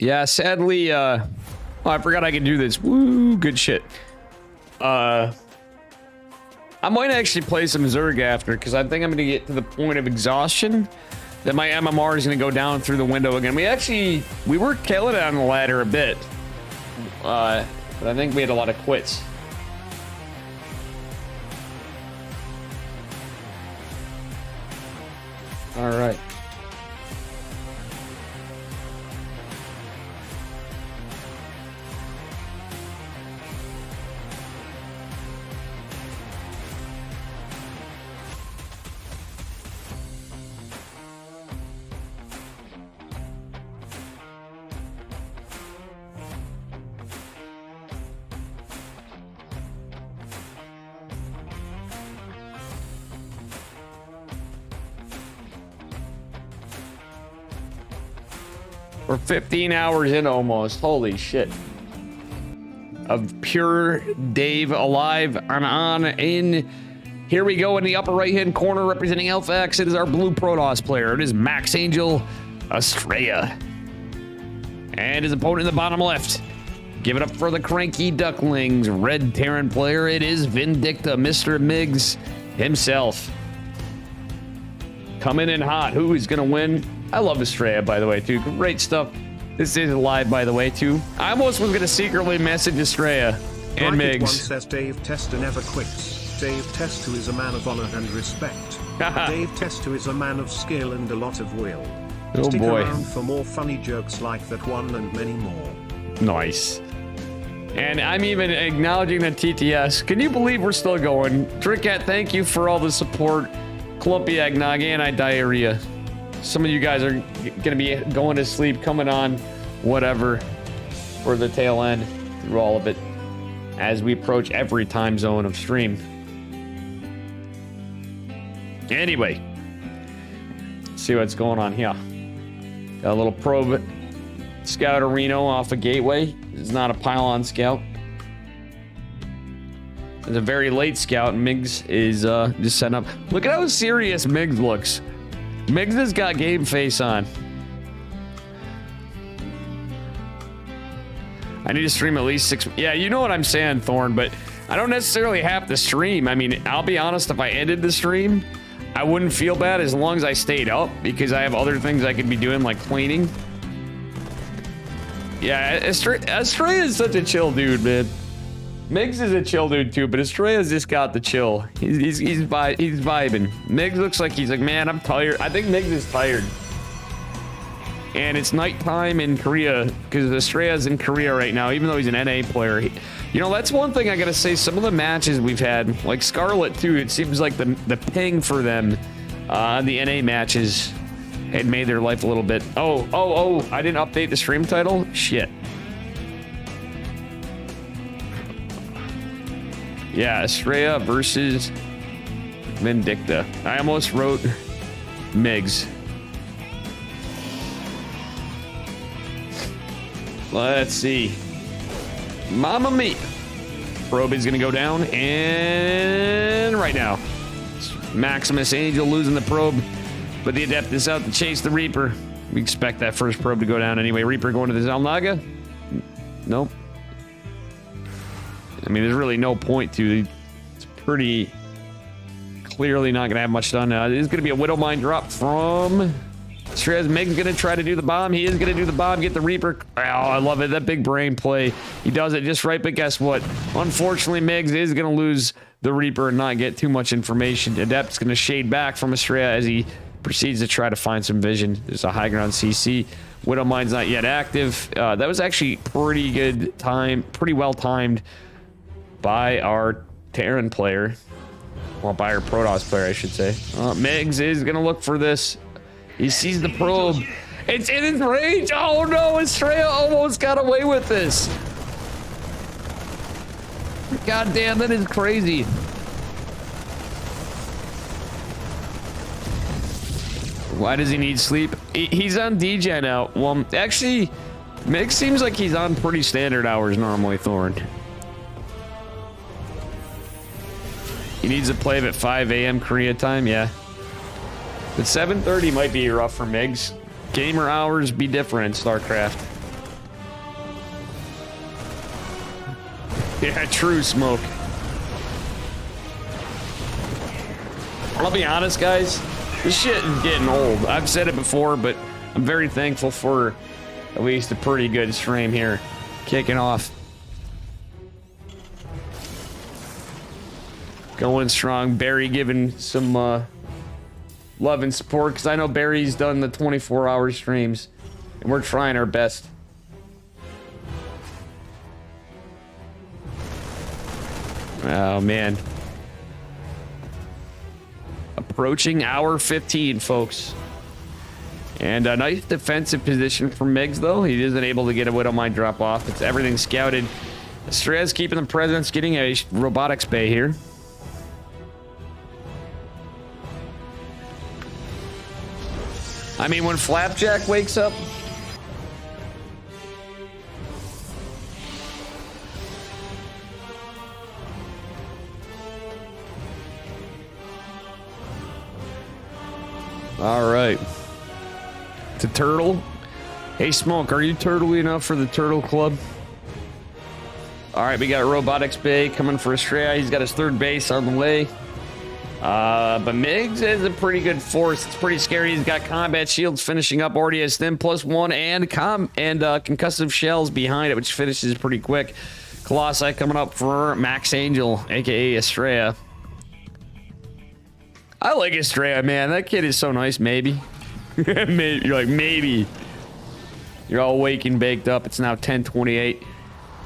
Speaker 2: Yeah, sadly, oh, I forgot I could do this. Woo, good shit. I might actually play some Zerg after, because I think I'm going to get to the point of exhaustion that my MMR is going to go down through the window again. We were killing it on the ladder a bit. But I think we had a lot of quits. All right. We're 15 hours in almost. Holy shit. Of pure Dave alive and on in. Here we go in the upper right-hand corner representing Alpha X. It is our blue Protoss player. It is Max Angel Estrella. And his opponent in the bottom left. Give it up for the Cranky Ducklings. Red Terran player. It is Vindicta, Mr. Miggs himself. Coming in hot. Who is going to win? I love Estrella, by the way, too. Great stuff. This is live, by the way, too. I almost was going to secretly message Estrella and Miggs.
Speaker 1: One says Dave Tester never quits. Dave Tester is a man of honor and respect. Dave Tester is a man of skill and a lot of will.
Speaker 2: Oh,
Speaker 1: Stick
Speaker 2: boy.
Speaker 1: around for more funny jokes like that one and many more.
Speaker 2: Nice. And I'm even acknowledging the TTS. Can you believe we're still going? Trickcat, thank you for all the support. Clumpy Eggnog, anti-diarrhea. Some of you guys are going to be going to sleep, coming on, whatever, for the tail end through all of it as we approach every time zone of stream. Anyway, let's see what's going on here. Got a little probe scout Reno off a gateway. It's not a pylon scout. It's a very late scout. Miggs is just setting up. Look at how serious Miggs looks. Miggs has got game face on. I need to stream at least 6. Yeah, you know what I'm saying, Thorn, but I don't necessarily have to stream. I mean, I'll be honest, if I ended the stream, I wouldn't feel bad as long as I stayed up because I have other things I could be doing, like cleaning. Yeah, Estrella is such a chill dude, man. Miggs is a chill dude too, but Estrella's just got the chill. He's vibing. Miggs looks like he's like, man, I'm tired. I think Miggs is tired. And it's nighttime in Korea because Estrella's in Korea right now, even though he's an NA player. You know, that's one thing I gotta say. Some of the matches we've had, like Scarlet too, it seems like the ping for them on the NA matches had made their life a little bit. Oh, I didn't update the stream title? Shit. Yeah, Estrella versus Vindicta. I almost wrote Miggs. Let's see. Mamma mia. Probe is going to go down, and right now. Maximus Angel losing the probe, but the Adept is out to chase the Reaper. We expect that first probe to go down anyway. Reaper going to the Zelnaga? Nope. I mean, there's really no point to it. It's pretty clearly not going to have much done now. It is going to be a Widow Mine drop from Strez. Meg's going to try to do the bomb. He is going to do the bomb, get the Reaper. Oh, I love it. That big brain play. He does it just right, but guess what? Unfortunately, Megs is going to lose the Reaper and not get too much information. Adept's going to shade back from Estrella as he proceeds to try to find some vision. There's a high ground CC. Widow Mine's not yet active. That was actually pretty good time, pretty well timed by our Terran player. Well, by our Protoss player, I should say. Megs is going to look for this. He sees the probe. It's in his range. Oh no, Estrella almost got away with this. God damn, that is crazy. Why does he need sleep? He's on DJ now. Well, actually, Meg seems like he's on pretty standard hours normally, Thorn. He needs to play at 5 a.m. Korea time, yeah. But 7:30 might be rough for Megs. Gamer hours be different in StarCraft. Yeah, true, Smoke. I'll be honest, guys. This shit is getting old. I've said it before, but I'm very thankful for at least a pretty good stream here. Kicking off. Going strong. Barry giving some love and support, because I know Barry's done the 24-hour streams, and we're trying our best. Oh, man. Approaching hour 15, folks. And a nice defensive position for Miggs, though. He isn't able to get a Widowmine drop off. It's everything scouted. Estrez keeping the presence, getting a robotics bay here. I mean, when Flapjack wakes up... All right. To Turtle. Hey, Smoke, are you turtly enough for the Turtle Club? All right, we got Robotics Bay coming for Estrella. He's got his third base on the way. But Miggs is a pretty good force. It's pretty scary. He's got combat shields finishing up. Already has Stim +1 and concussive shells behind it, which finishes pretty quick. Colossi coming up for Max Angel, aka Estrella. I like Estrella, man. That kid is so nice. Maybe. Maybe. You're like, maybe. You're all awake and baked up. It's now 10:28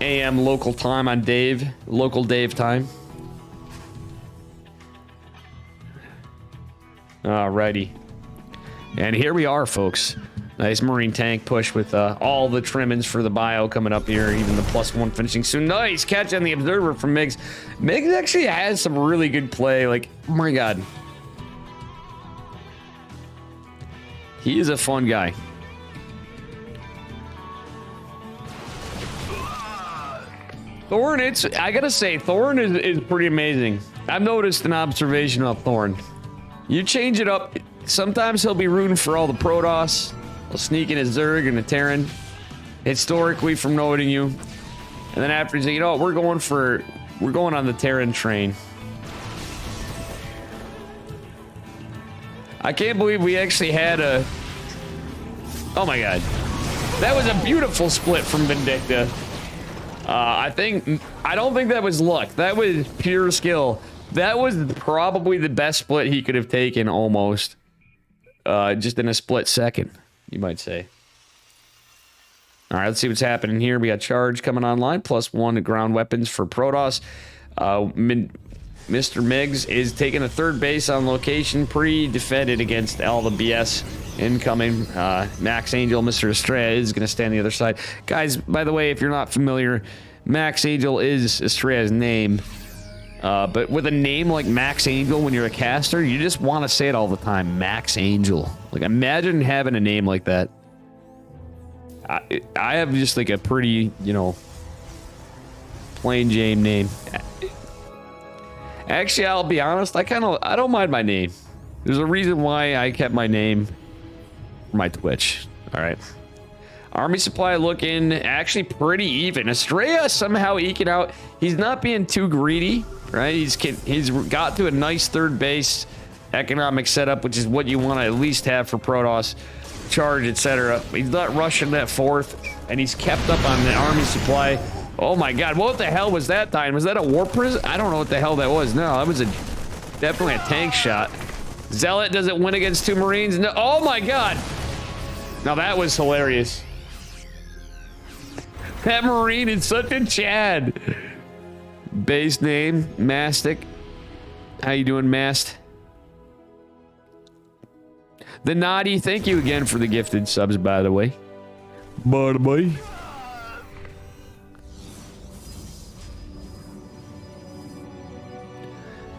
Speaker 2: a.m. local time on Dave. Local Dave time. Alrighty. And here we are, folks. Nice Marine tank push with all the trimmings for the bio coming up here. Even the +1 finishing soon. Nice catch on the Observer from Miggs. Miggs actually has some really good play. Like, oh my god. He is a fun guy. Thorn, I gotta say, Thorn is pretty amazing. I've noticed an observation of Thorn. You change it up. Sometimes he'll be rooting for all the Protoss. He'll sneak in a Zerg and a Terran. Historically, from noting you. And then after he's like, you know what, we're going on the Terran train. I can't believe we actually had a... Oh my god. That was a beautiful split from Vindicta. I don't think that was luck. That was pure skill. That was probably the best split he could have taken, almost. Just in a split second, you might say. All right, let's see what's happening here. We got Charge coming online, +1 to ground weapons for Protoss. Mr. Miggs is taking a third base on location, pre-defended against all the BS incoming. Max Angel, Mr. Estrella, is going to stand the other side. Guys, by the way, if you're not familiar, Max Angel is Estrella's name. But with a name like Max Angel, when you're a caster, you just want to say it all the time. Max Angel. Like, imagine having a name like that. I have just like a pretty, you know, plain Jane name. Actually, I'll be honest, I don't mind my name. There's a reason why I kept my name for my Twitch. All right. Army supply looking actually pretty even. Estrella somehow eking out. He's not being too greedy, right? He's got to a nice third base economic setup, which is what you want to at least have for Protoss, Charge, etc. He's not rushing that fourth, and he's kept up on the Army supply. Oh my god, what the hell was that time? Was that a warp prism? I don't know what the hell that was. No, that was definitely a tank shot. Zealot doesn't win against 2 Marines. No, oh my god. Now that was hilarious. That Marine is such a Chad. Base name, Mastic. How you doing, Mast? The Naughty, thank you again for the gifted subs, by the way. By the way.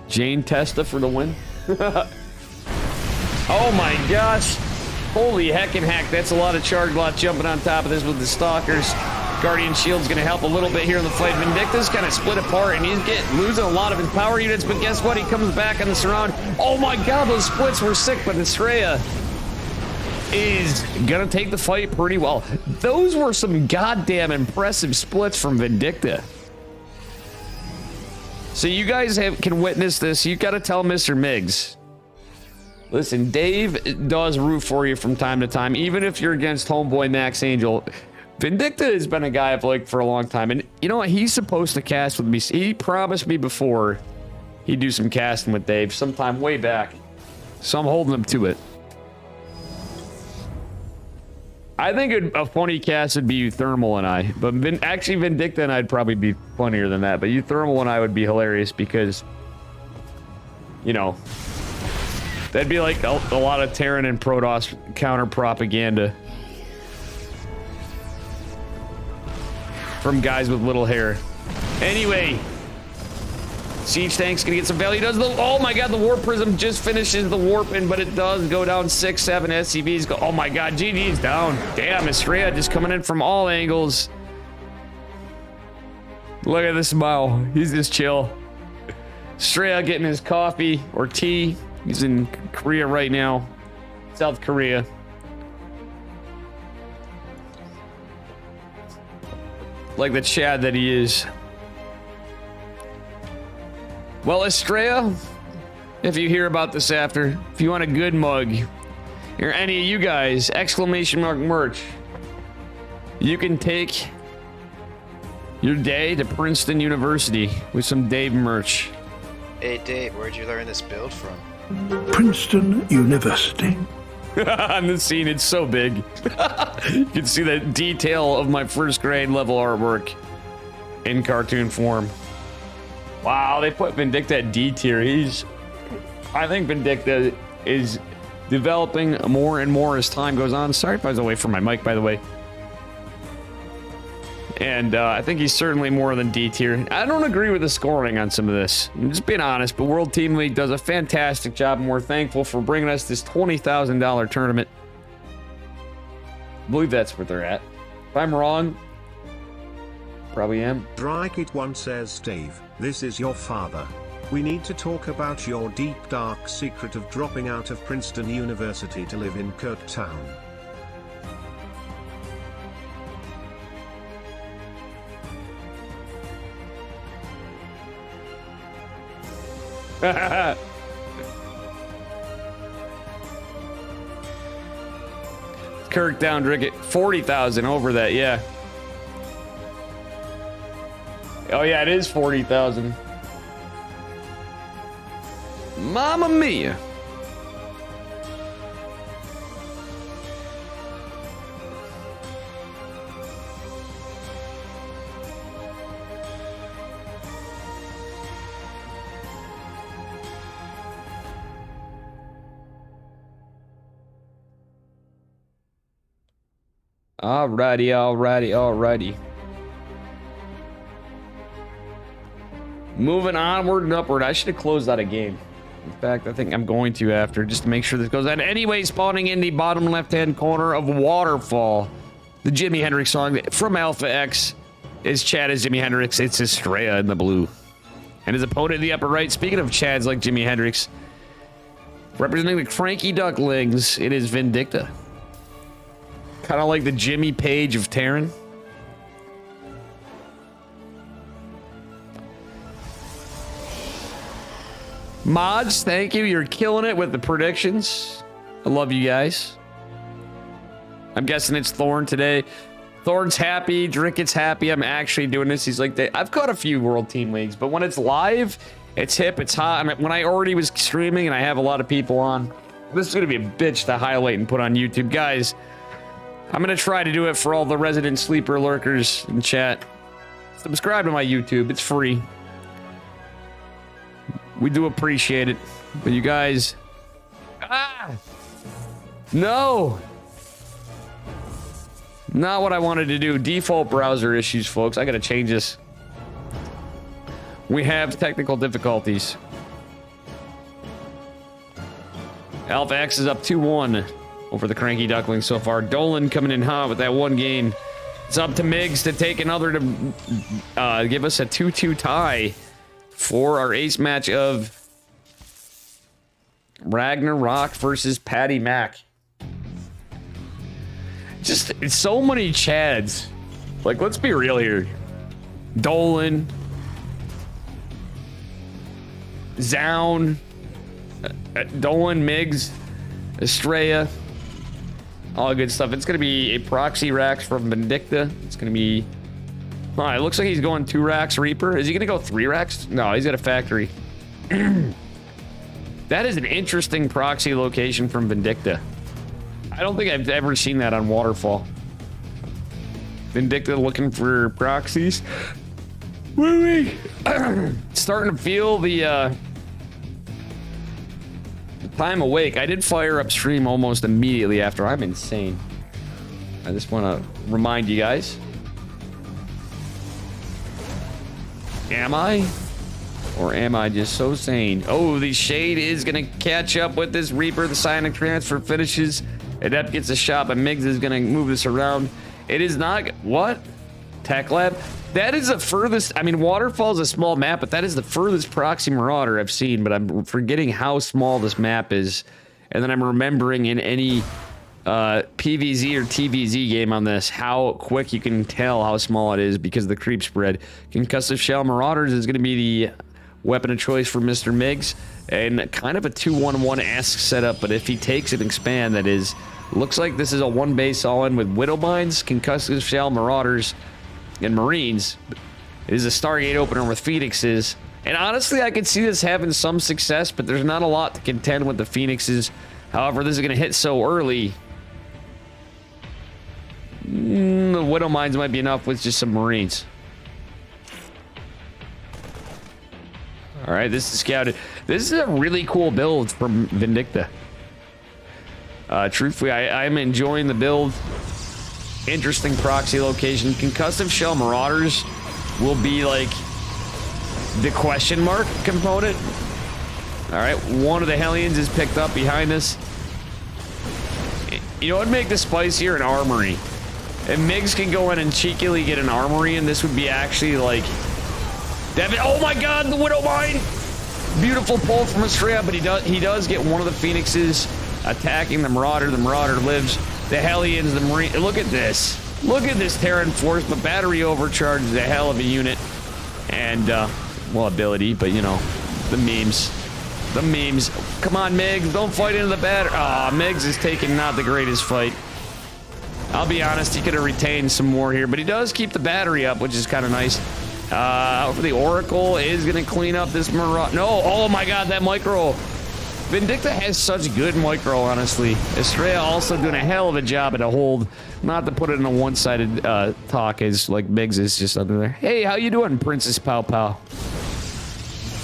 Speaker 2: Jane Testa for the win. Oh my gosh. Holy heckin' heck. That's a lot of Charge lot jumping on top of this with the Stalkers. Guardian Shield's going to help a little bit here in the fight. Vindicta's kind of split apart, and he's losing a lot of his power units, but guess what? He comes back on the surround. Oh my god, those splits were sick, but Estrella is going to take the fight pretty well. Those were some goddamn impressive splits from Vindicta. So you guys can witness this. You got to tell Mr. Miggs. Listen, Dave does root for you from time to time, even if you're against homeboy Max Angel. Vindicta has been a guy I've liked for a long time, and you know what? He's supposed to cast with me. He promised me before he'd do some casting with Dave sometime way back, so I'm holding him to it. I think a funny cast would be Thermal and I, but actually Vindicta and I'd probably be funnier than that, but Thermal and I would be hilarious because, you know, that'd be like a lot of Terran and Protoss counter propaganda from guys with little hair. Anyway, Siege Tank's gonna get some value. Oh my god, the Warp Prism just finishes the warping, but it does go down 6-7 SCVs. Oh my god, GG's down. Damn, Estrella just coming in from all angles. Look at this smile. He's just chill. Estrella getting his coffee or tea. He's in Korea right now. South Korea. Like the Chad that he is. Well, Estrella, if you hear about this after, if you want a good mug, or any of you guys, exclamation mark merch, you can take your day to Princeton University with some Dave merch.
Speaker 9: Hey Dave, where'd you learn this build from?
Speaker 5: Princeton University.
Speaker 2: On the scene, it's so big. You can see the detail of my first grade level artwork in cartoon form. Wow, they put Vindicta at D tier. I think Vindicta is developing more and more as time goes on. Sorry if I was away from my mic, by the way. And I think he's certainly more than D tier. I don't agree with the scoring on some of this. I'm just being honest, but World Team League does a fantastic job, and we're thankful for bringing us this $20,000 tournament. I believe that's where they're at. If I'm wrong, probably am.
Speaker 1: Drykit1 says, Dave, this is your father. We need to talk about your deep dark secret of dropping out of Princeton University to live in Kirktown.
Speaker 2: Kirk down, drink it. 40,000 over that, yeah. Oh yeah, it is 40,000. Mamma mia. Alrighty. Moving onward and upward. I should have closed out a game. In fact, I think I'm going to after, just to make sure this goes on. Anyway, spawning in the bottom left-hand corner of Waterfall, the Jimi Hendrix song from Alpha X. His Chad is Jimi Hendrix. It's Estrella in the blue. And his opponent in the upper right, speaking of Chads like Jimi Hendrix, representing the Cranky Ducklings, it is Vindicta. Kind of like the Jimmy Page of Terran. Mods, thank you. You're killing it with the predictions. I love you guys. I'm guessing it's Thorn today. Thorn's happy. Drinkit's happy. I'm actually doing this. He's like, I've caught a few World Team Leagues, but when it's live, it's hip, it's hot. I mean, when I already was streaming and I have a lot of people on, this is going to be a bitch to highlight and put on YouTube. Guys, I'm going to try to do it for all the resident sleeper lurkers in chat. Subscribe to my YouTube. It's free. We do appreciate it. But you guys... No! Not what I wanted to do. Default browser issues, folks. I got to change this. We have technical difficulties. Alpha X is up 2-1 over the Cranky Ducklings so far. Dolan coming in hot with that one game. It's up to Migs to take another to give us a 2-2 tie for our ace match of Ragnarok versus Patty Mac. Just, it's so many Chads. Like, let's be real here. Dolan. Zown. Dolan, Migs. Estrella. All good stuff. It's going to be a proxy racks from Vindicta. It's going to be... Oh, it looks like he's going 2 racks Reaper. Is he going to go 3 racks? No, he's got a factory. That is an interesting proxy location from Vindicta. I don't think I've ever seen that on Waterfall. Vindicta looking for proxies. Starting to feel the time awake. I did fire up stream almost immediately after. I'm insane. I just want to remind you guys. Am I? Or am I just so sane? Oh, the Shade is going to catch up with this Reaper. The Psionic Transfer finishes. Adept gets a shot, but Miggs is going to move this around. It is not... What? Tech Lab? That is the furthest... I mean, Waterfall's a small map, but that is the furthest proxy Marauder I've seen, but I'm forgetting how small this map is. And then I'm remembering in any PVZ or TVZ game on this, how quick you can tell how small it is because of the creep spread. Concussive Shell Marauders is going to be the weapon of choice for Mr. Miggs, and kind of a 2-1-1-esque setup, but if he takes an expand, that is, looks like this is a 1 base all-in with Widowmines, Concussive Shell, Marauders, and Marines. It is a Stargate opener with Phoenixes, and honestly, I could see this having some success, but there's not a lot to contend with the Phoenixes. However, this is going to hit so early. The Widowmines might be enough with just some Marines. All right, this is scouted. This is a really cool build from Vindicta. Truthfully, I'm enjoying the build. Interesting proxy location. Concussive Shell Marauders will be like the question mark component. All right, one of the Hellions is picked up behind us. You know what would make this spicier? An armory. And Miggs can go in and cheekily get an armory, and this would be actually like... Devin, oh my god, the Widowmine! Beautiful pull from Estrella, but he does get one of the Phoenixes attacking the Marauder. The Marauder lives. The Hellions, the Marine... Look at this. Look at this Terran Force, but battery overcharge is a hell of a unit. And, well, ability, but, you know, the memes. The memes. Come on, Miggs, don't fight into the battery. Aw, Miggs is taking not the greatest fight. I'll be honest, he could have retained some more here, but he does keep the battery up, which is kind of nice. Out for the Oracle is going to clean up this Marauder. No, oh my god, that micro. Vindicta has such good micro, honestly. Estrella also doing a hell of a job at a hold. Not to put it in a one-sided talk, as like Miggs is just under there. Hey, how you doing, Princess Pow Pow?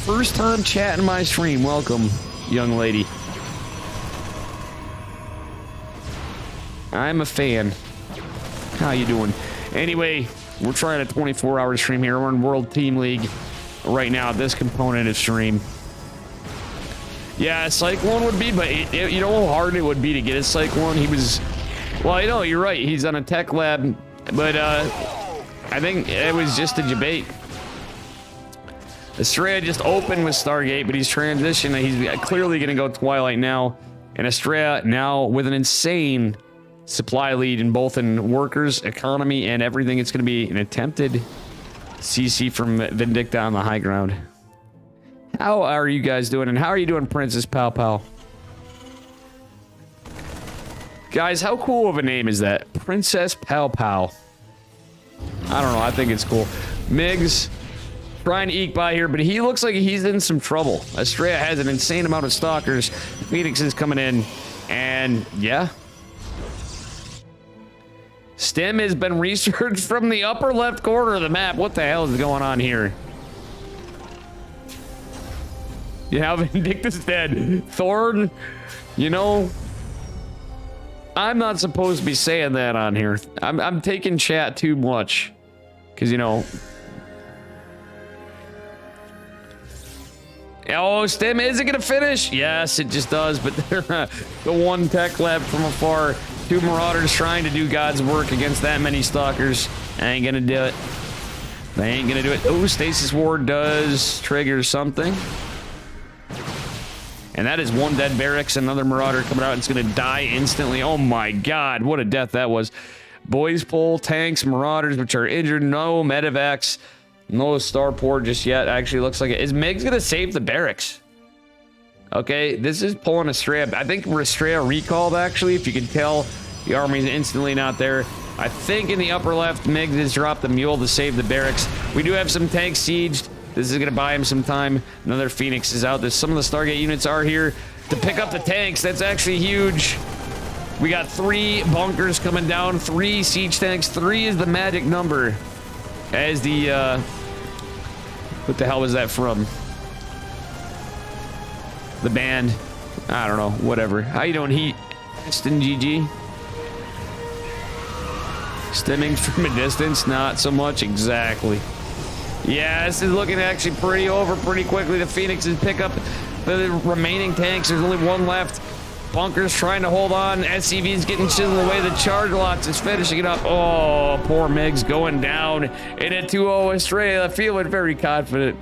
Speaker 2: First time chatting my stream. Welcome, young lady. I'm a fan. How you doing? Anyway, we're trying a 24-hour stream here. We're in World Team League right now. This component of stream. Yeah, a Cyclone would be, but you know how hard it would be to get a Cyclone? He was... Well, I know, you're right. He's on a tech lab, but I think it was just a debate. Estrella just opened with Stargate, but he's transitioned. He's clearly going to go Twilight now. And Estrella now with an insane supply lead in both in workers, economy, and everything. It's going to be an attempted CC from Vindicta on the high ground. How are you guys doing? And how are you doing, Princess Pow Pow? Guys, how cool of a name is that? Princess Pow Pow. I don't know. I think it's cool. Miggs trying to eke by here, but he looks like he's in some trouble. Estrella has an insane amount of stalkers. Phoenix is coming in, and yeah. Stem has been researched from the upper left corner of the map. What the hell is going on here? Yeah, Vindicta's dead. Thorn, you know, I'm not supposed to be saying that on here. I'm taking chat too much. Because, you know... Oh, Stem, is it going to finish? Yes, it just does, but the one tech lab from afar. Two Marauders trying to do God's work against that many Stalkers. Ain't going to do it. They ain't going to do it. Oh, Stasis Ward does trigger something. And that is one dead barracks, another Marauder coming out. It's going to die instantly. Oh my god, what a death that was. Boys pull, tanks, Marauders, which are injured. No medevacs. No starport just yet. Actually looks like it. Is Miggs going to save the barracks? Okay, this is pulling Estrella. I think Estrella recalled, actually. If you can tell, the army's instantly not there. I think in the upper left, Miggs has dropped the mule to save the barracks. We do have some tanks sieged. This is going to buy him some time. Another Phoenix is out. There's some of the Stargate units are here to pick up the tanks. That's actually huge. We got 3 bunkers coming down, 3 siege tanks. 3 is the magic number. As the, what the hell was that from? The band. I don't know. Whatever. How you doing, Heat? Aston GG. Stemming from a distance? Not so much. Exactly. Yeah, this is looking actually pretty over pretty quickly. The Phoenixes pick up the remaining tanks. There's only 1 left. Bunkers trying to hold on. SCV's getting chiseled away. The charge lots is finishing it up. Oh, poor Miggs going down in a 2-0 Estrella. Feeling very confident.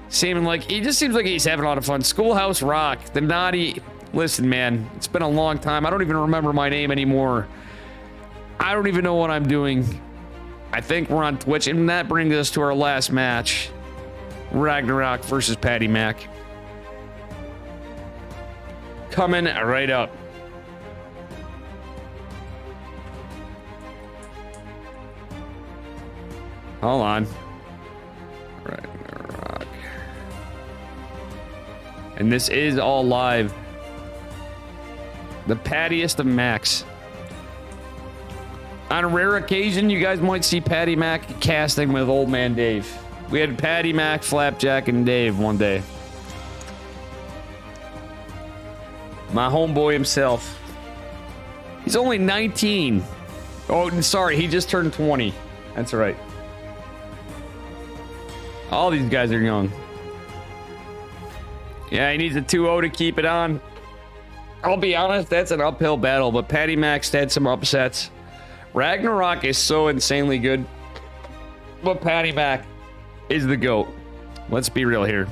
Speaker 2: Seeming like he just seems like he's having a lot of fun. Schoolhouse Rock, the naughty. Listen, man, it's been a long time. I don't even remember my name anymore. I don't even know what I'm doing. I think we're on Twitch, and that brings us to our last match. Ragnarok versus Patty Mac. Coming right up. Hold on. Ragnarok. And this is all live. The pattiest of Macs. On a rare occasion, you guys might see Patty Mac casting with Old Man Dave. We had Patty Mac, Flapjack, and Dave one day. My homeboy himself. He's only 19. Oh, sorry, he just turned 20. That's right. All these guys are young. Yeah, he needs a 2-0 to keep it on. I'll be honest, that's an uphill battle, but Patty Mac's had some upsets. Ragnarok is so insanely good, but Patty Mac is the GOAT. Let's be real here.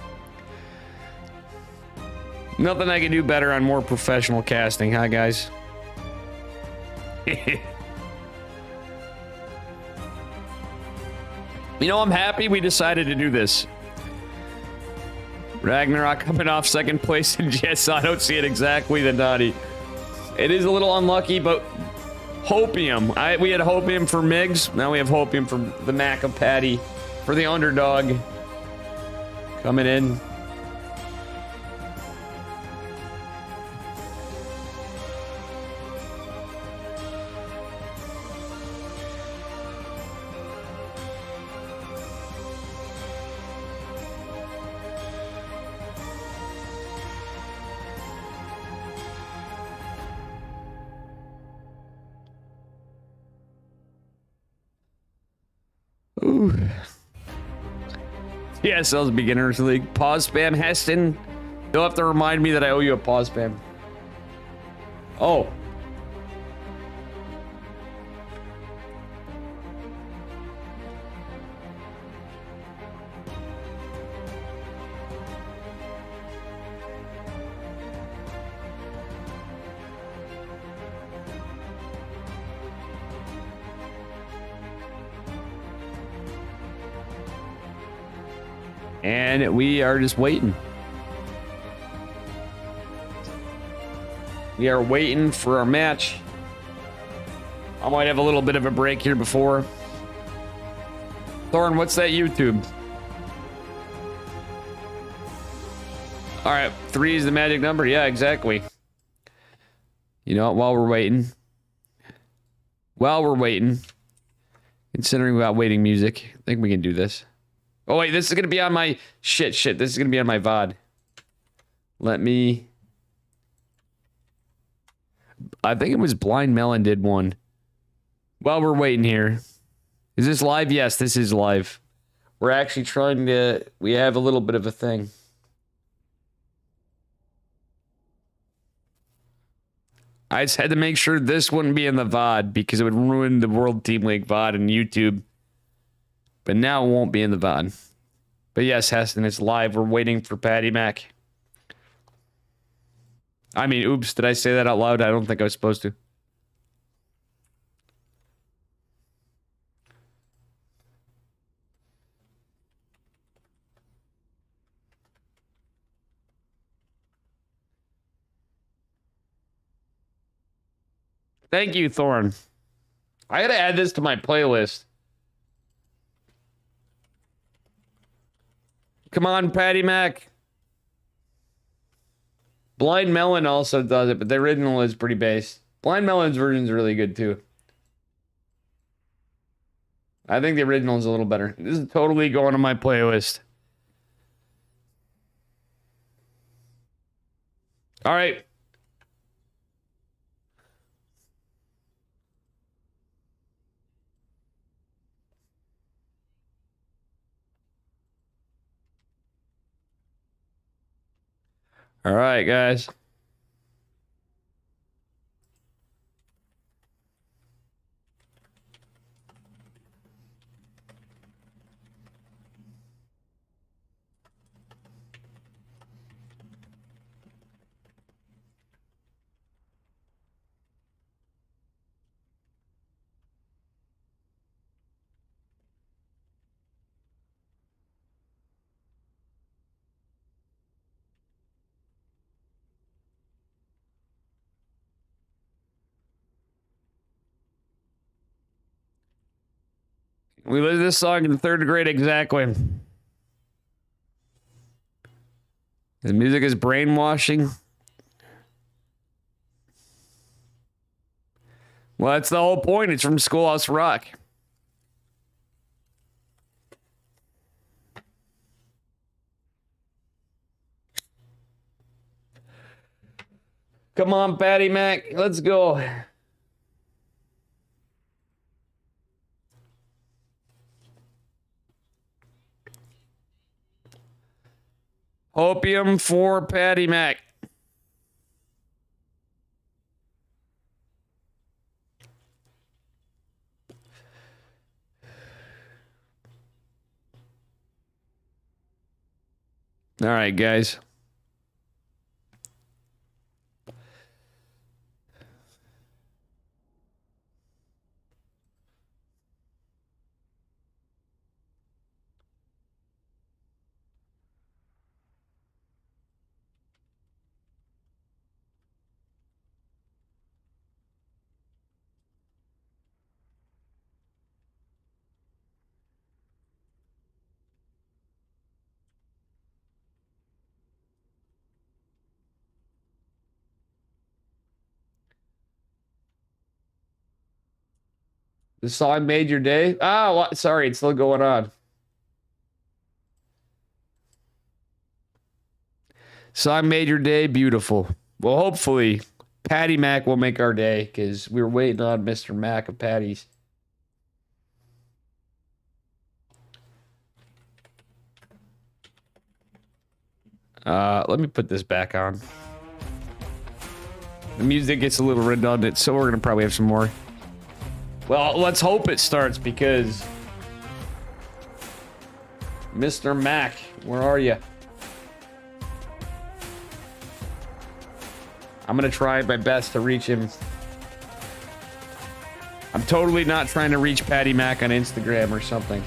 Speaker 2: Nothing I can do better on more professional casting, huh, guys? You know, I'm happy we decided to do this. Ragnarok coming off second place, and yes, I don't see it exactly the naughty. It is a little unlucky, but Hopium. We had Hopium for Miggs. Now we have Hopium for the Mac of Patty. For the underdog. Coming in. Ooh. TSL's Beginners League. Pause spam, Heston. You'll have to remind me that I owe you a pause spam. Oh. And we are just waiting. We are waiting for our match. I might have a little bit of a break here before. Thorn, what's that YouTube? All right, 3 is the magic number. Yeah, exactly. You know what? While we're waiting, considering about waiting music, I think we can do this. Oh, wait, this is going to be on my... Shit. This is going to be on my VOD. Let me... I think it was Blind Melon did one. While we're waiting here. Is this live? Yes, this is live. We're actually trying to... We have a little bit of a thing. I just had to make sure this wouldn't be in the VOD because it would ruin the World Team League VOD and YouTube. But now it won't be in the VOD. But yes, Heston, it's live. We're waiting for Patty Mac. I mean, oops, did I say that out loud? I don't think I was supposed to. Thank you, Thorn. I gotta add this to my playlist. Come on, Patty Mac. Blind Melon also does it, but the original is pretty bass. Blind Melon's version is really good too. I think the original is a little better. This is totally going on my playlist. All right. All right, guys. We lived this song in 3rd grade exactly. The music is brainwashing. Well, that's the whole point. It's from Schoolhouse Rock. Come on, Patty Mac. Let's go. Opium for Patty Mac. All right, guys. The song made your day? Oh, sorry, it's still going on. Song made your day beautiful. Well, hopefully, Patty Mac will make our day because we were waiting on Mr. Mac of Patty's. Let me put this back on. The music gets a little redundant, so we're going to probably have some more. Well, let's hope it starts because Mr. Mac, where are you? I'm going to try my best to reach him. I'm totally not trying to reach Patty Mac on Instagram or something.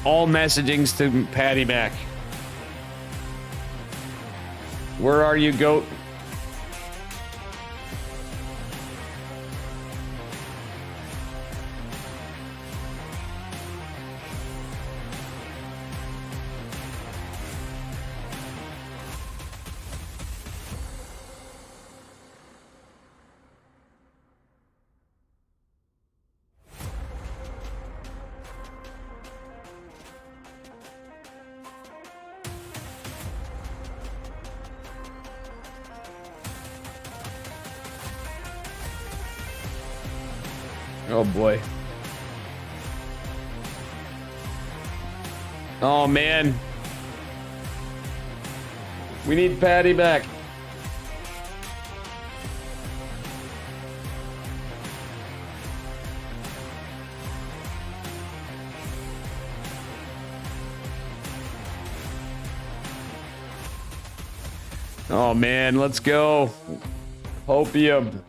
Speaker 2: All messagings to Patty Mac. Where are you, goat? Oh boy. Oh man. We need Patty back. Oh man, let's go. Opium.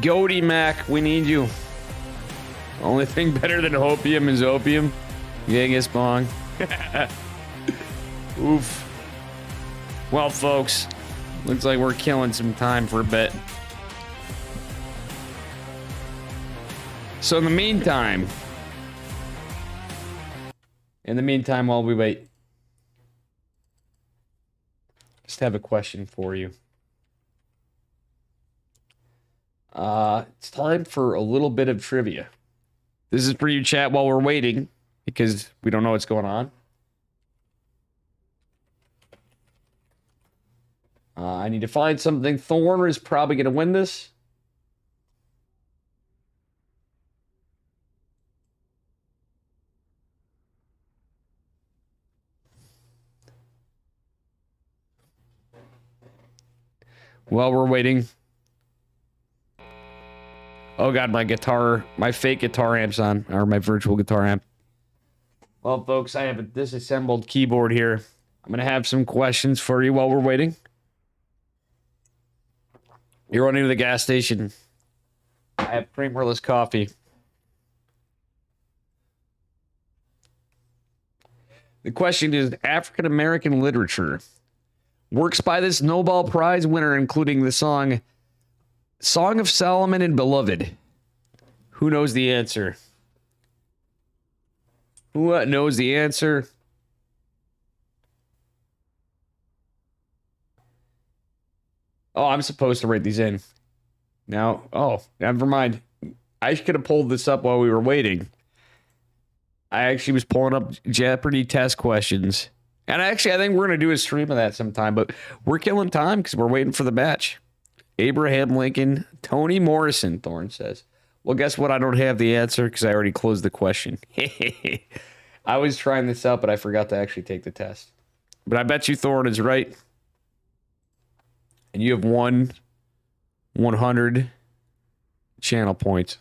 Speaker 2: Goaty Mac, we need you. Only thing better than opium is opium. Genghis Bong. Oof. Well, folks, looks like we're killing some time for a bit. So in the meantime, while we wait, just have a question for you. It's time for a little bit of trivia. This is for you, chat, while we're waiting, because we don't know what's going on. I need to find something. Thorn is probably going to win this. While we're waiting. Oh god, my fake guitar amp's on, or my virtual guitar amp. Well, folks, I have a disassembled keyboard here. I'm going to have some questions for you while we're waiting. You're running to the gas station. I have creamerless coffee. The question is African American literature. Works by this Nobel Prize winner, including the Song of Solomon and Beloved. Who knows the answer? Who knows the answer? Oh, I'm supposed to write these in. Now, oh, never mind. I could have pulled this up while we were waiting. I actually was pulling up Jeopardy test questions. And I think we're going to do a stream of that sometime, but we're killing time because we're waiting for the match. Abraham Lincoln, Toni Morrison, Thorne says. Well, guess what? I don't have the answer because I already closed the question. I was trying this out, but I forgot to actually take the test. But I bet you Thorne is right. And you have 100 channel points.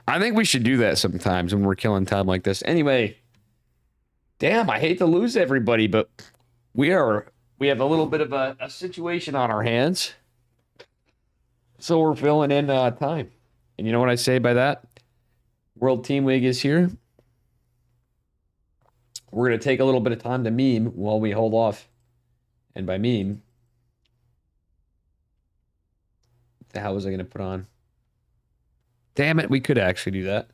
Speaker 2: I think we should do that sometimes when we're killing time like this. Anyway, damn, I hate to lose everybody, but we have a little bit of a situation on our hands. So we're filling in time. And you know what I say by that? World Team League is here. We're going to take a little bit of time to meme while we hold off. And by meme, what the hell was I going to put on? Damn it, we could actually do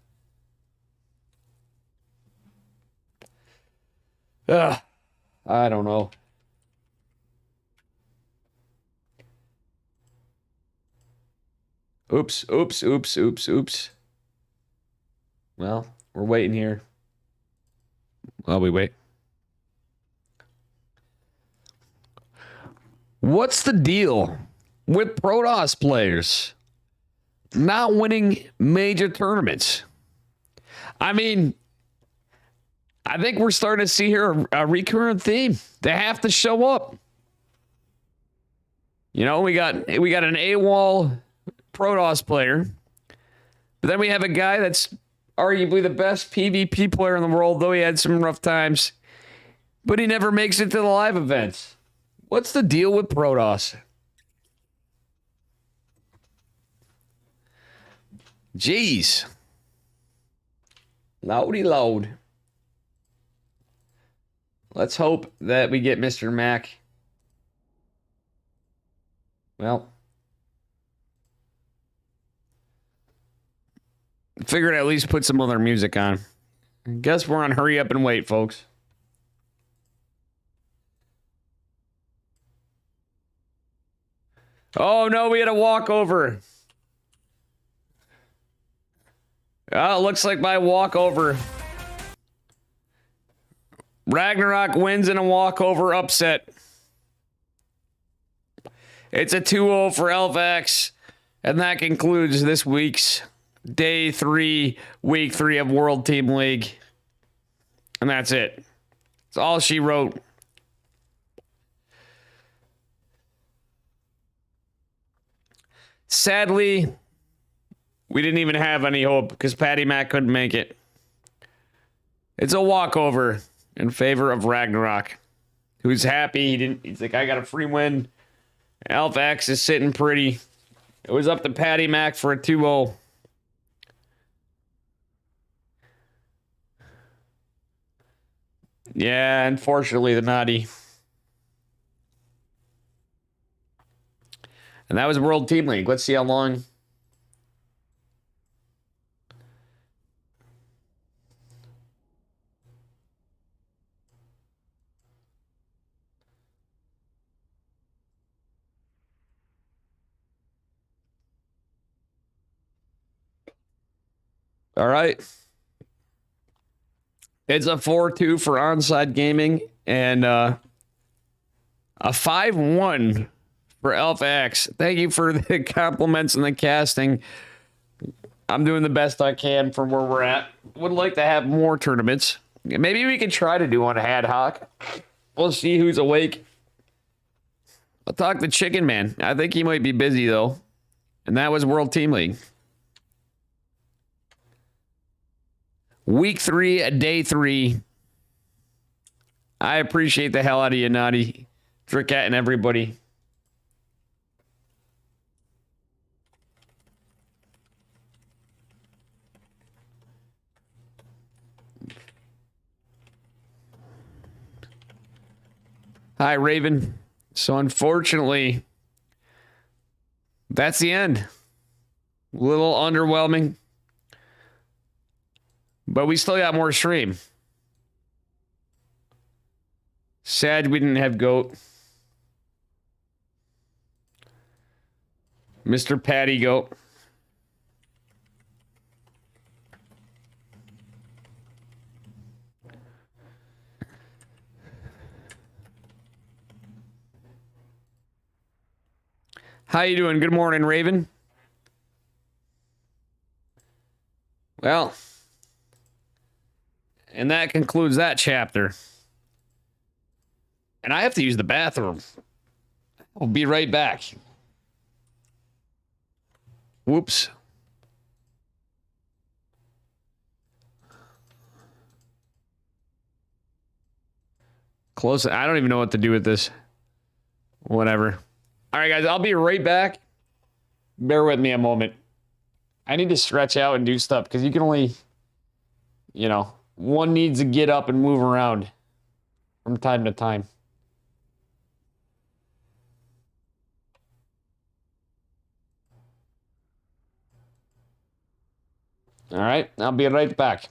Speaker 2: that. I don't know. Oops. Well, we're waiting here. While we wait. What's the deal with Protoss players not winning major tournaments? I mean, I think we're starting to see here a recurrent theme. They have to show up. You know, we got an AWOL Protoss player, but then we have a guy that's arguably the best PvP player in the world, though he had some rough times, but he never makes it to the live events. What's the deal with Protoss? Jeez. Loady load. Let's hope that we get Mr. Mac. Well, figured I'd at least put some other music on. Guess we're on hurry up and wait, folks. Oh no, we had a walkover. Oh, it looks like my walkover. Ragnarok wins in a walkover upset. It's a 2-0 for LVX. And that concludes this week's Day 3, Week 3 of World Team League. And that's it. That's all she wrote. Sadly, we didn't even have any hope because Patty Mac couldn't make it. It's a walkover in favor of Ragnarok, who's happy. He's like, I got a free win. Alpha X is sitting pretty. It was up to Patty Mac for a 2-0. Yeah, unfortunately, the naughty. And that was World Team League. Let's see how long. All right. It's a 4-2 for Onside Gaming and a 5-1 for Alpha X. Thank you for the compliments and the casting. I'm doing the best I can from where we're at. Would like to have more tournaments. Maybe we can try to do one ad hoc. We'll see who's awake. I'll talk to Chicken Man. I think he might be busy, though. And that was World Team League. Week 3, day 3. I appreciate the hell out of you, Naughty. Tricat and everybody. Hi, Raven. So unfortunately, that's the end. A little underwhelming. But we still got more stream. Sad we didn't have GOAT. Mr. Patty GOAT. How you doing? Good morning, Raven. Well, and that concludes that chapter. And I have to use the bathroom. I'll be right back. Whoops. Close. I don't even know what to do with this. Whatever. All right, guys, I'll be right back. Bear with me a moment. I need to stretch out and do stuff because you can only, one needs to get up and move around from time to time. All right, I'll be right back.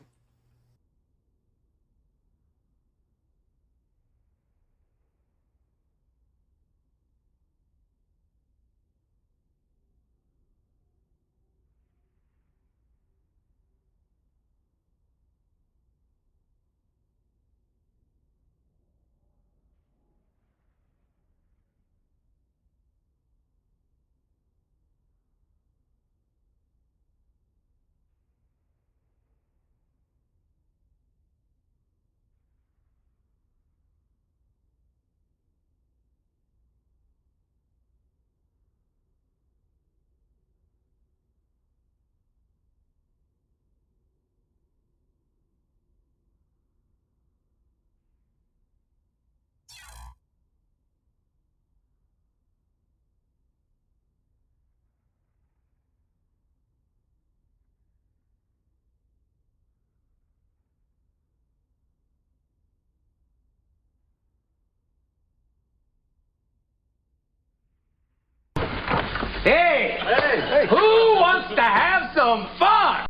Speaker 3: Hey, who wants to have some fun?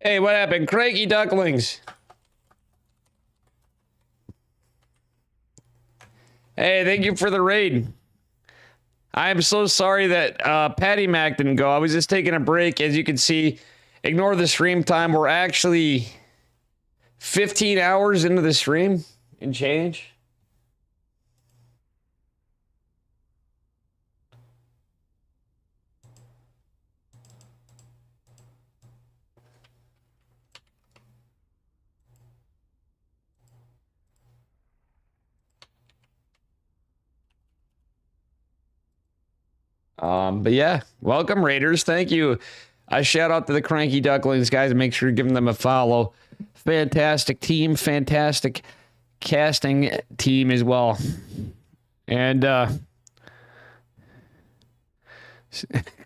Speaker 2: Hey, what happened? Cranky ducklings. Hey, thank you for the raid. I'm so sorry that Patty Mac didn't go. I was just taking a break. As you can see, ignore the stream time. We're actually 15 hours into the stream and change. But yeah, welcome Raiders. Thank you. A shout out to the Cranky Ducklings, guys. Make sure you're giving them a follow. Fantastic team, fantastic casting team as well. And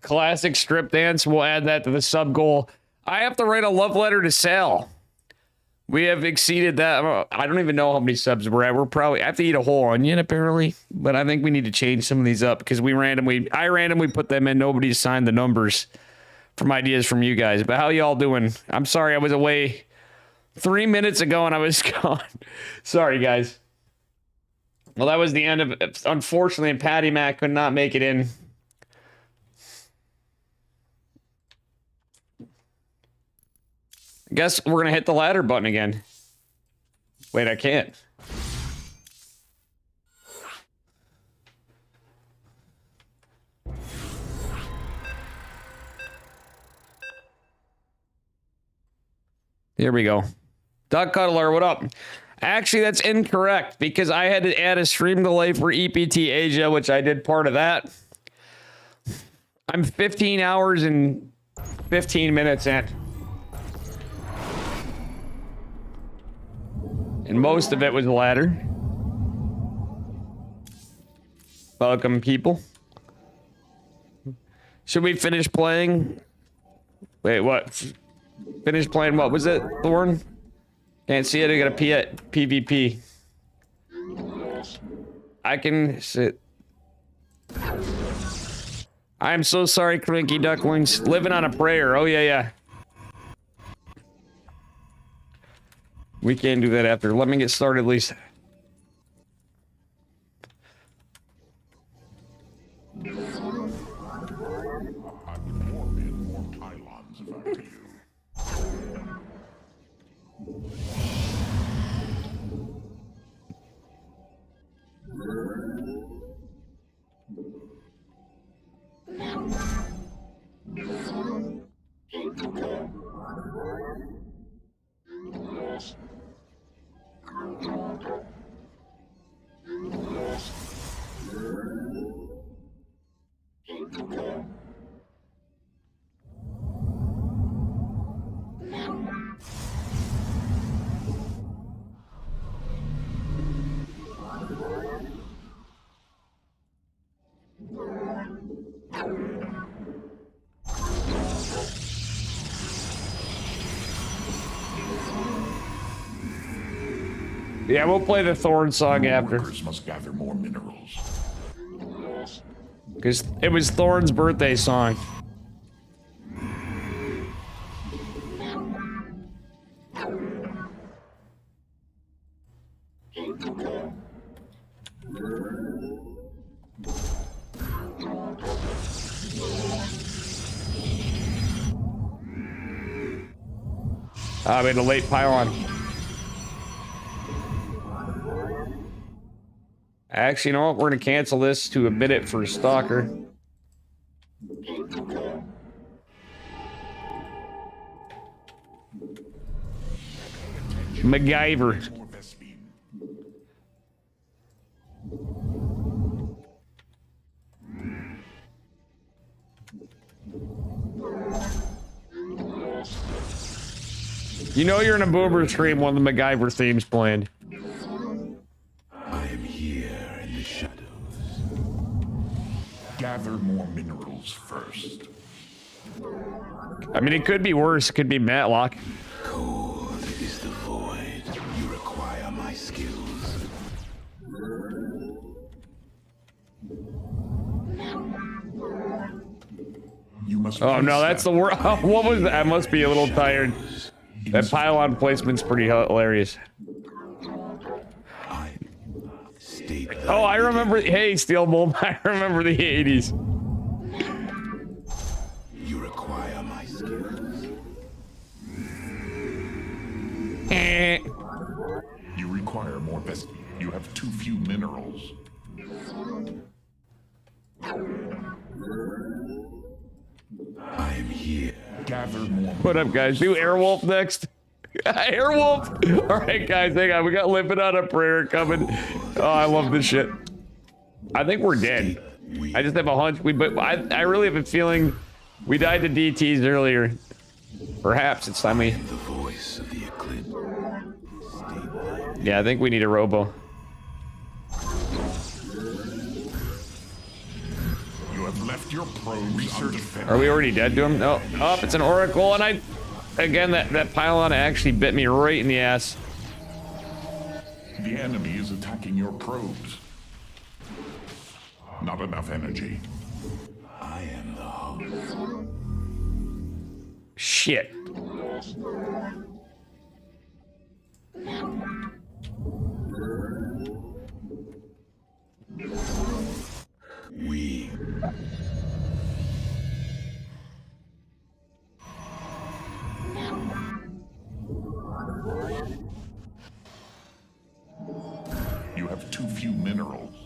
Speaker 2: classic strip dance. We'll add that to the sub goal. I have to write a love letter to Sal. We have exceeded that. I don't even know how many subs we're at. We're probably, I have to eat a whole onion apparently, but I think we need to change some of these up because I randomly put them in. Nobody assigned the numbers from ideas from you guys. But how y'all doing? I'm sorry I was away 3 minutes ago and I was gone. Sorry guys. Well, that was the end of it. Unfortunately, Patty Mac could not make it in. I guess we're gonna hit the ladder button again. Wait, I can't. Here we go. Duck Cuddler, what up? Actually, that's incorrect because I had to add a stream delay for EPT Asia, which I did part of that. I'm 15 hours and 15 minutes in. And most of it was ladder. Welcome, people. Should we finish playing? Wait, what? Finish playing what was it, Thorn? Can't see it, I got a P at PvP. I can sit. I'm so sorry, Cranky Ducklings. Living on a prayer. Oh, yeah. We can't do that after. Let me get started at least. Yeah, we'll play the Thorn song after.
Speaker 5: Must gather more minerals.
Speaker 2: Because it was Thorn's birthday song. We had a late pylon. Actually, you know what? We're gonna cancel this to a minute for Stalker. MacGyver. You know you're in a boomer stream when the MacGyver theme's playing.
Speaker 5: I am here in the shadows. Gather more minerals first.
Speaker 2: I mean, it could be worse. It could be Matlock.
Speaker 5: Cold is the void. You require my skills. You must.
Speaker 2: Oh no, that's the worst. What was that? I must be a little tired. That pylon placement's pretty hilarious. Oh, I remember. Hey, Steel Bulb, I remember the 80s.
Speaker 5: You require my skills. You require more best. You have too few minerals. I am here. Gather more.
Speaker 2: What up, guys? Do Airwolf next. Airwolf. All right, guys, hang on. We got Limping on a Prayer coming. Oh, I love this shit. I think we're dead. I just have a hunch. But I really have a feeling we died to DTs earlier. Perhaps it's time we. Yeah, I think we need a robo.
Speaker 5: You have left your probes.
Speaker 2: Are we already dead to him? No. Oh, it's an oracle, and again, that pylon actually bit me right in the ass.
Speaker 5: The enemy is attacking your probes. Not enough energy. I am the host.
Speaker 2: Shit.
Speaker 5: We. You have too few minerals.